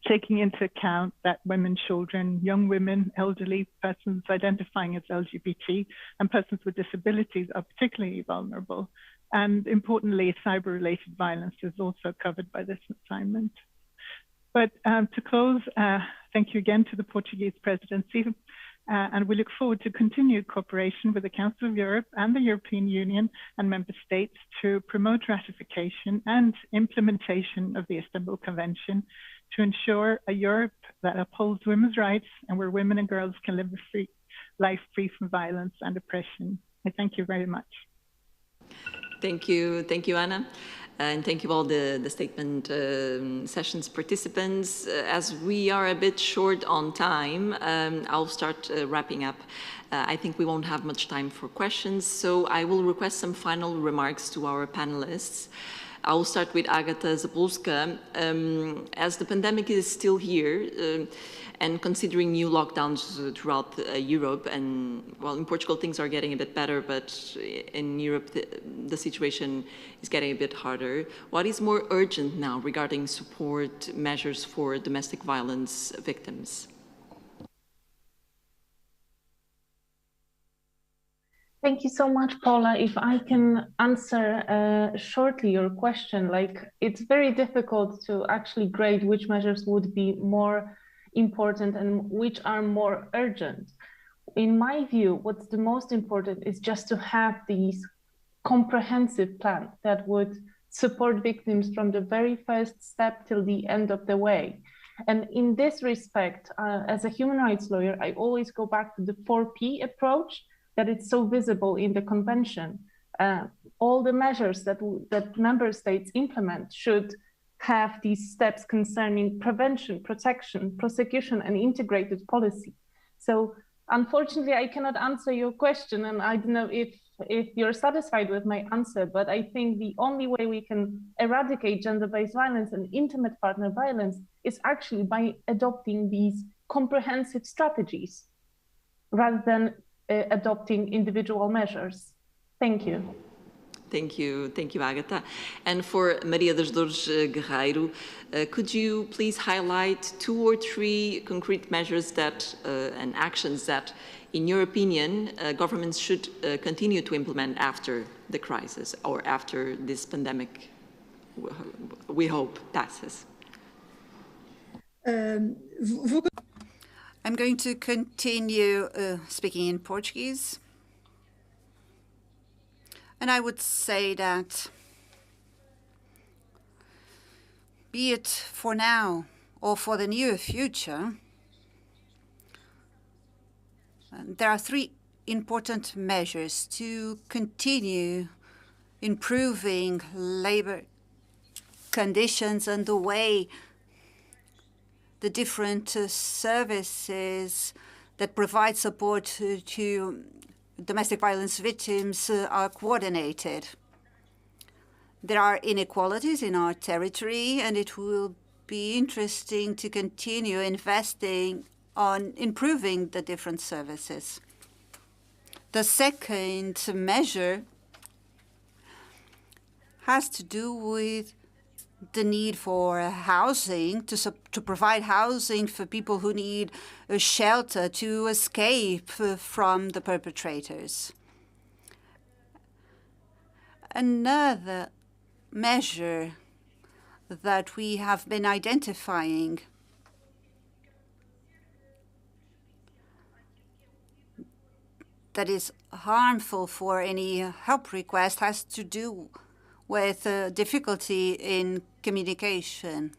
taking into account that women, children, young women, elderly, persons identifying as LGBT, and persons with disabilities are particularly vulnerable. And importantly, cyber-related violence is also covered by this assignment. But to close, thank you again to the Portuguese presidency, and we look forward to continued cooperation with the Council of Europe and the European Union and member states to promote ratification and implementation of the Istanbul Convention to ensure a Europe that upholds women's rights and where women and girls can live a life free from violence and oppression. I thank you very much. Thank you, Anna. And thank you all the statement sessions participants. As we are a bit short on time, I'll start wrapping up. I think we won't have much time for questions, so I will request some final remarks to our panelists. I will start with Agata Zabulska. As the pandemic is still here, and considering new lockdowns throughout Europe, and well, in Portugal things are getting a bit better, but in Europe the situation is getting a bit harder. What is more urgent now regarding support measures for domestic violence victims? Thank you so much, Paula. If I can answer shortly your question, it's very difficult to actually grade which measures would be more important and which are more urgent. In my view, what's the most important is just to have these comprehensive plan that would support victims from the very first step till the end of the way. And in this respect, as a human rights lawyer, I always go back to the 4P approach that it's so visible in the convention. All the measures that member states implement should have these steps concerning prevention, protection, prosecution, and integrated policy. So unfortunately, I cannot answer your question, and I don't know if you're satisfied with my answer, but I think the only way we can eradicate gender-based violence and intimate partner violence is actually by adopting these comprehensive strategies rather than adopting individual measures. Thank you. Thank you, Agatha. And for Maria das Dores Guerreiro, could you please highlight 2 or 3 concrete measures that and actions that, in your opinion, governments should continue to implement after the crisis or after this pandemic, we hope, passes? I'm going to continue speaking in Portuguese. And I would say that, be it for now or for the near future, there are 3 important measures to continue improving labor conditions and the way the different services that provide support to domestic violence victims are coordinated. There are inequalities in our territory, and it will be interesting to continue investing on improving the different services. The second measure has to do with the need for housing, to provide housing for people who need a shelter to escape from the perpetrators. Another measure that we have been identifying that is harmful for any help request has to do with difficulty in communication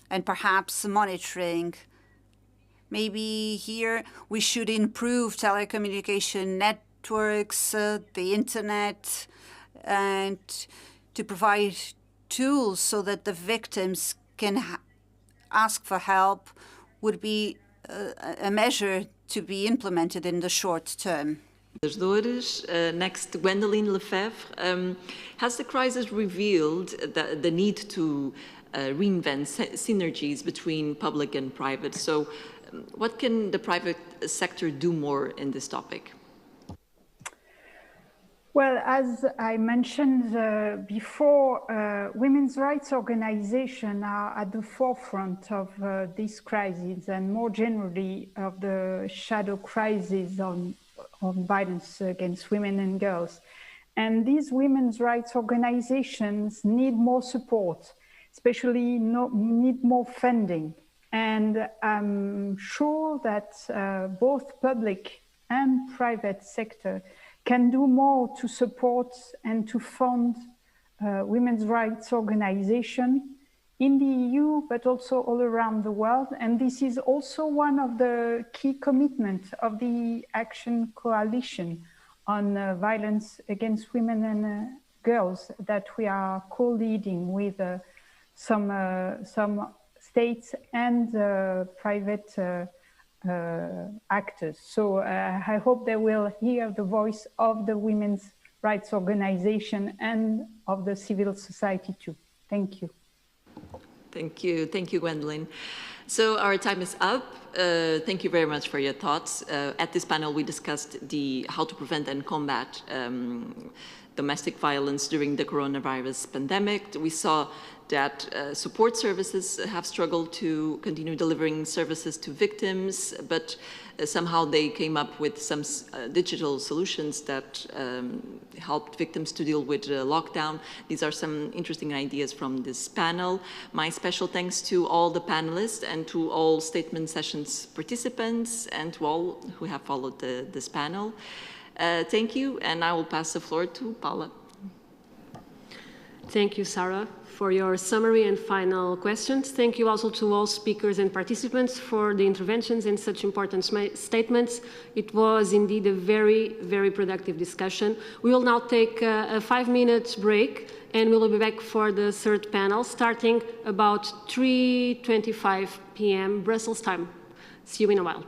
and perhaps monitoring. Maybe here we should improve telecommunication networks, the internet, and to provide tools so that the victims can ask for help would be a measure to be implemented in the short term. Next, Gwendoline Lefebvre. Has the crisis revealed the need to reinvent synergies between public and private? So what can the private sector do more in this topic? Well, as I mentioned before, women's rights organizations are at the forefront of this crisis and more generally of the shadow crisis on violence against women and girls. And these women's rights organizations need more support, especially need more funding. And I'm sure that both public and private sector can do more to support and to fund women's rights organizations in the EU, but also all around the world. And this is also one of the key commitments of the Action Coalition on violence against women and girls that we are co-leading with some states and private actors. So I hope they will hear the voice of the women's rights organization and of the civil society too. Thank you. Thank you, Gwendoline. So our time is up. Thank you very much for your thoughts. At this panel, we discussed how to prevent and combat domestic violence during the coronavirus pandemic. We saw that support services have struggled to continue delivering services to victims, but somehow they came up with some digital solutions that helped victims to deal with lockdown. These are some interesting ideas from this panel. My special thanks to all the panelists and to all statement sessions participants and to all who have followed this panel. Thank you, and I will pass the floor to Paula. Thank you, Sarah, for your summary and final questions. Thank you also to all speakers and participants for the interventions and such important statements. It was indeed a very, very productive discussion. We will now take a 5-minute break, and we will be back for the third panel, starting about 3:25 p.m. Brussels time. See you in a while.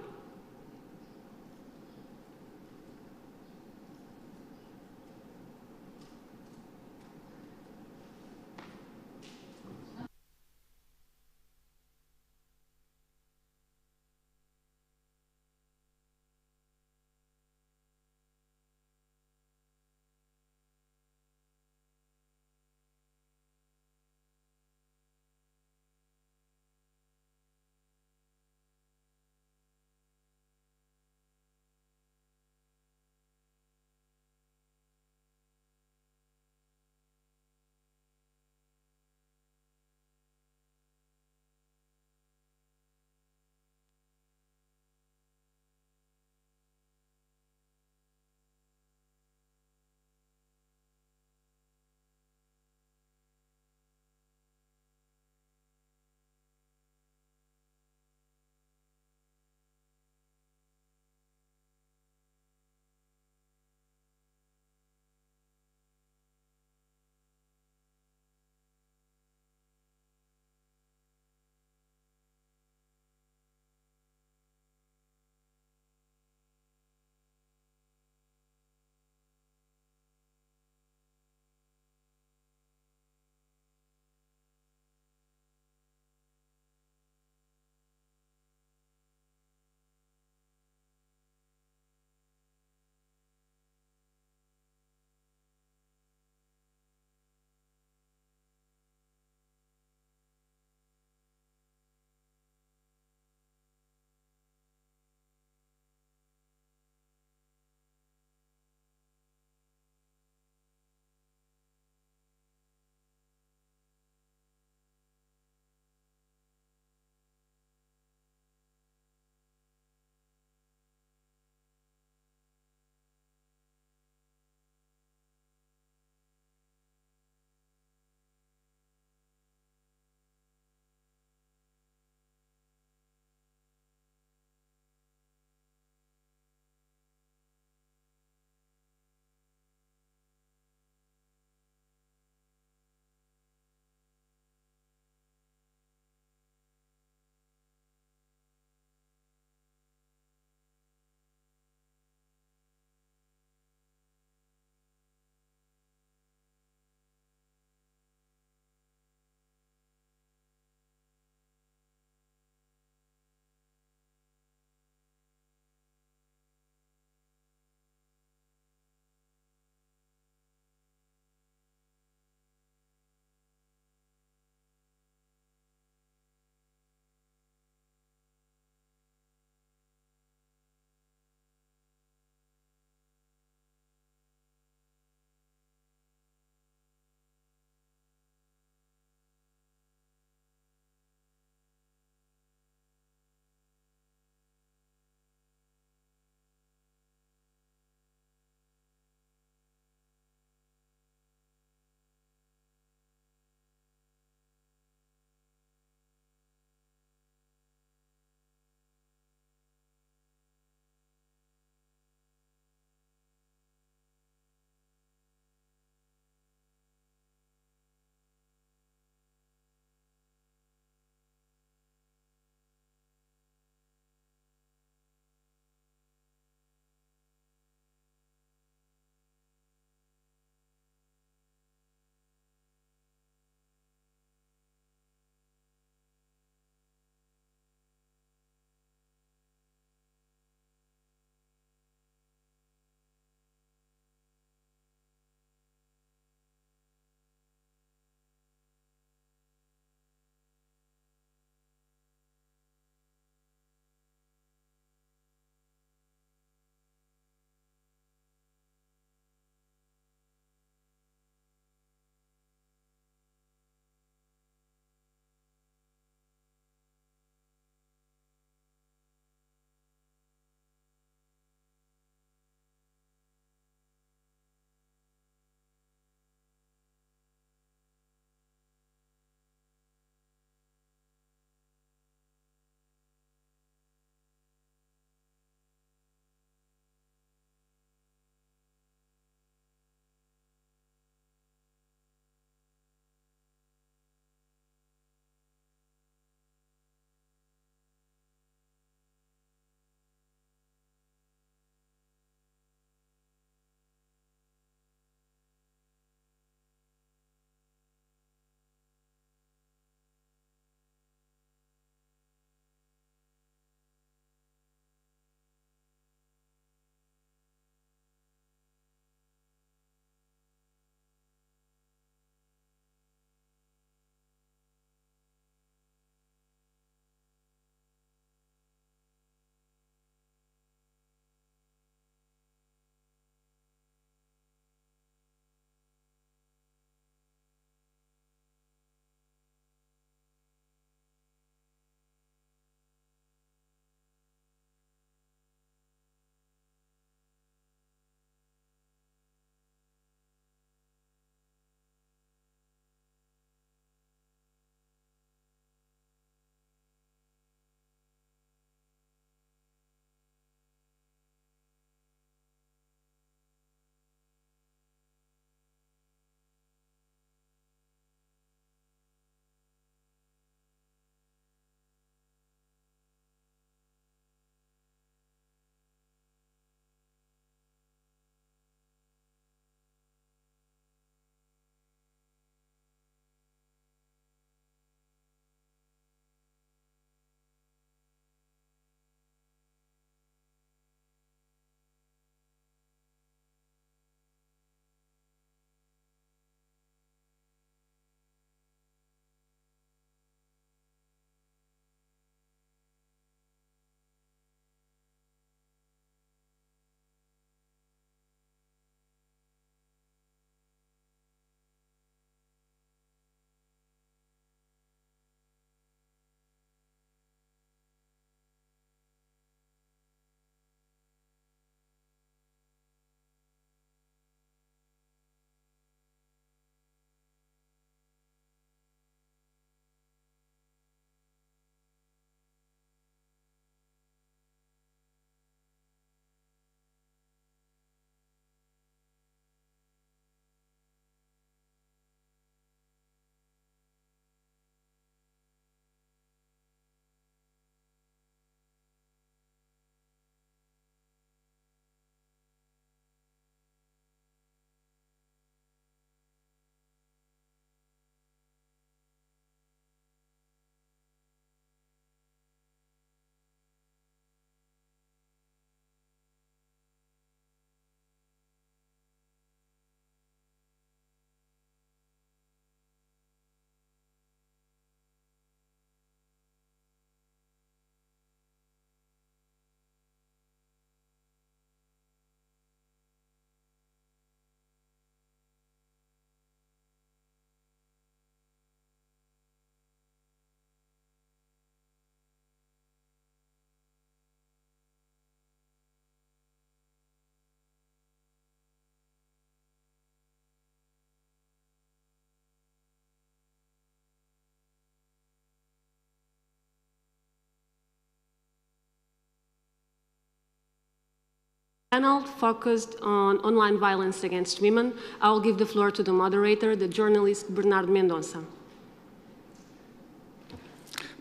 Panel focused on online violence against women. I will give the floor to the moderator, the journalist Bernardo Mendonça.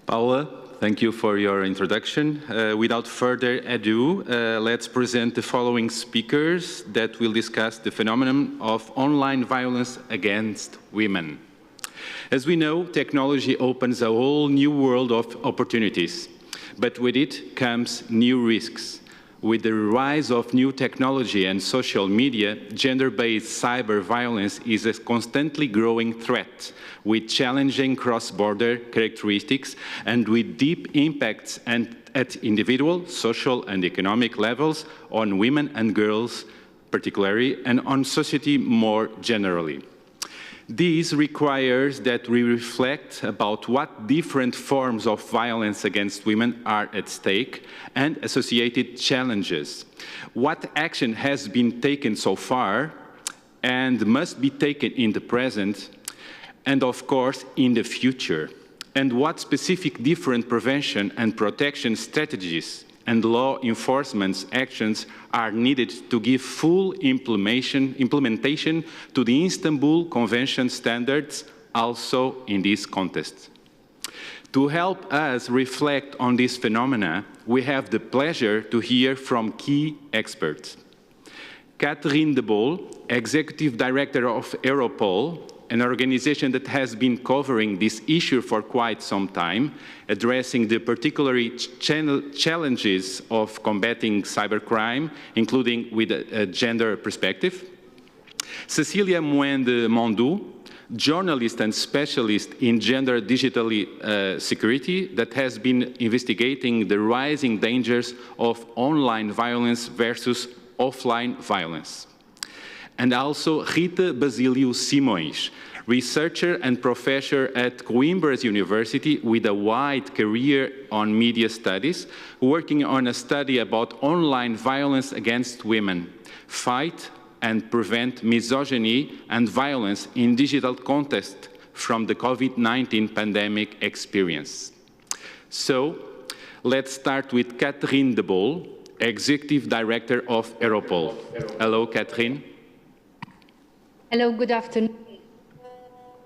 Paula, thank you for your introduction. Without further ado, let's present the following speakers that will discuss the phenomenon of online violence against women. As we know, technology opens a whole new world of opportunities, but with it comes new risks. With the rise of new technology and social media, gender-based cyber violence is a constantly growing threat with challenging cross-border characteristics and with deep impacts at individual, social and economic levels on women and girls particularly and on society more generally. This requires that we reflect about what different forms of violence against women are at stake and associated challenges. What action has been taken so far and must be taken in the present and, of course, in the future, and what specific different prevention and protection strategies and law enforcement actions are needed to give full implementation to the Istanbul Convention standards also in this context. To help us reflect on this phenomena, we have the pleasure to hear from key experts. Catherine de Boll, Executive Director of Europol, an organization that has been covering this issue for quite some time, addressing the particular challenges of combating cybercrime, including with a gender perspective. Cecilia Mwende Mondou, journalist and specialist in gender digital security that has been investigating the rising dangers of online violence versus offline violence. And also Rita Basílio Simões, researcher and professor at Coimbra University with a wide career on media studies, working on a study about online violence against women, fight and prevent misogyny and violence in digital context from the COVID-19 pandemic experience. So, let's start with Catherine de Boll, Executive Director of Europol. Hello, Catherine. Hello, good afternoon,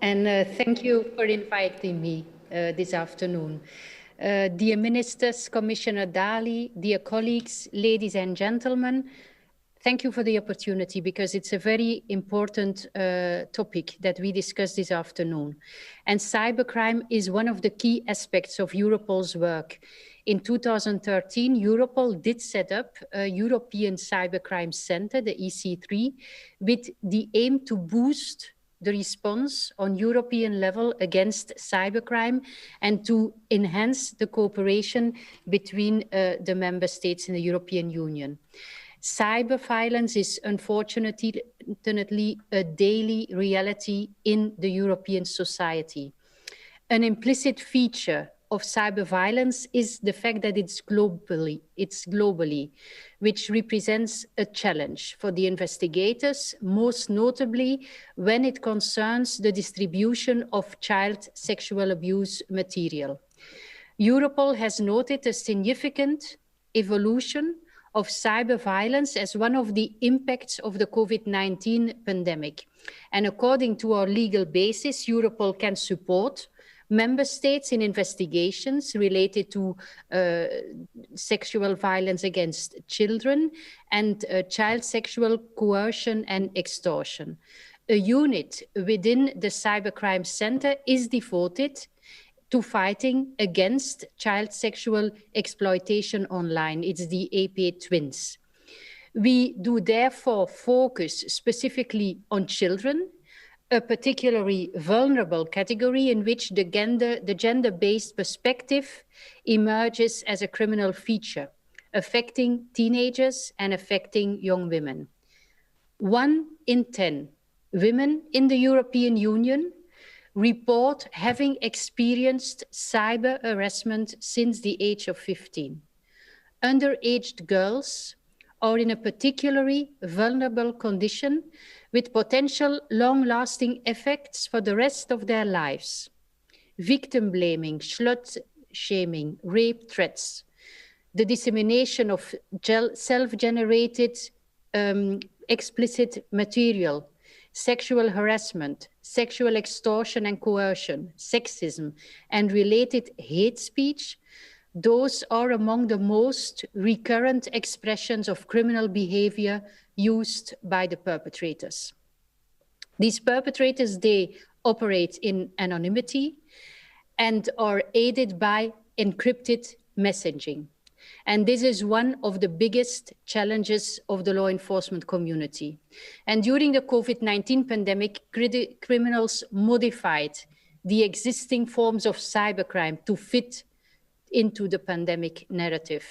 and thank you for inviting me this afternoon. Dear Ministers, Commissioner Dalli, dear colleagues, ladies and gentlemen, thank you for the opportunity because it's a very important topic that we discuss this afternoon. And cybercrime is one of the key aspects of Europol's work. In 2013, Europol did set up a European Cybercrime Center, the EC3, with the aim to boost the response on European level against cybercrime and to enhance the cooperation between the member states in the European Union. Cyber violence is unfortunately a daily reality in the European society. An implicit feature of cyber violence is the fact that it's globally, which represents a challenge for the investigators, most notably when it concerns the distribution of child sexual abuse material. Europol has noted a significant evolution of cyber violence as one of the impacts of the COVID-19 pandemic. And according to our legal basis, Europol can support member states in investigations related to sexual violence against children and child sexual coercion and extortion. A unit within the Cybercrime Center is devoted to fighting against child sexual exploitation online. It's the AP Twins. We do therefore focus specifically on children, a particularly vulnerable category in which the gender-based perspective emerges as a criminal feature, affecting teenagers and affecting young women. 1 in 10 women in the European Union report having experienced cyber harassment since the age of 15. Underaged girls are in a particularly vulnerable condition with potential long-lasting effects for the rest of their lives. Victim blaming, slut shaming, rape threats, the dissemination of self-generated explicit material, sexual harassment, sexual extortion and coercion, sexism, and related hate speech, those are among the most recurrent expressions of criminal behavior used by the perpetrators. These perpetrators, they operate in anonymity and are aided by encrypted messaging. And this is one of the biggest challenges of the law enforcement community. And during the COVID-19 pandemic, criminals modified the existing forms of cybercrime to fit into the pandemic narrative.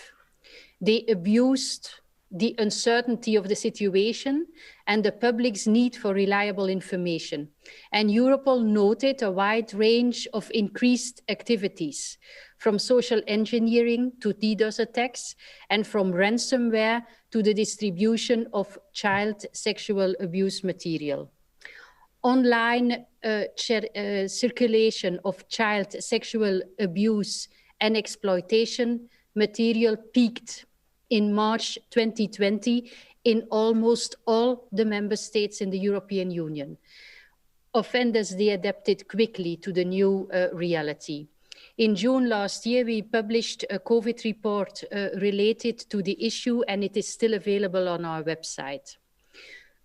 They abused the uncertainty of the situation and the public's need for reliable information. And Europol noted a wide range of increased activities, from social engineering to DDoS attacks, and from ransomware to the distribution of child sexual abuse material. Online circulation of child sexual abuse and exploitation material peaked in March 2020 in almost all the member states in the European Union. Offenders, they adapted quickly to the new reality. In June last year, we published a COVID report related to the issue, and it is still available on our website.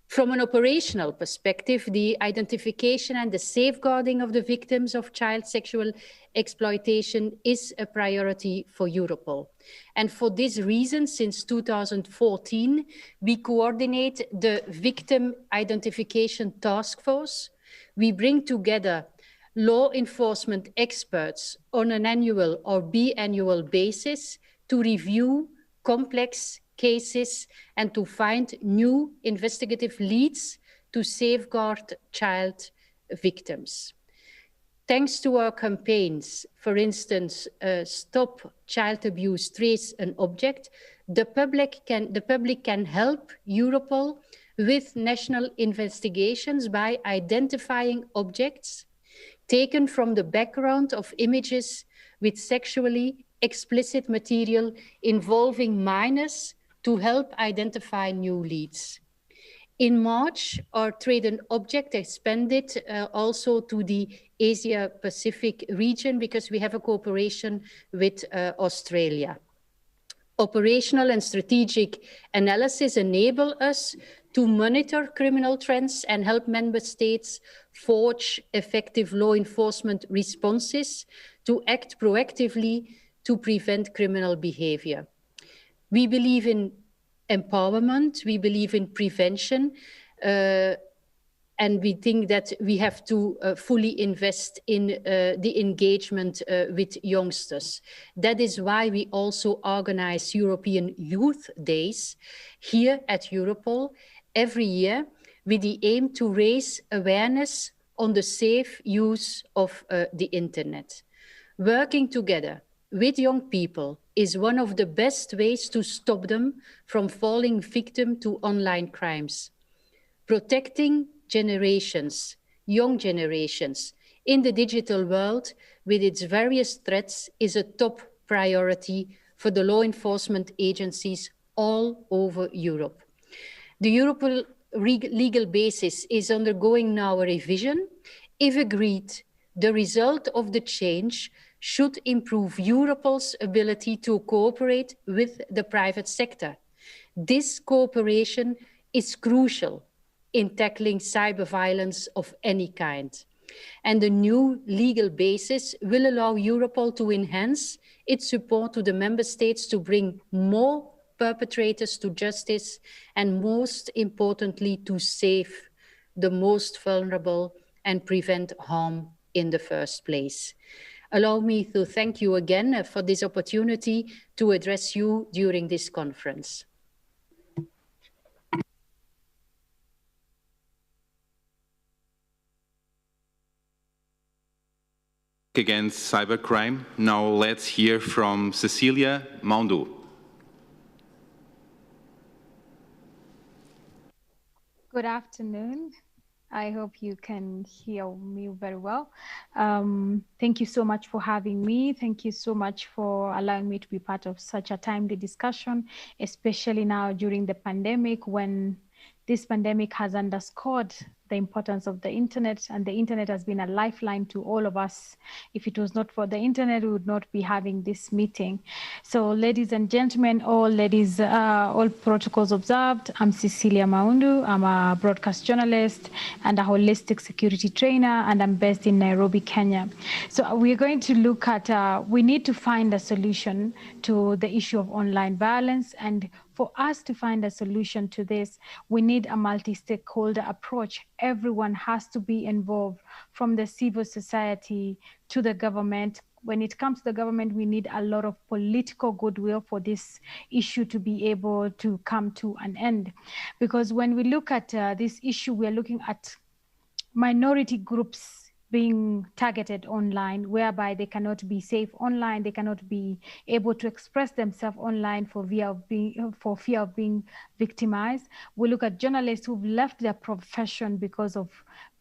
From an operational perspective, the identification and the safeguarding of the victims of child sexual exploitation is a priority for Europol. And for this reason, since 2014, we coordinate the Victim Identification Task Force. We bring together law enforcement experts on an annual or biannual basis to review complex cases and to find new investigative leads to safeguard child victims. Thanks to our campaigns, for instance, Stop Child Abuse, Trace an Object, the public can help Europol with national investigations by identifying objects taken from the background of images with sexually explicit material involving minors to help identify new leads. In March, our trade and object expanded also to the Asia-Pacific region because we have a cooperation with Australia. Operational and strategic analysis enable us to monitor criminal trends and help member states forge effective law enforcement responses to act proactively to prevent criminal behavior. We believe in empowerment, we believe in prevention, and we think that we have to fully invest in the engagement with youngsters. That is why we also organize European Youth Days here at Europol every year with the aim to raise awareness on the safe use of the internet. Working together with young people is one of the best ways to stop them from falling victim to online crimes. Protecting generations, young generations, in the digital world with its various threats is a top priority for the law enforcement agencies all over Europe. The Europol legal basis is undergoing now a revision. If agreed, the result of the change should improve Europol's ability to cooperate with the private sector. This cooperation is crucial in tackling cyber violence of any kind. And the new legal basis will allow Europol to enhance its support to the member states to bring more perpetrators to justice and, most importantly, to save the most vulnerable and prevent harm in the first place. Allow me to thank you again for this opportunity to address you during this conference. Against cybercrime. Now let's hear from Cecilia Maundou. Good afternoon. I hope you can hear me very well. Thank you so much for having me. Thank you so much for allowing me to be part of such a timely discussion, especially now during the pandemic, when this pandemic has underscored the importance of the internet, and the internet has been a lifeline to all of us. If it was not for the internet, we would not be having this meeting. So ladies and gentlemen, all protocols observed, I'm Cecilia Maundu. I'm a broadcast journalist and a holistic security trainer, and I'm based in Nairobi, Kenya. So we're going to look at, we need to find a solution to the issue of online violence, and for us to find a solution to this, we need a multi-stakeholder approach. Everyone has to be involved, from the civil society to the government. When it comes to the government, we need a lot of political goodwill for this issue to be able to come to an end. Because when we look at this issue, we are looking at minority groups being targeted online, whereby they cannot be safe online, they cannot be able to express themselves online for fear of being victimized. We look at journalists who've left their profession because of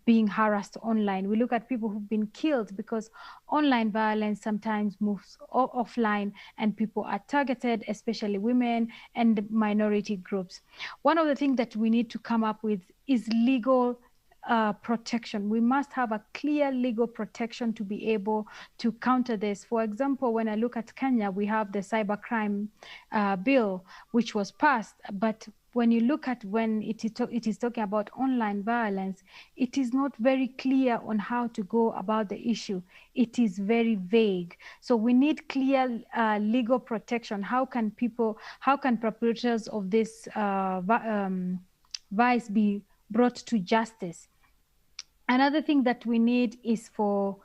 being harassed online. We look at people who've been killed because online violence sometimes moves offline and people are targeted, especially women and minority groups. One of the things that we need to come up with is legal protection. We must have a clear legal protection to be able to counter this. For example, when I look at Kenya, we have the cybercrime bill, which was passed, but when you look at when it is talking about online violence, it is not very clear on how to go about the issue. It is very vague. So we need clear legal protection. How can perpetrators of this vice be brought to justice? Another thing that we need is for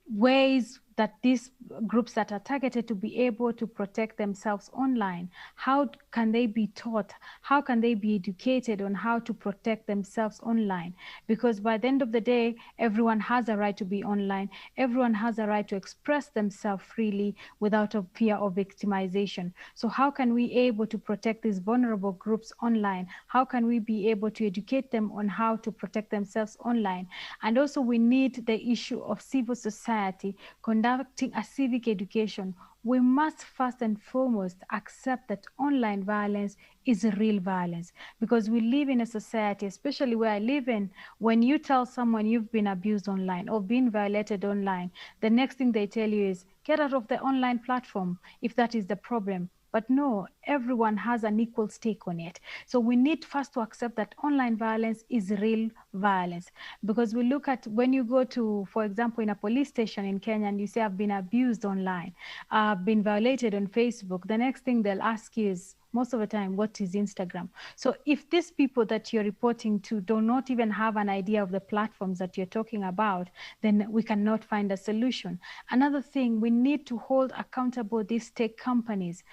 ways that these groups that are targeted to be able to protect themselves online. How can they be taught? How can they be educated on how to protect themselves online? Because by the end of the day, everyone has a right to be online. Everyone has a right to express themselves freely without a fear of victimization. So how can we able to protect these vulnerable groups online? How can we be able to educate them on how to protect themselves online? And also we need the issue of civil society conducting a civic education. We must first and foremost accept that online violence is real violence, because we live in a society, especially where I live in, when you tell someone you've been abused online or been violated online, the next thing they tell you is get out of the online platform if that is the problem. But no, everyone has an equal stake on it. So we need first to accept that online violence is real violence. Because we look at when you go to, for example, in a police station in Kenya and you say, I've been abused online, I've been violated on Facebook, the next thing they'll ask you is, most of the time, what is Instagram? So if these people that you're reporting to do not even have an idea of the platforms that you're talking about, then we cannot find a solution. Another thing, we need to hold accountable these tech companies,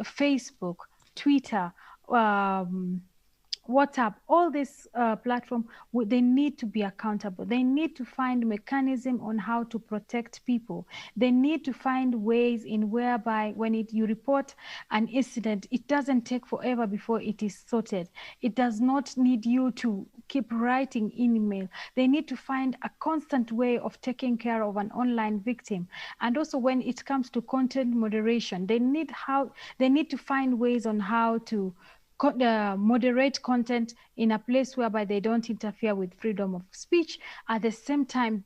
Facebook, Twitter, WhatsApp, all these platforms, they need to be accountable. They need to find mechanism on how to protect people. They need to find ways in whereby when you report an incident, it doesn't take forever before it is sorted. It does not need you to keep writing email. They need to find a constant way of taking care of an online victim. And also when it comes to content moderation, they need to find ways on how to moderate content in a place whereby they don't interfere with freedom of speech. At the same time,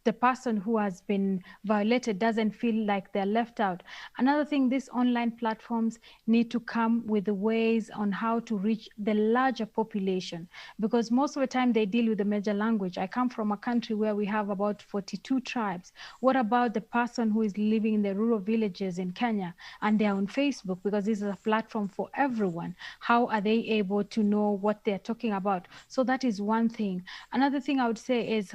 the person who has been violated doesn't feel like they're left out. Another thing, these online platforms need to come with the ways on how to reach the larger population, because most of the time they deal with the major language. I come from a country where we have about 42 tribes. What about the person who is living in the rural villages in Kenya and they're on Facebook, because this is a platform for everyone? How are they able to know what they're talking about? So that is one thing. Another thing I would say is,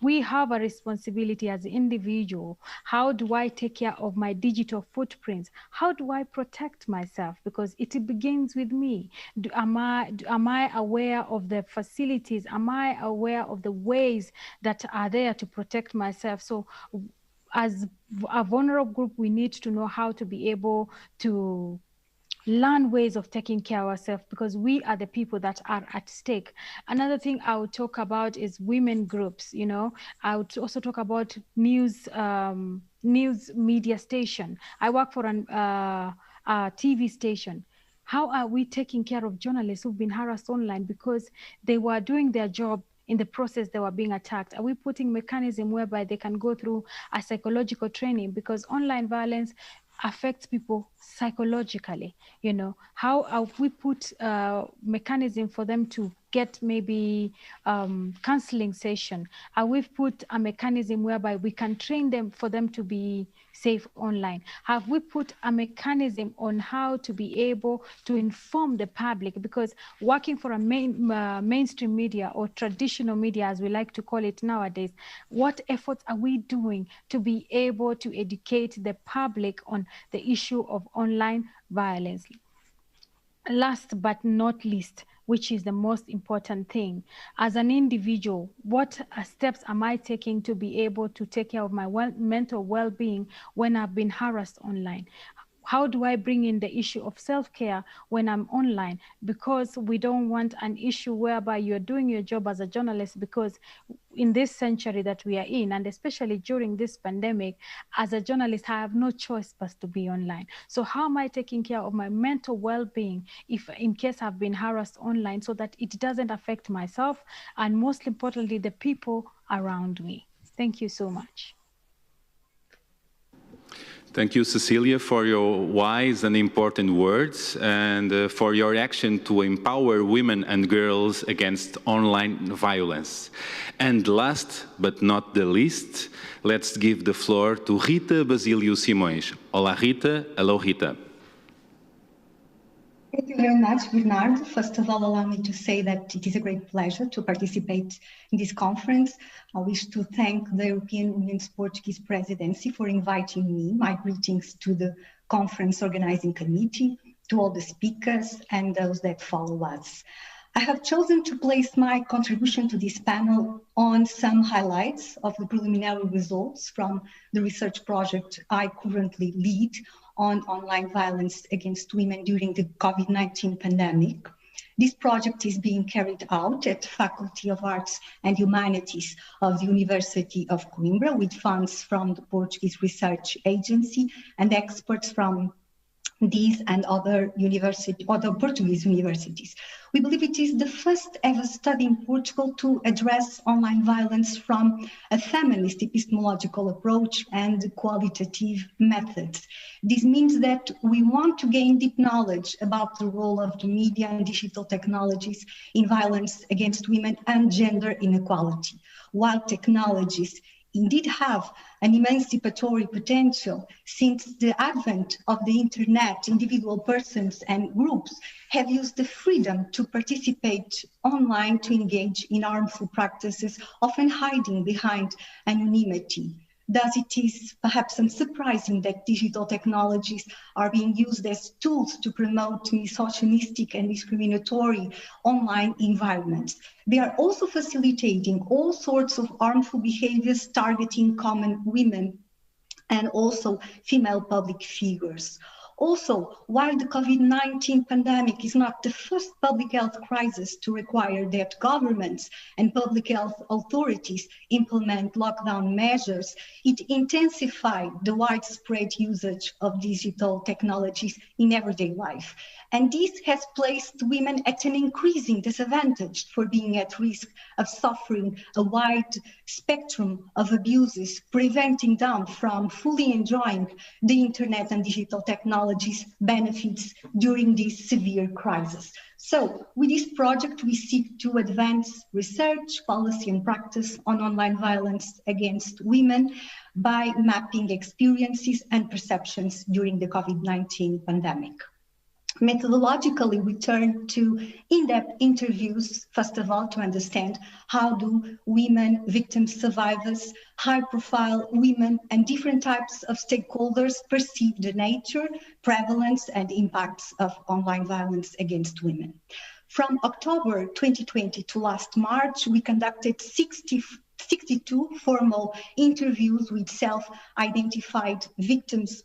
we have a responsibility as an individual. How do I take care of my digital footprints? How do I protect myself? Because it begins with me. Am I aware of the facilities? Am I aware of the ways that are there to protect myself? So as a vulnerable group, we need to know how to be able to learn ways of taking care of ourselves, because we are the people that are at stake. Another thing I would talk about is women groups. You know, I would also talk about news media station. I work for a TV station. How are we taking care of journalists who've been harassed online because they were doing their job? In the process, they were being attacked. Are we putting mechanism whereby they can go through a psychological training? Because online violence affects people psychologically. You know, how have we put mechanism for them to get maybe counseling session? Are we put a mechanism whereby we can train them for them to be safe online? Have we put a mechanism on how to be able to inform the public? Because working for a mainstream media or traditional media, as we like to call it nowadays, what efforts are we doing to be able to educate the public on the issue of online violence? Last but not least, which is the most important thing, as an individual, what steps am I taking to be able to take care of my mental well-being when I've been harassed online? How do I bring in the issue of self-care when I'm online? Because we don't want an issue whereby you're doing your job as a journalist, because in this century that we are in, and especially during this pandemic, as a journalist, I have no choice but to be online. So how am I taking care of my mental well-being if in case I've been harassed online, so that it doesn't affect myself and most importantly, the people around me? Thank you so much. Thank you, Cecilia, for your wise and important words and for your action to empower women and girls against online violence. And last but not the least, let's give the floor to Rita Basílio Simões. Olá, Rita. Hello, Rita. Thank you very much, Bernardo. First of all, allow me to say that it is a great pleasure to participate in this conference. I wish to thank the European Union's Portuguese presidency for inviting me. My greetings to the conference organizing committee, to all the speakers and those that follow us. I have chosen to place my contribution to this panel on some highlights of the preliminary results from the research project I currently lead on online violence against women during the COVID-19 pandemic. This project is being carried out at the Faculty of Arts and Humanities of the University of Coimbra with funds from the Portuguese Research Agency and experts from these and other Portuguese universities. We believe it is the first ever study in Portugal to address online violence from a feminist epistemological approach and qualitative methods. This means that we want to gain deep knowledge about the role of the media and digital technologies in violence against women and gender inequality. While technologies indeed have an emancipatory potential, since the advent of the internet, individual persons and groups have used the freedom to participate online to engage in harmful practices, often hiding behind anonymity. Thus, it is perhaps unsurprising that digital technologies are being used as tools to promote misogynistic and discriminatory online environments. They are also facilitating all sorts of harmful behaviors targeting common women and also female public figures. Also, while the COVID-19 pandemic is not the first public health crisis to require that governments and public health authorities implement lockdown measures, it intensified the widespread usage of digital technologies in everyday life. And this has placed women at an increasing disadvantage for being at risk of suffering a wide spectrum of abuses, preventing them from fully enjoying the internet and digital technologies benefits during this severe crisis. So with this project, we seek to advance research, policy and practice on online violence against women by mapping experiences and perceptions during the COVID-19 pandemic. Methodologically, we turn to in-depth interviews, first of all, to understand how do women, victims, survivors, high-profile women, and different types of stakeholders perceive the nature, prevalence, and impacts of online violence against women. From October 2020 to last March, we conducted 62 formal interviews with self-identified victims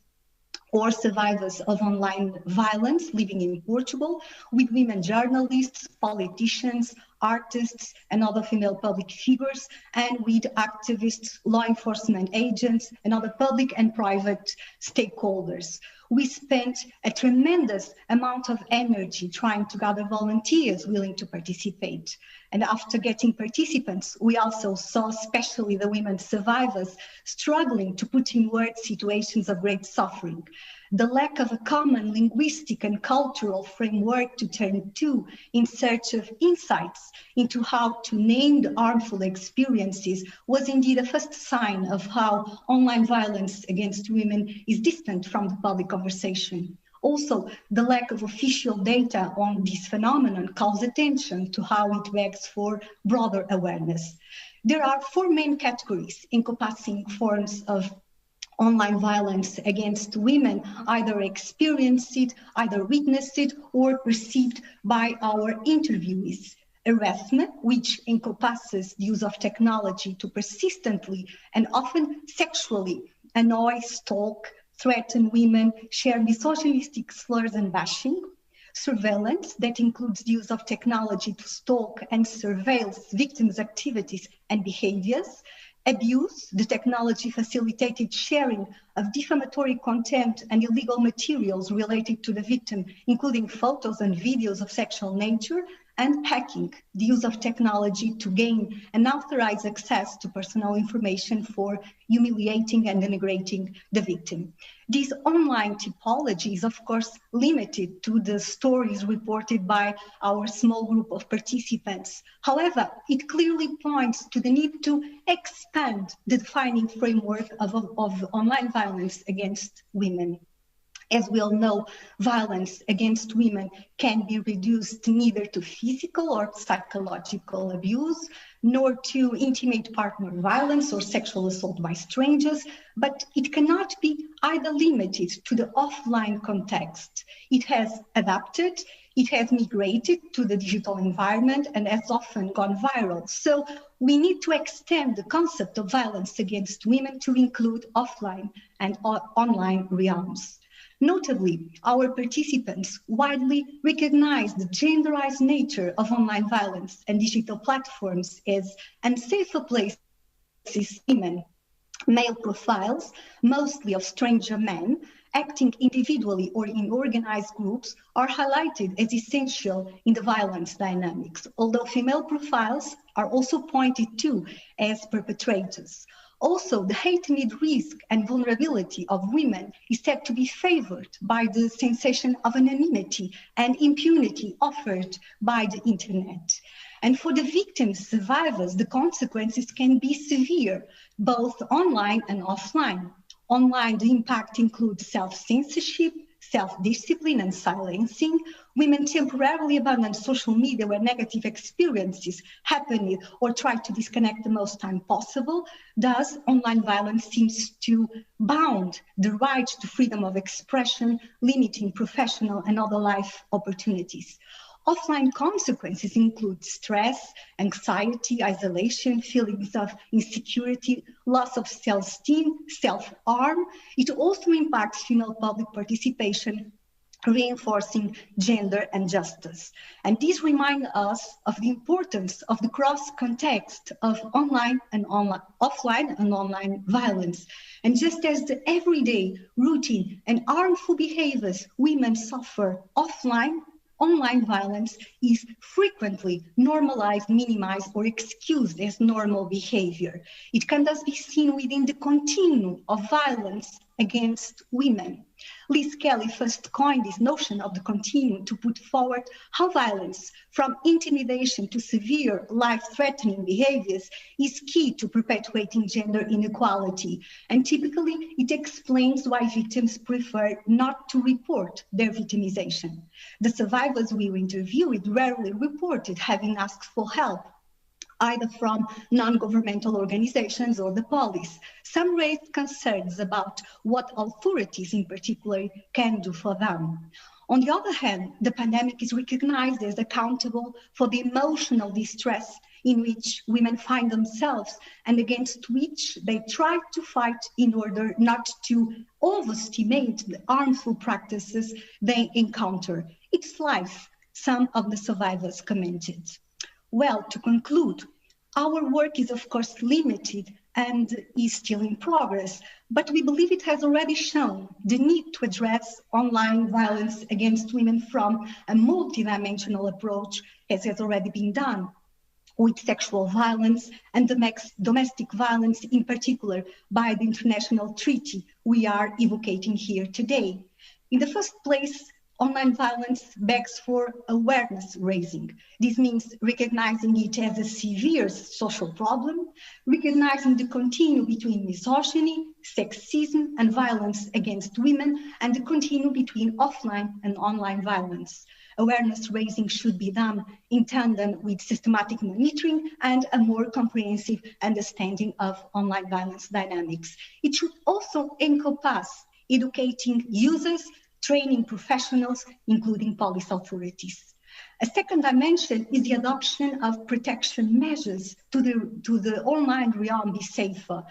or survivors of online violence living in Portugal, with women journalists, politicians, artists, and other female public figures, and with activists, law enforcement agents, and other public and private stakeholders. We spent a tremendous amount of energy trying to gather volunteers willing to participate. And after getting participants, we also saw, especially the women survivors, struggling to put in words situations of great suffering. The lack of a common linguistic and cultural framework to turn to in search of insights into how to name the harmful experiences was indeed a first sign of how online violence against women is distant from the public conversation. Also, the lack of official data on this phenomenon calls attention to how it begs for broader awareness. There are four main categories encompassing forms of online violence against women, either experienced it, either witnessed it, or perceived by our interviewees. Harassment, which encompasses the use of technology to persistently and often sexually annoy, stalk, threaten women, share misogynistic slurs and bashing. Surveillance, that includes the use of technology to stalk and surveil victims' activities and behaviors. Abuse, the technology facilitated sharing of defamatory content and illegal materials related to the victim, including photos and videos of sexual nature. And hacking, the use of technology to gain unauthorized access to personal information for humiliating and denigrating the victim. This online typology is, of course, limited to the stories reported by our small group of participants. However, it clearly points to the need to expand the defining framework of online violence against women. As we all know, violence against women can be reduced neither to physical or psychological abuse, nor to intimate partner violence or sexual assault by strangers, but it cannot be either limited to the offline context. It has adapted, it has migrated to the digital environment and has often gone viral. So we need to extend the concept of violence against women to include offline and online realms. Notably, our participants widely recognize the genderized nature of online violence and digital platforms as unsafer places for women. Male profiles, mostly of stranger men, acting individually or in organized groups, are highlighted as essential in the violence dynamics, although female profiles are also pointed to as perpetrators. Also, the heightened risk and vulnerability of women is said to be favored by the sensation of anonymity and impunity offered by the internet. And for the victims, survivors, the consequences can be severe, both online and offline. Online, the impact includes self-censorship, self-discipline and silencing. Women temporarily abandon social media where negative experiences happen or try to disconnect the most time possible. Thus, online violence seems to bound the right to freedom of expression, limiting professional and other life opportunities. Offline consequences include stress, anxiety, isolation, feelings of insecurity, loss of self-esteem, self-harm. It also impacts female public participation, reinforcing gender and justice. And these remind us of the importance of the cross-context of offline and online violence. And just as the everyday, routine, and harmful behaviors women suffer offline, online violence is frequently normalized, minimized, or excused as normal behavior. It can thus be seen within the continuum of violence against women. Liz Kelly first coined this notion of the continuum to put forward how violence, from intimidation to severe life-threatening behaviors, is key to perpetuating gender inequality. And typically, it explains why victims prefer not to report their victimization. The survivors we interviewed rarely reported having asked for help, either from non-governmental organizations or the police. Some raised concerns about what authorities in particular can do for them. On the other hand, the pandemic is recognized as accountable for the emotional distress in which women find themselves and against which they try to fight in order not to overestimate the harmful practices they encounter. It's life, some of the survivors commented. Well, to conclude, our work is of course limited and is still in progress, but we believe it has already shown the need to address online violence against women from a multidimensional approach, as has already been done, with sexual violence and domestic violence in particular by the international treaty we are evocating here today. In the first place, online violence begs for awareness raising. This means recognizing it as a severe social problem, recognizing the continuum between misogyny, sexism, and violence against women, and the continuum between offline and online violence. Awareness raising should be done in tandem with systematic monitoring and a more comprehensive understanding of online violence dynamics. It should also encompass educating users, training professionals, including police authorities. A second dimension is the adoption of protection measures to the online realm be safer.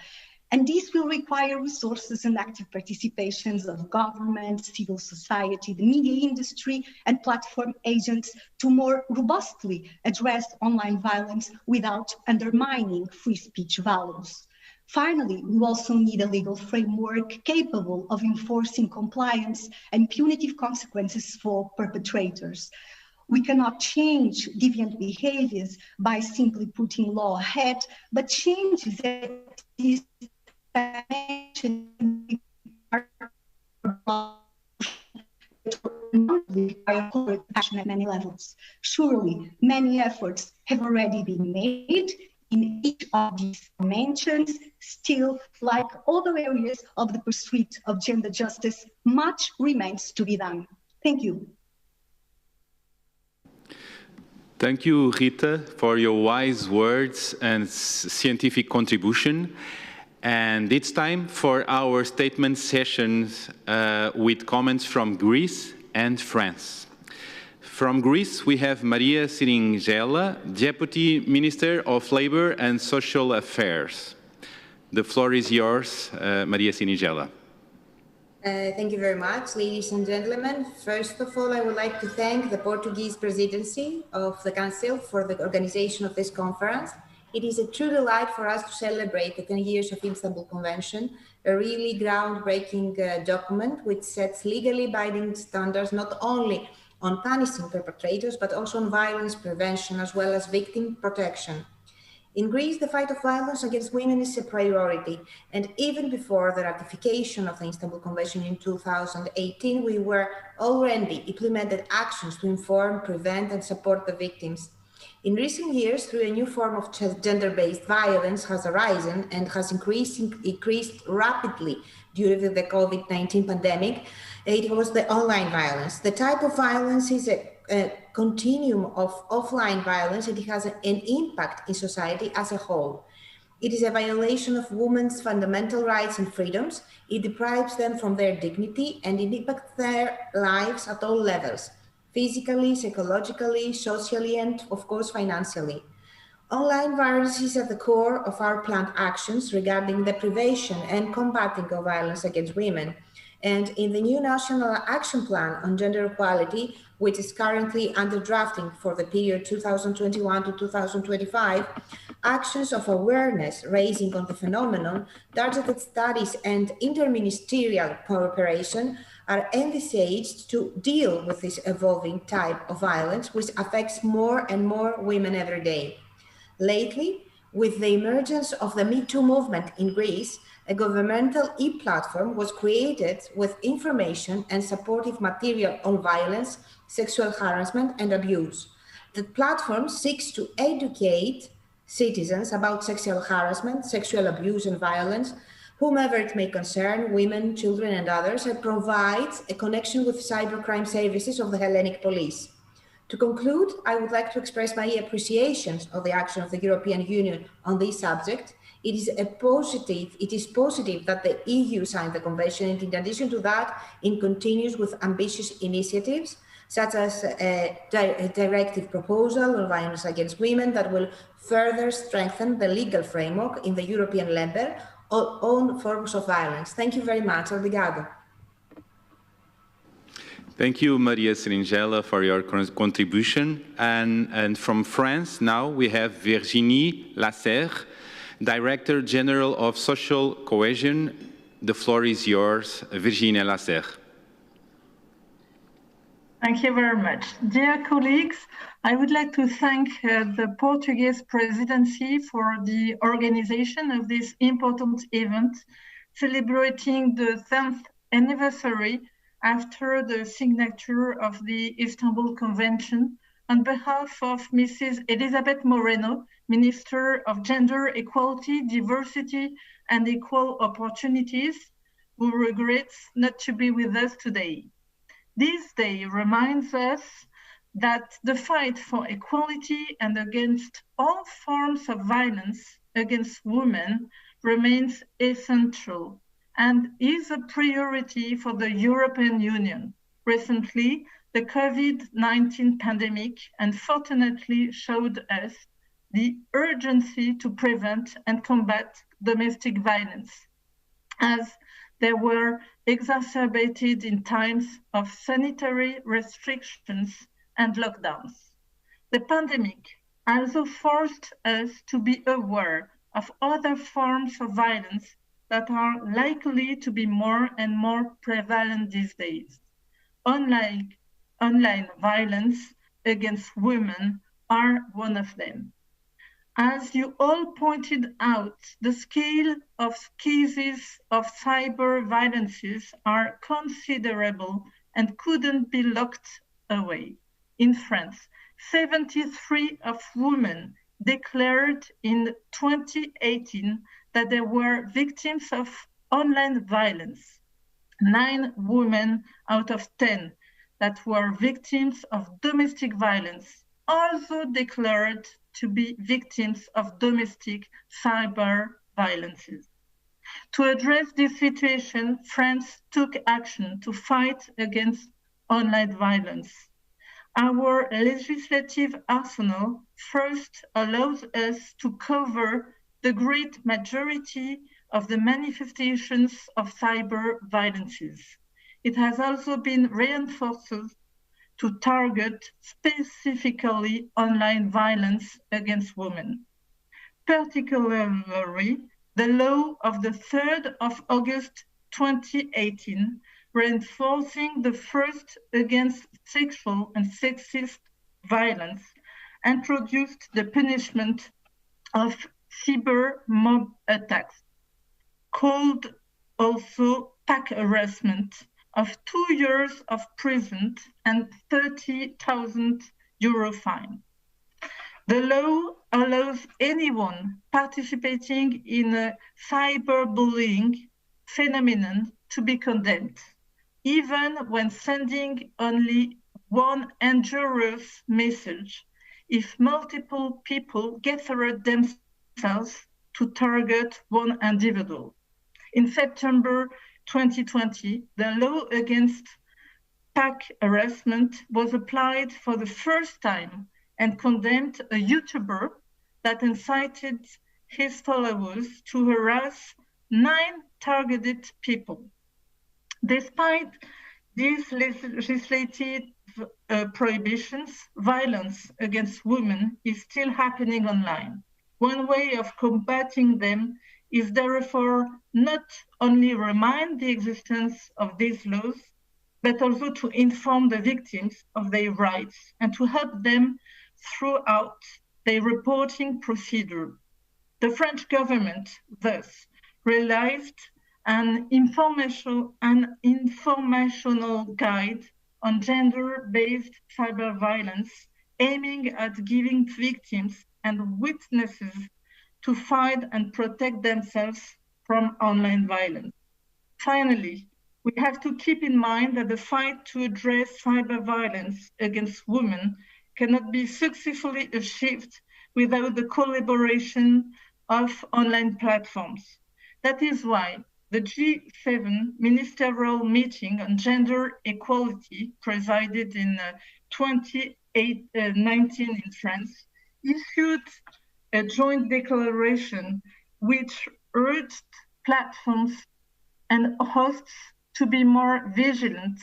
And this will require resources and active participations of government, civil society, the media industry, and platform agents to more robustly address online violence without undermining free speech values. Finally, we also need a legal framework capable of enforcing compliance and punitive consequences for perpetrators. We cannot change deviant behaviors by simply putting law ahead, but changes that this dimension require action at many levels. Surely, many efforts have already been made in each of these dimensions. Still, like other areas of the pursuit of gender justice, much remains to be done. Thank you. Thank you, Rita, for your wise words and scientific contribution. And it's time for our statement sessions with comments from Greece and France. From Greece, we have Maria Syringella, Deputy Minister of Labour and Social Affairs. The floor is yours, Maria Syringella. Thank you very much, ladies and gentlemen. First of all, I would like to thank the Portuguese presidency of the Council for the organization of this conference. It is a true delight for us to celebrate the 10 years of Istanbul Convention, a really groundbreaking document which sets legally binding standards not only on punishing perpetrators, but also on violence prevention as well as victim protection. In Greece, the fight of violence against women is a priority, and even before the ratification of the Istanbul Convention in 2018, we were already implemented actions to inform, prevent, and support the victims. In recent years, through a new form of gender-based violence has arisen and has increased rapidly during the COVID-19 pandemic. It was the online violence. The type of violence is a continuum of offline violence, and it has an impact in society as a whole. It is a violation of women's fundamental rights and freedoms. It deprives them from their dignity, and it impacts their lives at all levels, physically, psychologically, socially, and of course, financially. Online violence is at the core of our planned actions regarding the prevention and combating of violence against women. And in the new National Action Plan on Gender Equality, which is currently under drafting for the period 2021 to 2025, actions of awareness raising on the phenomenon, targeted studies, and interministerial cooperation are envisaged to deal with this evolving type of violence, which affects more and more women every day. Lately, with the emergence of the Me Too movement in Greece, a governmental e-platform was created with information and supportive material on violence, sexual harassment, and abuse. The platform seeks to educate citizens about sexual harassment, sexual abuse, and violence, whomever it may concern, women, children, and others, and provides a connection with cybercrime services of the Hellenic police. To conclude, I would like to express my appreciation of the action of the European Union on this subject. It is positive that the EU signed the convention, and in addition to that, it continues with ambitious initiatives such as a directive proposal on violence against women that will further strengthen the legal framework in the European level on forms of violence. Thank you very much. Obrigado. Thank you, Maria Serinjela, for your contribution. And from France, now we have Virginie Lasserre, Director General of Social Cohesion. The floor is yours, Virginie Lasserre. Thank you very much. Dear colleagues, I would like to thank the Portuguese presidency for the organization of this important event, celebrating the 10th anniversary after the signature of the Istanbul Convention, on behalf of Mrs. Elizabeth Moreno, Minister of Gender Equality, Diversity and Equal Opportunities, who regrets not to be with us today. This day reminds us that the fight for equality and against all forms of violence against women remains essential and is a priority for the European Union. Recently, the COVID-19 pandemic unfortunately showed us the urgency to prevent and combat domestic violence, as they were exacerbated in times of sanitary restrictions and lockdowns. The pandemic also forced us to be aware of other forms of violence that are likely to be more and more prevalent these days. Online violence against women are one of them. As you all pointed out, the scale of cases of cyber violences are considerable and couldn't be locked away. In France, 73 of women declared in 2018 that they were victims of online violence. 9 women out of 10 that were victims of domestic violence also declared to be victims of domestic cyber violences. To address this situation, France took action to fight against online violence. Our legislative arsenal first allows us to cover the great majority of the manifestations of cyber violences. It has also been reinforced to target specifically online violence against women. Particularly, the law of the 3rd of August 2018, reinforcing the first against sexual and sexist violence, introduced the punishment of cyber mob attacks, called also pack harassment, of 2 years of prison and 30,000 euro fine. The law allows anyone participating in a cyberbullying phenomenon to be condemned, even when sending only one injurious message, if multiple people gather themselves to target one individual. In September 2020, the law against pack harassment was applied for the first time and condemned a YouTuber that incited his followers to harass 9 targeted people. Despite these legislative prohibitions, violence against women is still happening online. One way of combating them is therefore not only remind the existence of these laws, but also to inform the victims of their rights and to help them throughout their reporting procedure. The French government thus realized an informational guide on gender-based cyber violence, aiming at giving victims and witnesses to fight and protect themselves from online violence. Finally, we have to keep in mind that the fight to address cyber violence against women cannot be successfully achieved without the collaboration of online platforms. That is why the G7 ministerial meeting on gender equality, presided in 2019 in France, issued a joint declaration which urged platforms and hosts to be more vigilant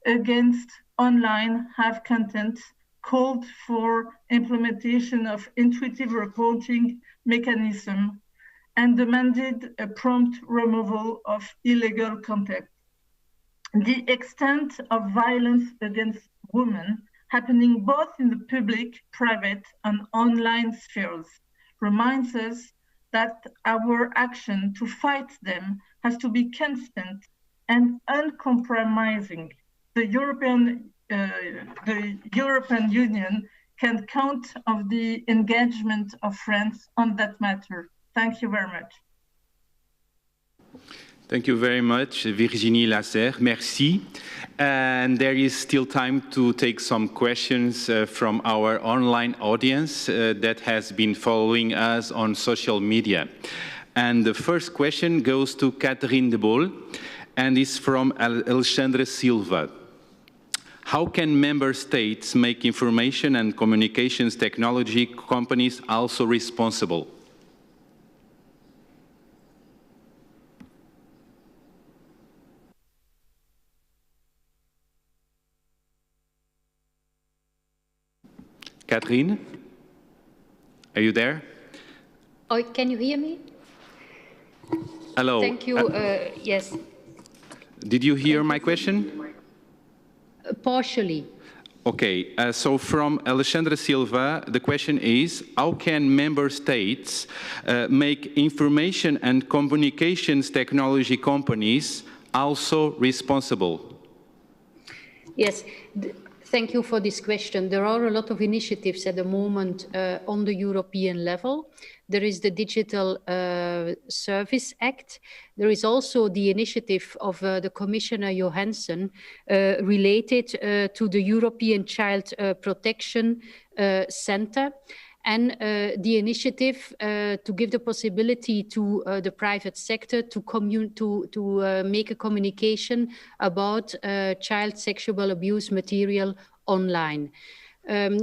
against online harm content, called for implementation of intuitive reporting mechanism, and demanded a prompt removal of illegal content. The extent of violence against women happening both in the public, private, and online spheres reminds us that our action to fight them has to be constant and uncompromising. The European Union can count on the engagement of France on that matter. Thank you very much. Thank you very much, Virginie Lasserre. Merci. And there is still time to take some questions from our online audience that has been following us on social media. And the first question goes to Catherine de Boll and is from Alexandra Silva. How can member states make information and communications technology companies also responsible? Catherine, are you there? Oh, can you hear me? Hello. Thank you. Yes. Did you hear my question? Partially. Okay, so from Alexandra Silva, the question is, how can member states make information and communications technology companies also responsible? Yes. Thank you for this question. There are a lot of initiatives at the moment on the European level. There is the Digital Service Act. There is also the initiative of the Commissioner Johansson related to the European Child Protection Center, and the initiative to give the possibility to the private sector to make a communication about child sexual abuse material online.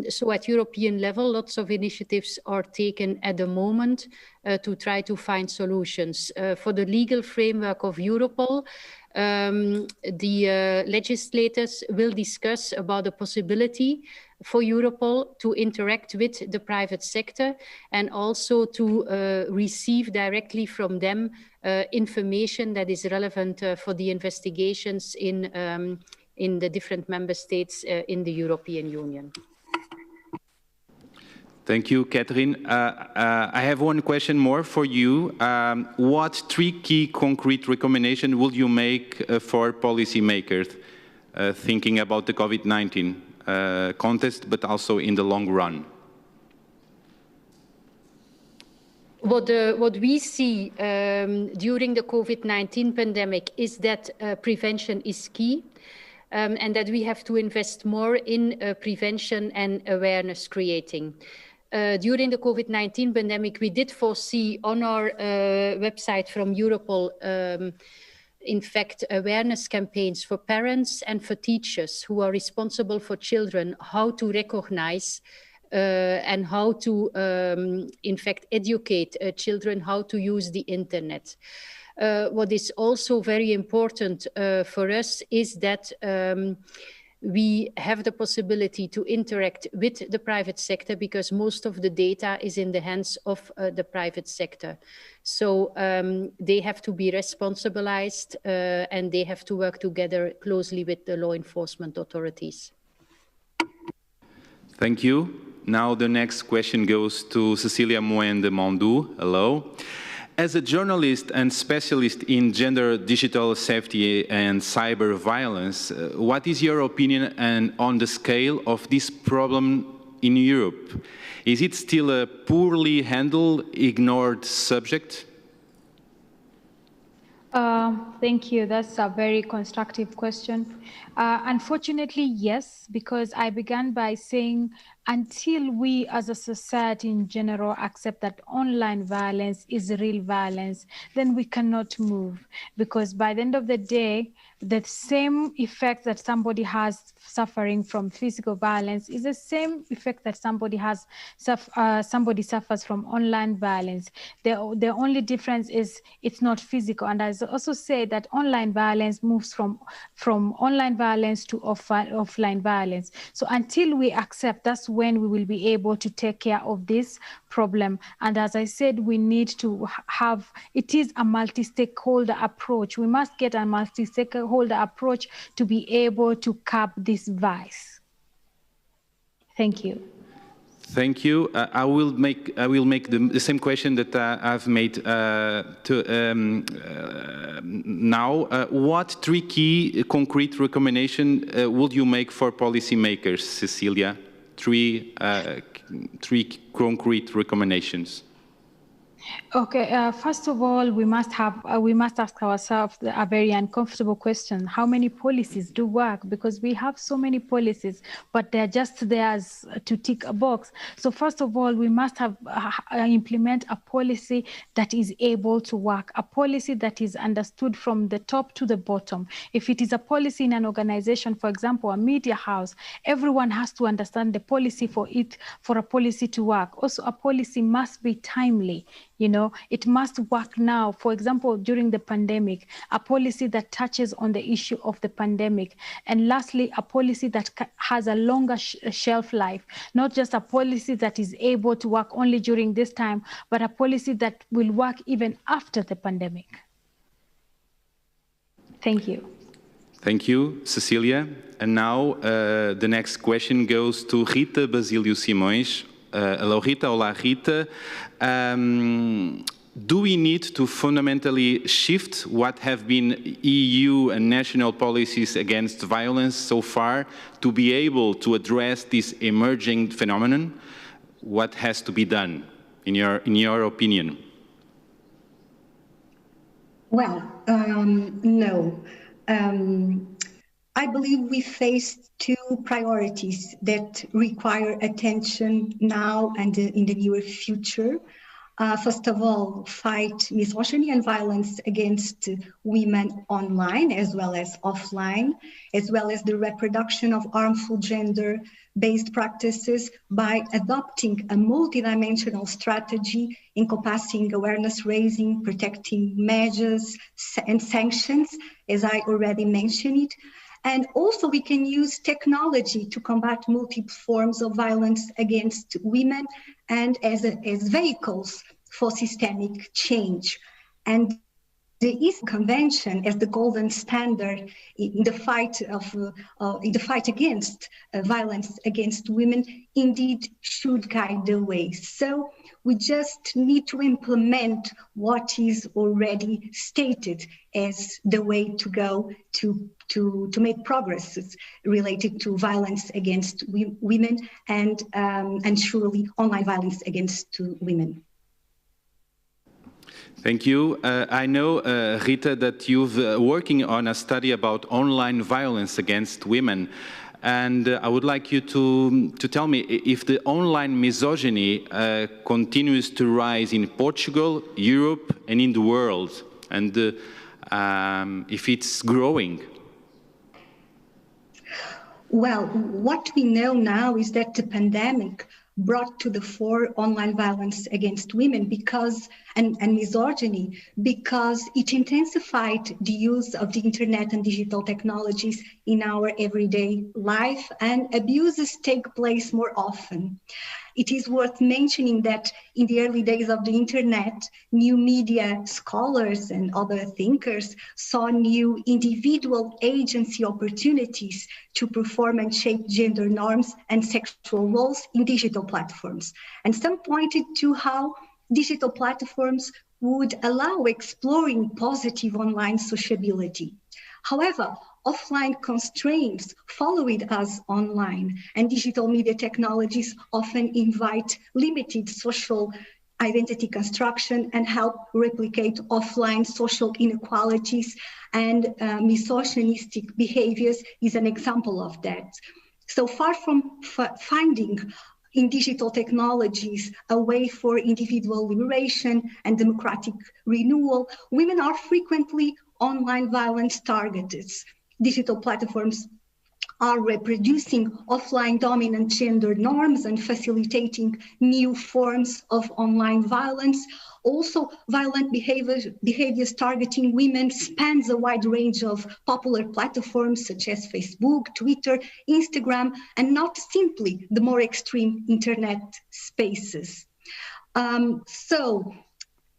So at European level, lots of initiatives are taken at the moment to try to find solutions. For the legal framework of Europol, the legislators will discuss about the possibility for Europol to interact with the private sector and also to receive directly from them information that is relevant for the investigations in the different member states in the European Union. Thank you, Catherine. I have one question more for you. What 3 key concrete recommendations would you make for policymakers thinking about the COVID-19 context, but also in the long run? What we see during the COVID-19 pandemic is that prevention is key. And that we have to invest more in prevention and awareness creating. During the COVID-19 pandemic, we did foresee on our website from Europol, in fact, awareness campaigns for parents and for teachers who are responsible for children, how to recognize and how to, in fact, educate children how to use the internet. What is also very important for us is that we have the possibility to interact with the private sector because most of the data is in the hands of the private sector. So they have to be responsibilized and they have to work together closely with the law enforcement authorities. Thank you. Now the next question goes to Cecilia Moen de Mondou. Hello. As a journalist and specialist in gender, digital safety and cyber violence, what is your opinion on the scale of this problem in Europe? Is it still a poorly handled, ignored subject? Thank you. That's a very constructive question. Unfortunately, yes, because I began by saying until we as a society in general accept that online violence is real violence, then we cannot move. Because by the end of the day, the same effect that somebody has suffering from physical violence is the same effect that somebody has somebody suffers from online violence. The only difference is it's not physical. And I also say that online violence moves from online violence to offline violence. So until we accept, that's when we will be able to take care of this problem. And as I said, we need to have, it is a multi-stakeholder approach. We must get a multi-stakeholder approach to be able to curb this vice. Thank you. Thank you. I will make the same question that I've made now. What three key concrete recommendations would you make for policymakers, Cecilia? Three concrete recommendations. Okay, first of all, we must ask ourselves a very uncomfortable question. How many policies do work? Because we have so many policies, but they're just there to tick a box. So first of all, we must have implement a policy that is able to work, a policy that is understood from the top to the bottom. If it is a policy in an organization, for example, a media house, everyone has to understand the policy for a policy to work. Also, a policy must be timely. You know, it must work now. For example, during the pandemic, a policy that touches on the issue of the pandemic. And lastly, a policy that has a longer shelf life, not just a policy that is able to work only during this time, but a policy that will work even after the pandemic. Thank you. Thank you, Cecilia. And now the next question goes to Rita Basílio Simões. Hello, Rita. Olá, Rita. Do we need to fundamentally shift what have been EU and national policies against violence so far to be able to address this emerging phenomenon? What has to be done, in your opinion? Well, no. I believe we face two priorities that require attention now and in the near future. First of all, fight misogyny and violence against women online as well as offline, as well as the reproduction of harmful gender-based practices by adopting a multidimensional strategy encompassing awareness raising, protecting measures and sanctions, as I already mentioned it. And also we can use technology to combat multiple forms of violence against women and as vehicles for systemic change. And the Istanbul Convention as the golden standard in the fight against violence against women indeed should guide the way. So we just need to implement what is already stated as the way to go to make progress related to violence against women and surely online violence against women. Thank you. I know, Rita, that you've working on a study about online violence against women. And I would like you to tell me if the online misogyny continues to rise in Portugal, Europe, and in the world, and if it's growing. Well, what we know now is that the pandemic brought to the fore online violence against women and misogyny because it intensified the use of the internet and digital technologies in our everyday life, and abuses take place more often. It is worth mentioning that in the early days of the internet, new media scholars and other thinkers saw new individual agency opportunities to perform and shape gender norms and sexual roles in digital platforms. And some pointed to how digital platforms would allow exploring positive online sociability. However, offline constraints followed us online, and digital media technologies often invite limited social identity construction and help replicate offline social inequalities, and misogynistic behaviors is an example of that. So far from finding in digital technologies, a way for individual liberation and democratic renewal, women are frequently online violence targets. Digital platforms are reproducing offline dominant gender norms and facilitating new forms of online violence. Also, violent behaviors targeting women spans a wide range of popular platforms such as Facebook, Twitter, Instagram, and not simply the more extreme internet spaces. So,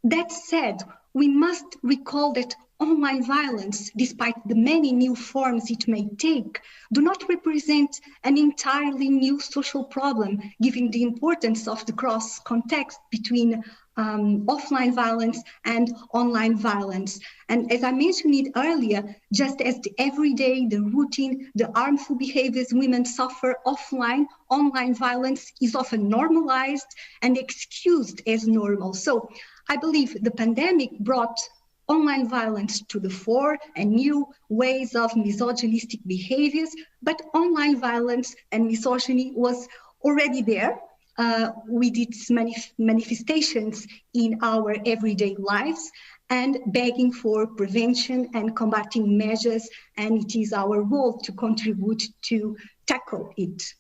that said, we must recall that online violence, despite the many new forms it may take, do not represent an entirely new social problem, given the importance of the cross context between offline violence and online violence. And as I mentioned it earlier, just as the everyday, the routine, the harmful behaviors women suffer offline, online violence is often normalized and excused as normal. So I believe the pandemic brought online violence to the fore and new ways of misogynistic behaviors, but online violence and misogyny was already there with its manifestations in our everyday lives and begging for prevention and combating measures, and it is our role to contribute to tackle it.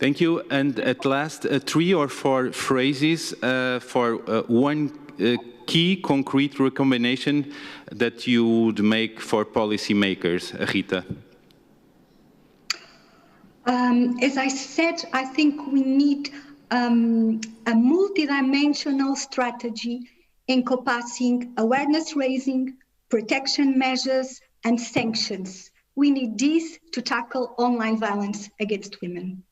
Thank you. And at last, 3 or 4 phrases for one key concrete recommendation that you would make for policymakers, Rita. As I said, I think we need a multidimensional strategy encompassing awareness raising, protection measures, and sanctions. We need this to tackle online violence against women.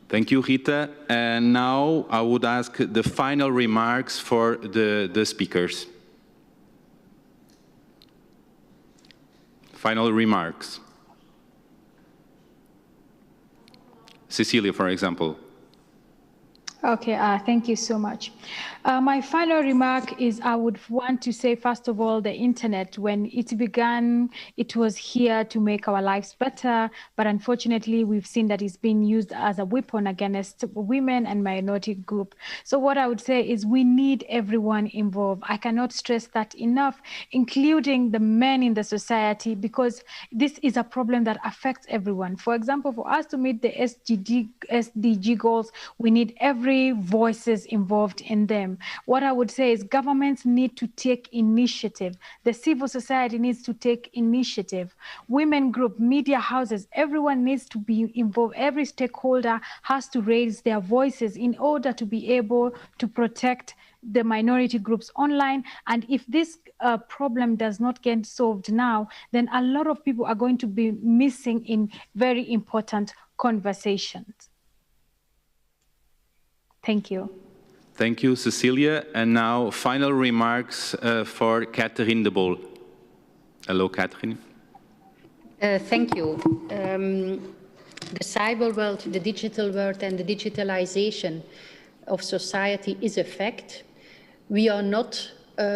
Thank you, Rita. And now I would ask the final remarks for the speakers. Final remarks. Cecilia, for example. Okay, thank you so much. My final remark is I would want to say, first of all, the internet, when it began, it was here to make our lives better. But unfortunately, we've seen that it's been used as a weapon against women and minority group. So what I would say is we need everyone involved. I cannot stress that enough, including the men in the society, because this is a problem that affects everyone. For example, for us to meet the SDG goals, we need every voices involved in them. What I would say is governments need to take initiative. The civil society needs to take initiative. Women group, media houses, everyone needs to be involved. Every stakeholder has to raise their voices in order to be able to protect the minority groups online. And if this problem does not get solved now, then a lot of people are going to be missing in very important conversations. Thank you. Thank you, Cecilia. And now, final remarks for Catherine de Boll. Hello, Catherine. Thank you. The cyber world, the digital world, and the digitalization of society is a fact. We are not.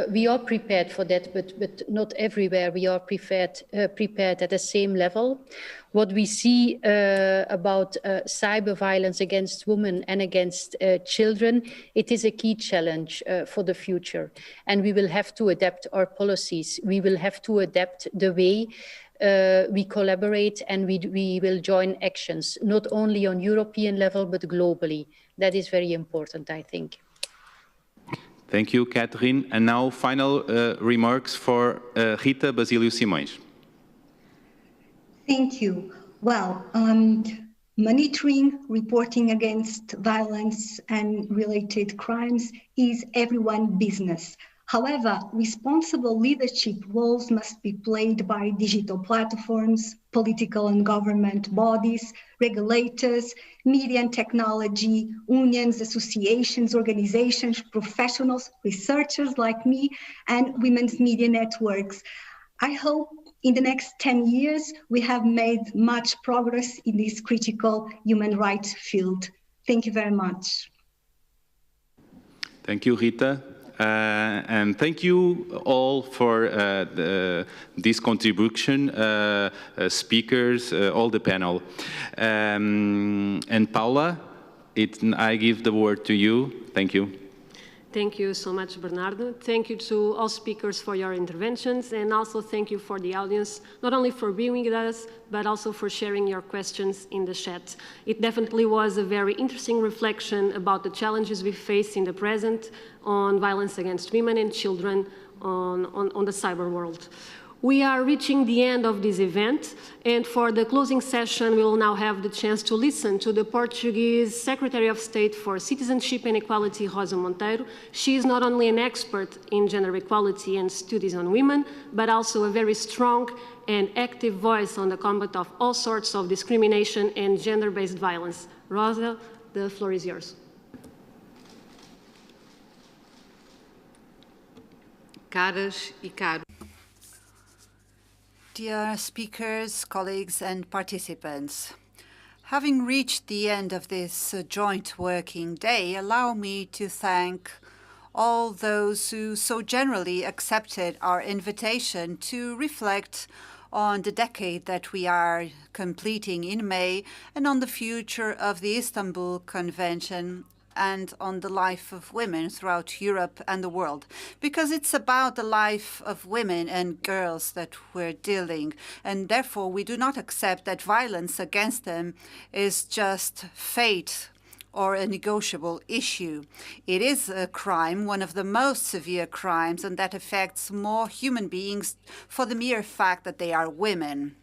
We are prepared for that, but not everywhere we are prepared at the same level. What we see about cyber violence against women and against children, it is a key challenge for the future. And we will have to adapt our policies. We will have to adapt the way we collaborate, and we will join actions, not only on European level, but globally. That is very important, I think. Thank you, Catherine. And now, final remarks for Rita Basílio Simões. Thank you. Well, monitoring, reporting against violence and related crimes is everyone's business. However, responsible leadership roles must be played by digital platforms, political and government bodies, regulators, media and technology, unions, associations, organizations, professionals, researchers like me, and women's media networks. I hope in the next 10 years, we have made much progress in this critical human rights field. Thank you very much. Thank you, Rita. And thank you all for this contribution, speakers, all the panel. And Paula, I give the word to you. Thank you. Thank you so much, Bernardo. Thank you to all speakers for your interventions, and also thank you for the audience, not only for being with us, but also for sharing your questions in the chat. It definitely was a very interesting reflection about the challenges we face in the present on violence against women and children on the cyber world. We are reaching the end of this event, and for the closing session, we will now have the chance to listen to the Portuguese Secretary of State for Citizenship and Equality, Rosa Monteiro. She is not only an expert in gender equality and studies on women, but also a very strong and active voice on the combat of all sorts of discrimination and gender-based violence. Rosa, the floor is yours. Caras e caros. Dear speakers, colleagues, and participants, having reached the end of this joint working day, allow me to thank all those who so generally accepted our invitation to reflect on the decade that we are completing in May and on the future of the Istanbul Convention and on the life of women throughout Europe and the world. Because it's about the life of women and girls that we're dealing, and therefore we do not accept that violence against them is just fate or a negotiable issue. It is a crime, one of the most severe crimes, and that affects more human beings for the mere fact that they are women.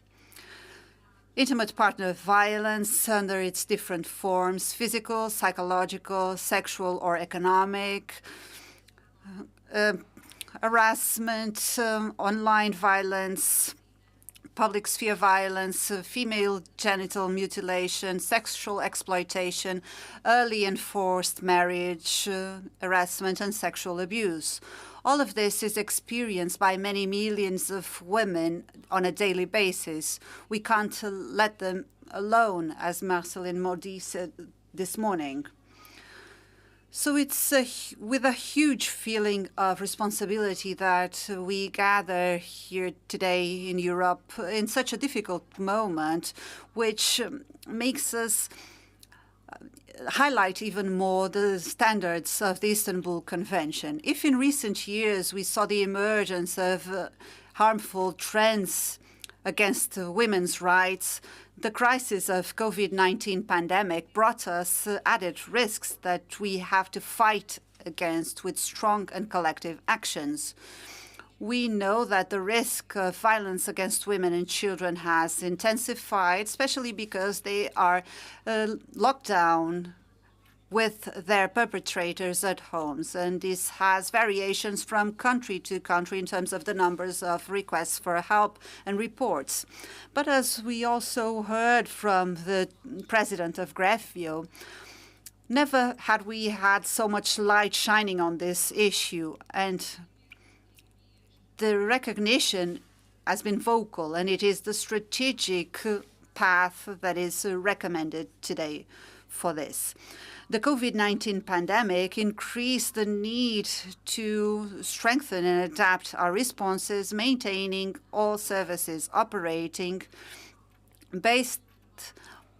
Intimate partner violence under its different forms, physical, psychological, sexual, or economic, harassment, online violence, public sphere violence, female genital mutilation, sexual exploitation, early and forced marriage, harassment, and sexual abuse. All of this is experienced by many millions of women on a daily basis. We can't let them alone, as Marceline Modi said this morning. So it's with a huge feeling of responsibility that we gather here today in Europe in such a difficult moment, which makes us highlight even more the standards of the Istanbul Convention. If in recent years we saw the emergence of harmful trends against women's rights, the crisis of COVID-19 pandemic brought us added risks that we have to fight against with strong and collective actions. We know that the risk of violence against women and children has intensified, especially because they are locked down with their perpetrators at homes. And this has variations from country to country in terms of the numbers of requests for help and reports. But as we also heard from the president of Grefio, never had we had so much light shining on this issue. And the recognition has been vocal, and it is the strategic path that is recommended today for this. The COVID-19 pandemic increased the need to strengthen and adapt our responses, maintaining all services operating based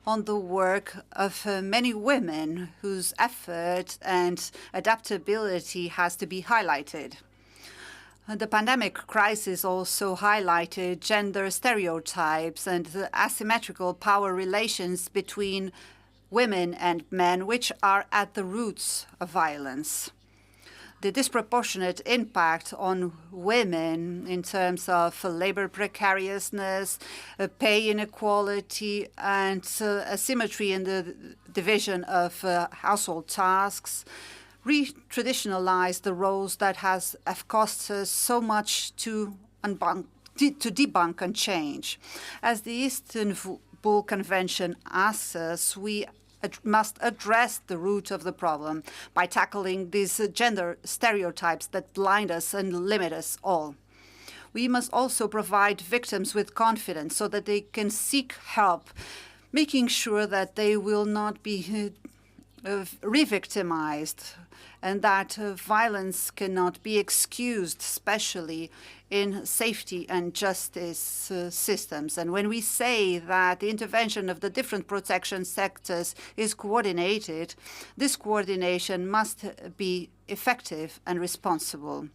on the work of many women whose effort and adaptability has to be highlighted. The pandemic crisis also highlighted gender stereotypes and the asymmetrical power relations between women and men, which are at the roots of violence. The disproportionate impact on women in terms of labor precariousness, pay inequality, and asymmetry in the division of household tasks re-traditionalize the roles that have cost us so much to debunk and change. As the Istanbul Convention asks us, we must address the root of the problem by tackling these gender stereotypes that blind us and limit us all. We must also provide victims with confidence so that they can seek help, making sure that they will not be re-victimized and that violence cannot be excused, especially in safety and justice systems. And when we say that the intervention of the different protection sectors is coordinated, this coordination must be effective and responsible.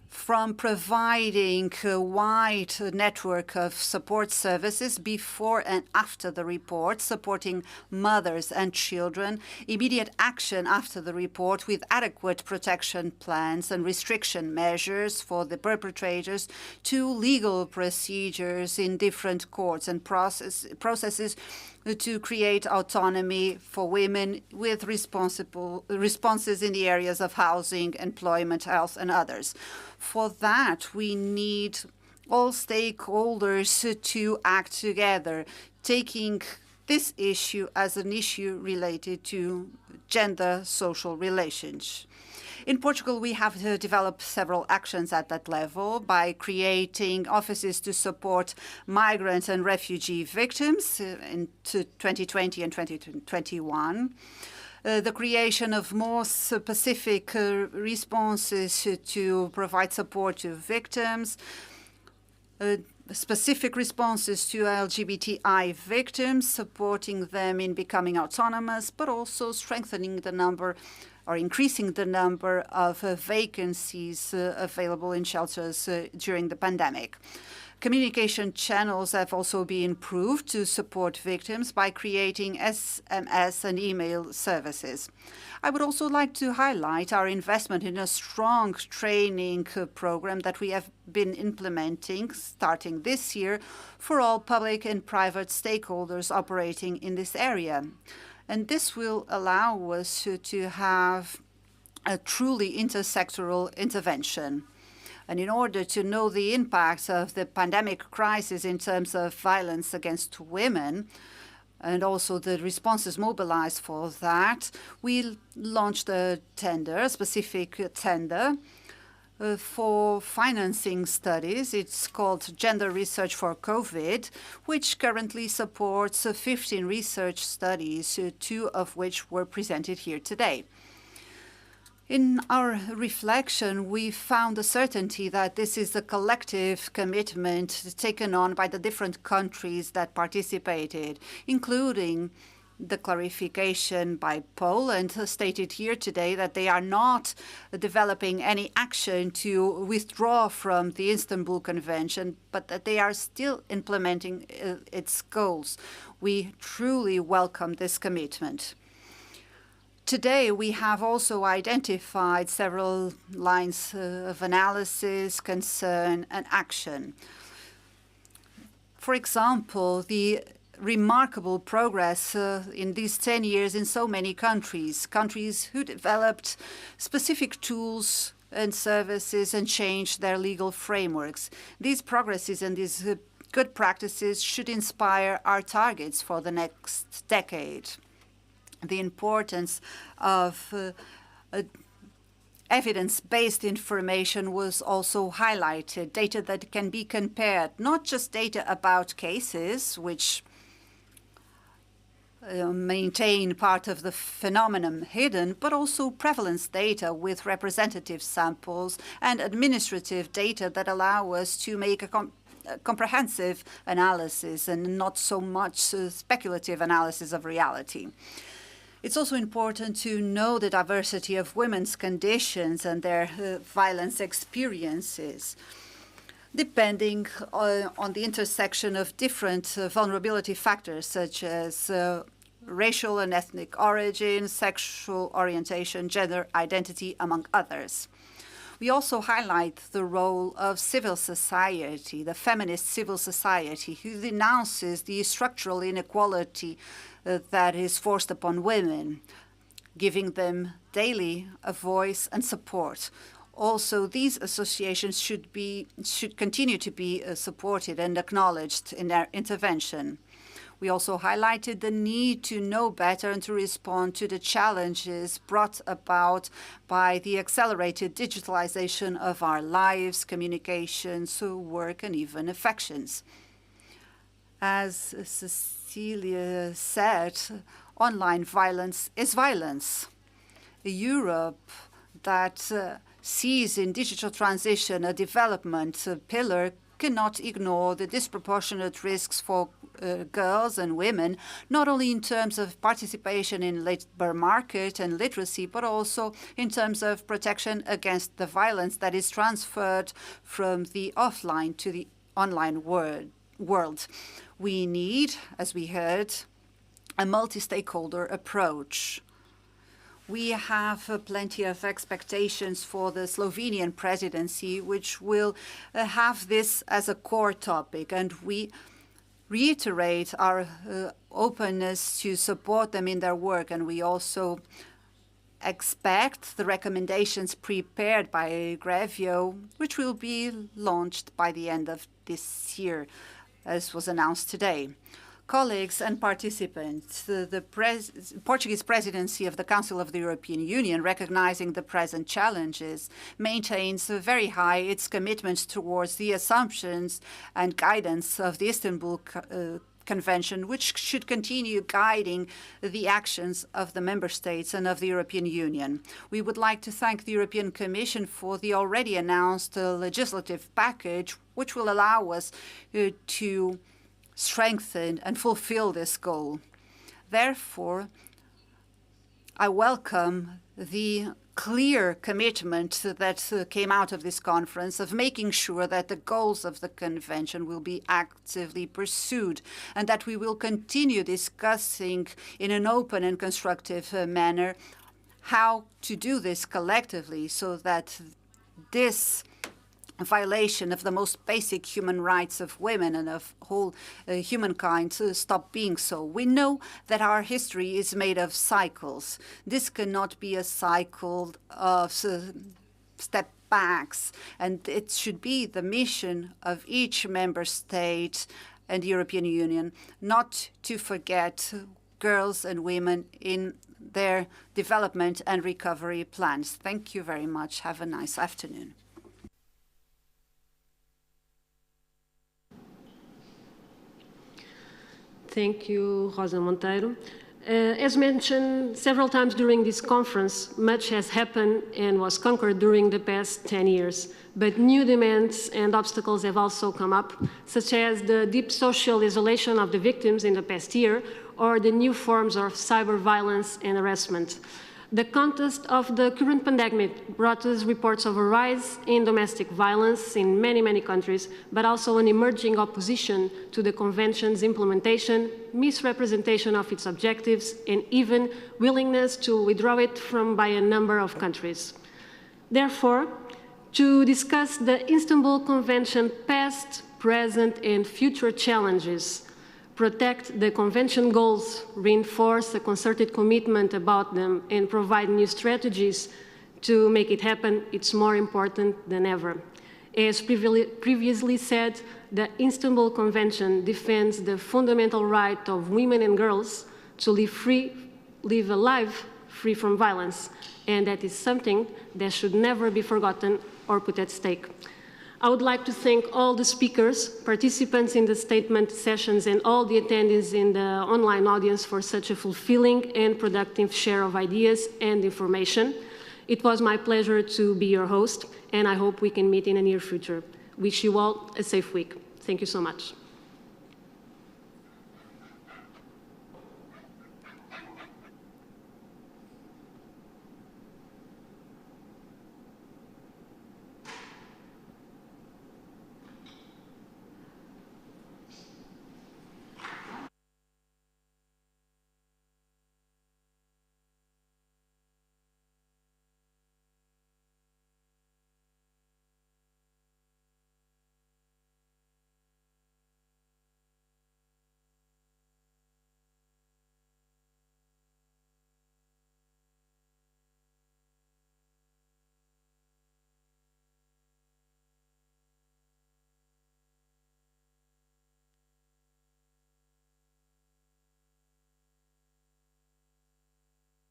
From providing a wide network of support services before and after the report, supporting mothers and children, immediate action after the report with adequate protection plans and restriction measures for the perpetrators, to legal procedures in different courts and processes to create autonomy for women with responses in the areas of housing, employment, health, and others. For that, we need all stakeholders to act together, taking this issue as an issue related to gender social relations. In Portugal, we have developed several actions at that level by creating offices to support migrant and refugee victims in 2020 and 2021. The creation of more specific responses to provide support to victims, specific responses to LGBTI victims, supporting them in becoming autonomous, but also strengthening the number or increasing the number of vacancies available in shelters during the pandemic. Communication channels have also been improved to support victims by creating SMS and email services. I would also like to highlight our investment in a strong training program that we have been implementing starting this year for all public and private stakeholders operating in this area. And this will allow us to have a truly intersectoral intervention. And in order to know the impacts of the pandemic crisis in terms of violence against women, and also the responses mobilized for that, we launched a tender, a specific tender, for financing studies. It's called Gender Research for COVID, which currently supports 15 research studies, 2 of which were presented here today. In our reflection, we found the certainty that this is a collective commitment taken on by the different countries that participated, including the clarification by Poland stated here today that they are not developing any action to withdraw from the Istanbul Convention, but that they are still implementing its goals. We truly welcome this commitment. Today, we have also identified several lines of analysis, concern, and action. For example, the remarkable progress in these 10 years in so many countries who developed specific tools and services and changed their legal frameworks. These progresses and these good practices should inspire our targets for the next decade. The importance of evidence-based information was also highlighted, data that can be compared, not just data about cases, which maintain part of the phenomenon hidden, but also prevalence data with representative samples and administrative data that allow us to make a comprehensive analysis and not so much speculative analysis of reality. It's also important to know the diversity of women's conditions and their violence experiences, depending on the intersection of different vulnerability factors such as racial and ethnic origin, sexual orientation, gender identity, among others. We also highlight the role of civil society, the feminist civil society, who denounces the structural inequality that is forced upon women, giving them daily a voice and support. Also, these associations should continue to be supported and acknowledged in their intervention. We also highlighted the need to know better and to respond to the challenges brought about by the accelerated digitalization of our lives, communications, work, and even affections. As Cecilia said, online violence is violence. Europe that sees in digital transition a development pillar cannot ignore the disproportionate risks for girls and women, not only in terms of participation in labor market and literacy, but also in terms of protection against the violence that is transferred from the offline to the online world. We need, as we heard, a multi-stakeholder approach. We have plenty of expectations for the Slovenian presidency, which will have this as a core topic, and we reiterate our openness to support them in their work, and we also expect the recommendations prepared by Grevio, which will be launched by the end of this year, as was announced today. Colleagues and participants, the Portuguese presidency of the Council of the European Union, recognizing the present challenges, maintains very high its commitment towards the assumptions and guidance of the Istanbul Convention, which should continue guiding the actions of the member states and of the European Union. We would like to thank the European Commission for the already announced legislative package, which will allow us to strengthen and fulfill this goal. Therefore, I welcome the clear commitment that came out of this conference of making sure that the goals of the convention will be actively pursued and that we will continue discussing in an open and constructive manner how to do this collectively so that this violation of the most basic human rights of women and of whole humankind to stop being so. We know that our history is made of cycles. This cannot be a cycle of step backs, and it should be the mission of each member state and the European Union not to forget girls and women in their development and recovery plans. Thank you very much. Have a nice afternoon. Thank you, Rosa Monteiro. As mentioned several times during this conference, much has happened and was conquered during the past 10 years. But new demands and obstacles have also come up, such as the deep social isolation of the victims in the past year, or the new forms of cyber violence and harassment. The context of the current pandemic brought us reports of a rise in domestic violence in many, many countries, but also an emerging opposition to the Convention's implementation, misrepresentation of its objectives, and even willingness to withdraw it by a number of countries. Therefore, to discuss the Istanbul Convention past, present, and future challenges, protect the Convention goals, reinforce a concerted commitment about them, and provide new strategies to make it happen, it's more important than ever. As previously said, the Istanbul Convention defends the fundamental right of women and girls to live a life free from violence, and that is something that should never be forgotten or put at stake. I would like to thank all the speakers, participants in the statement sessions, and all the attendees in the online audience for such a fulfilling and productive share of ideas and information. It was my pleasure to be your host, and I hope we can meet in the near future. Wish you all a safe week. Thank you so much.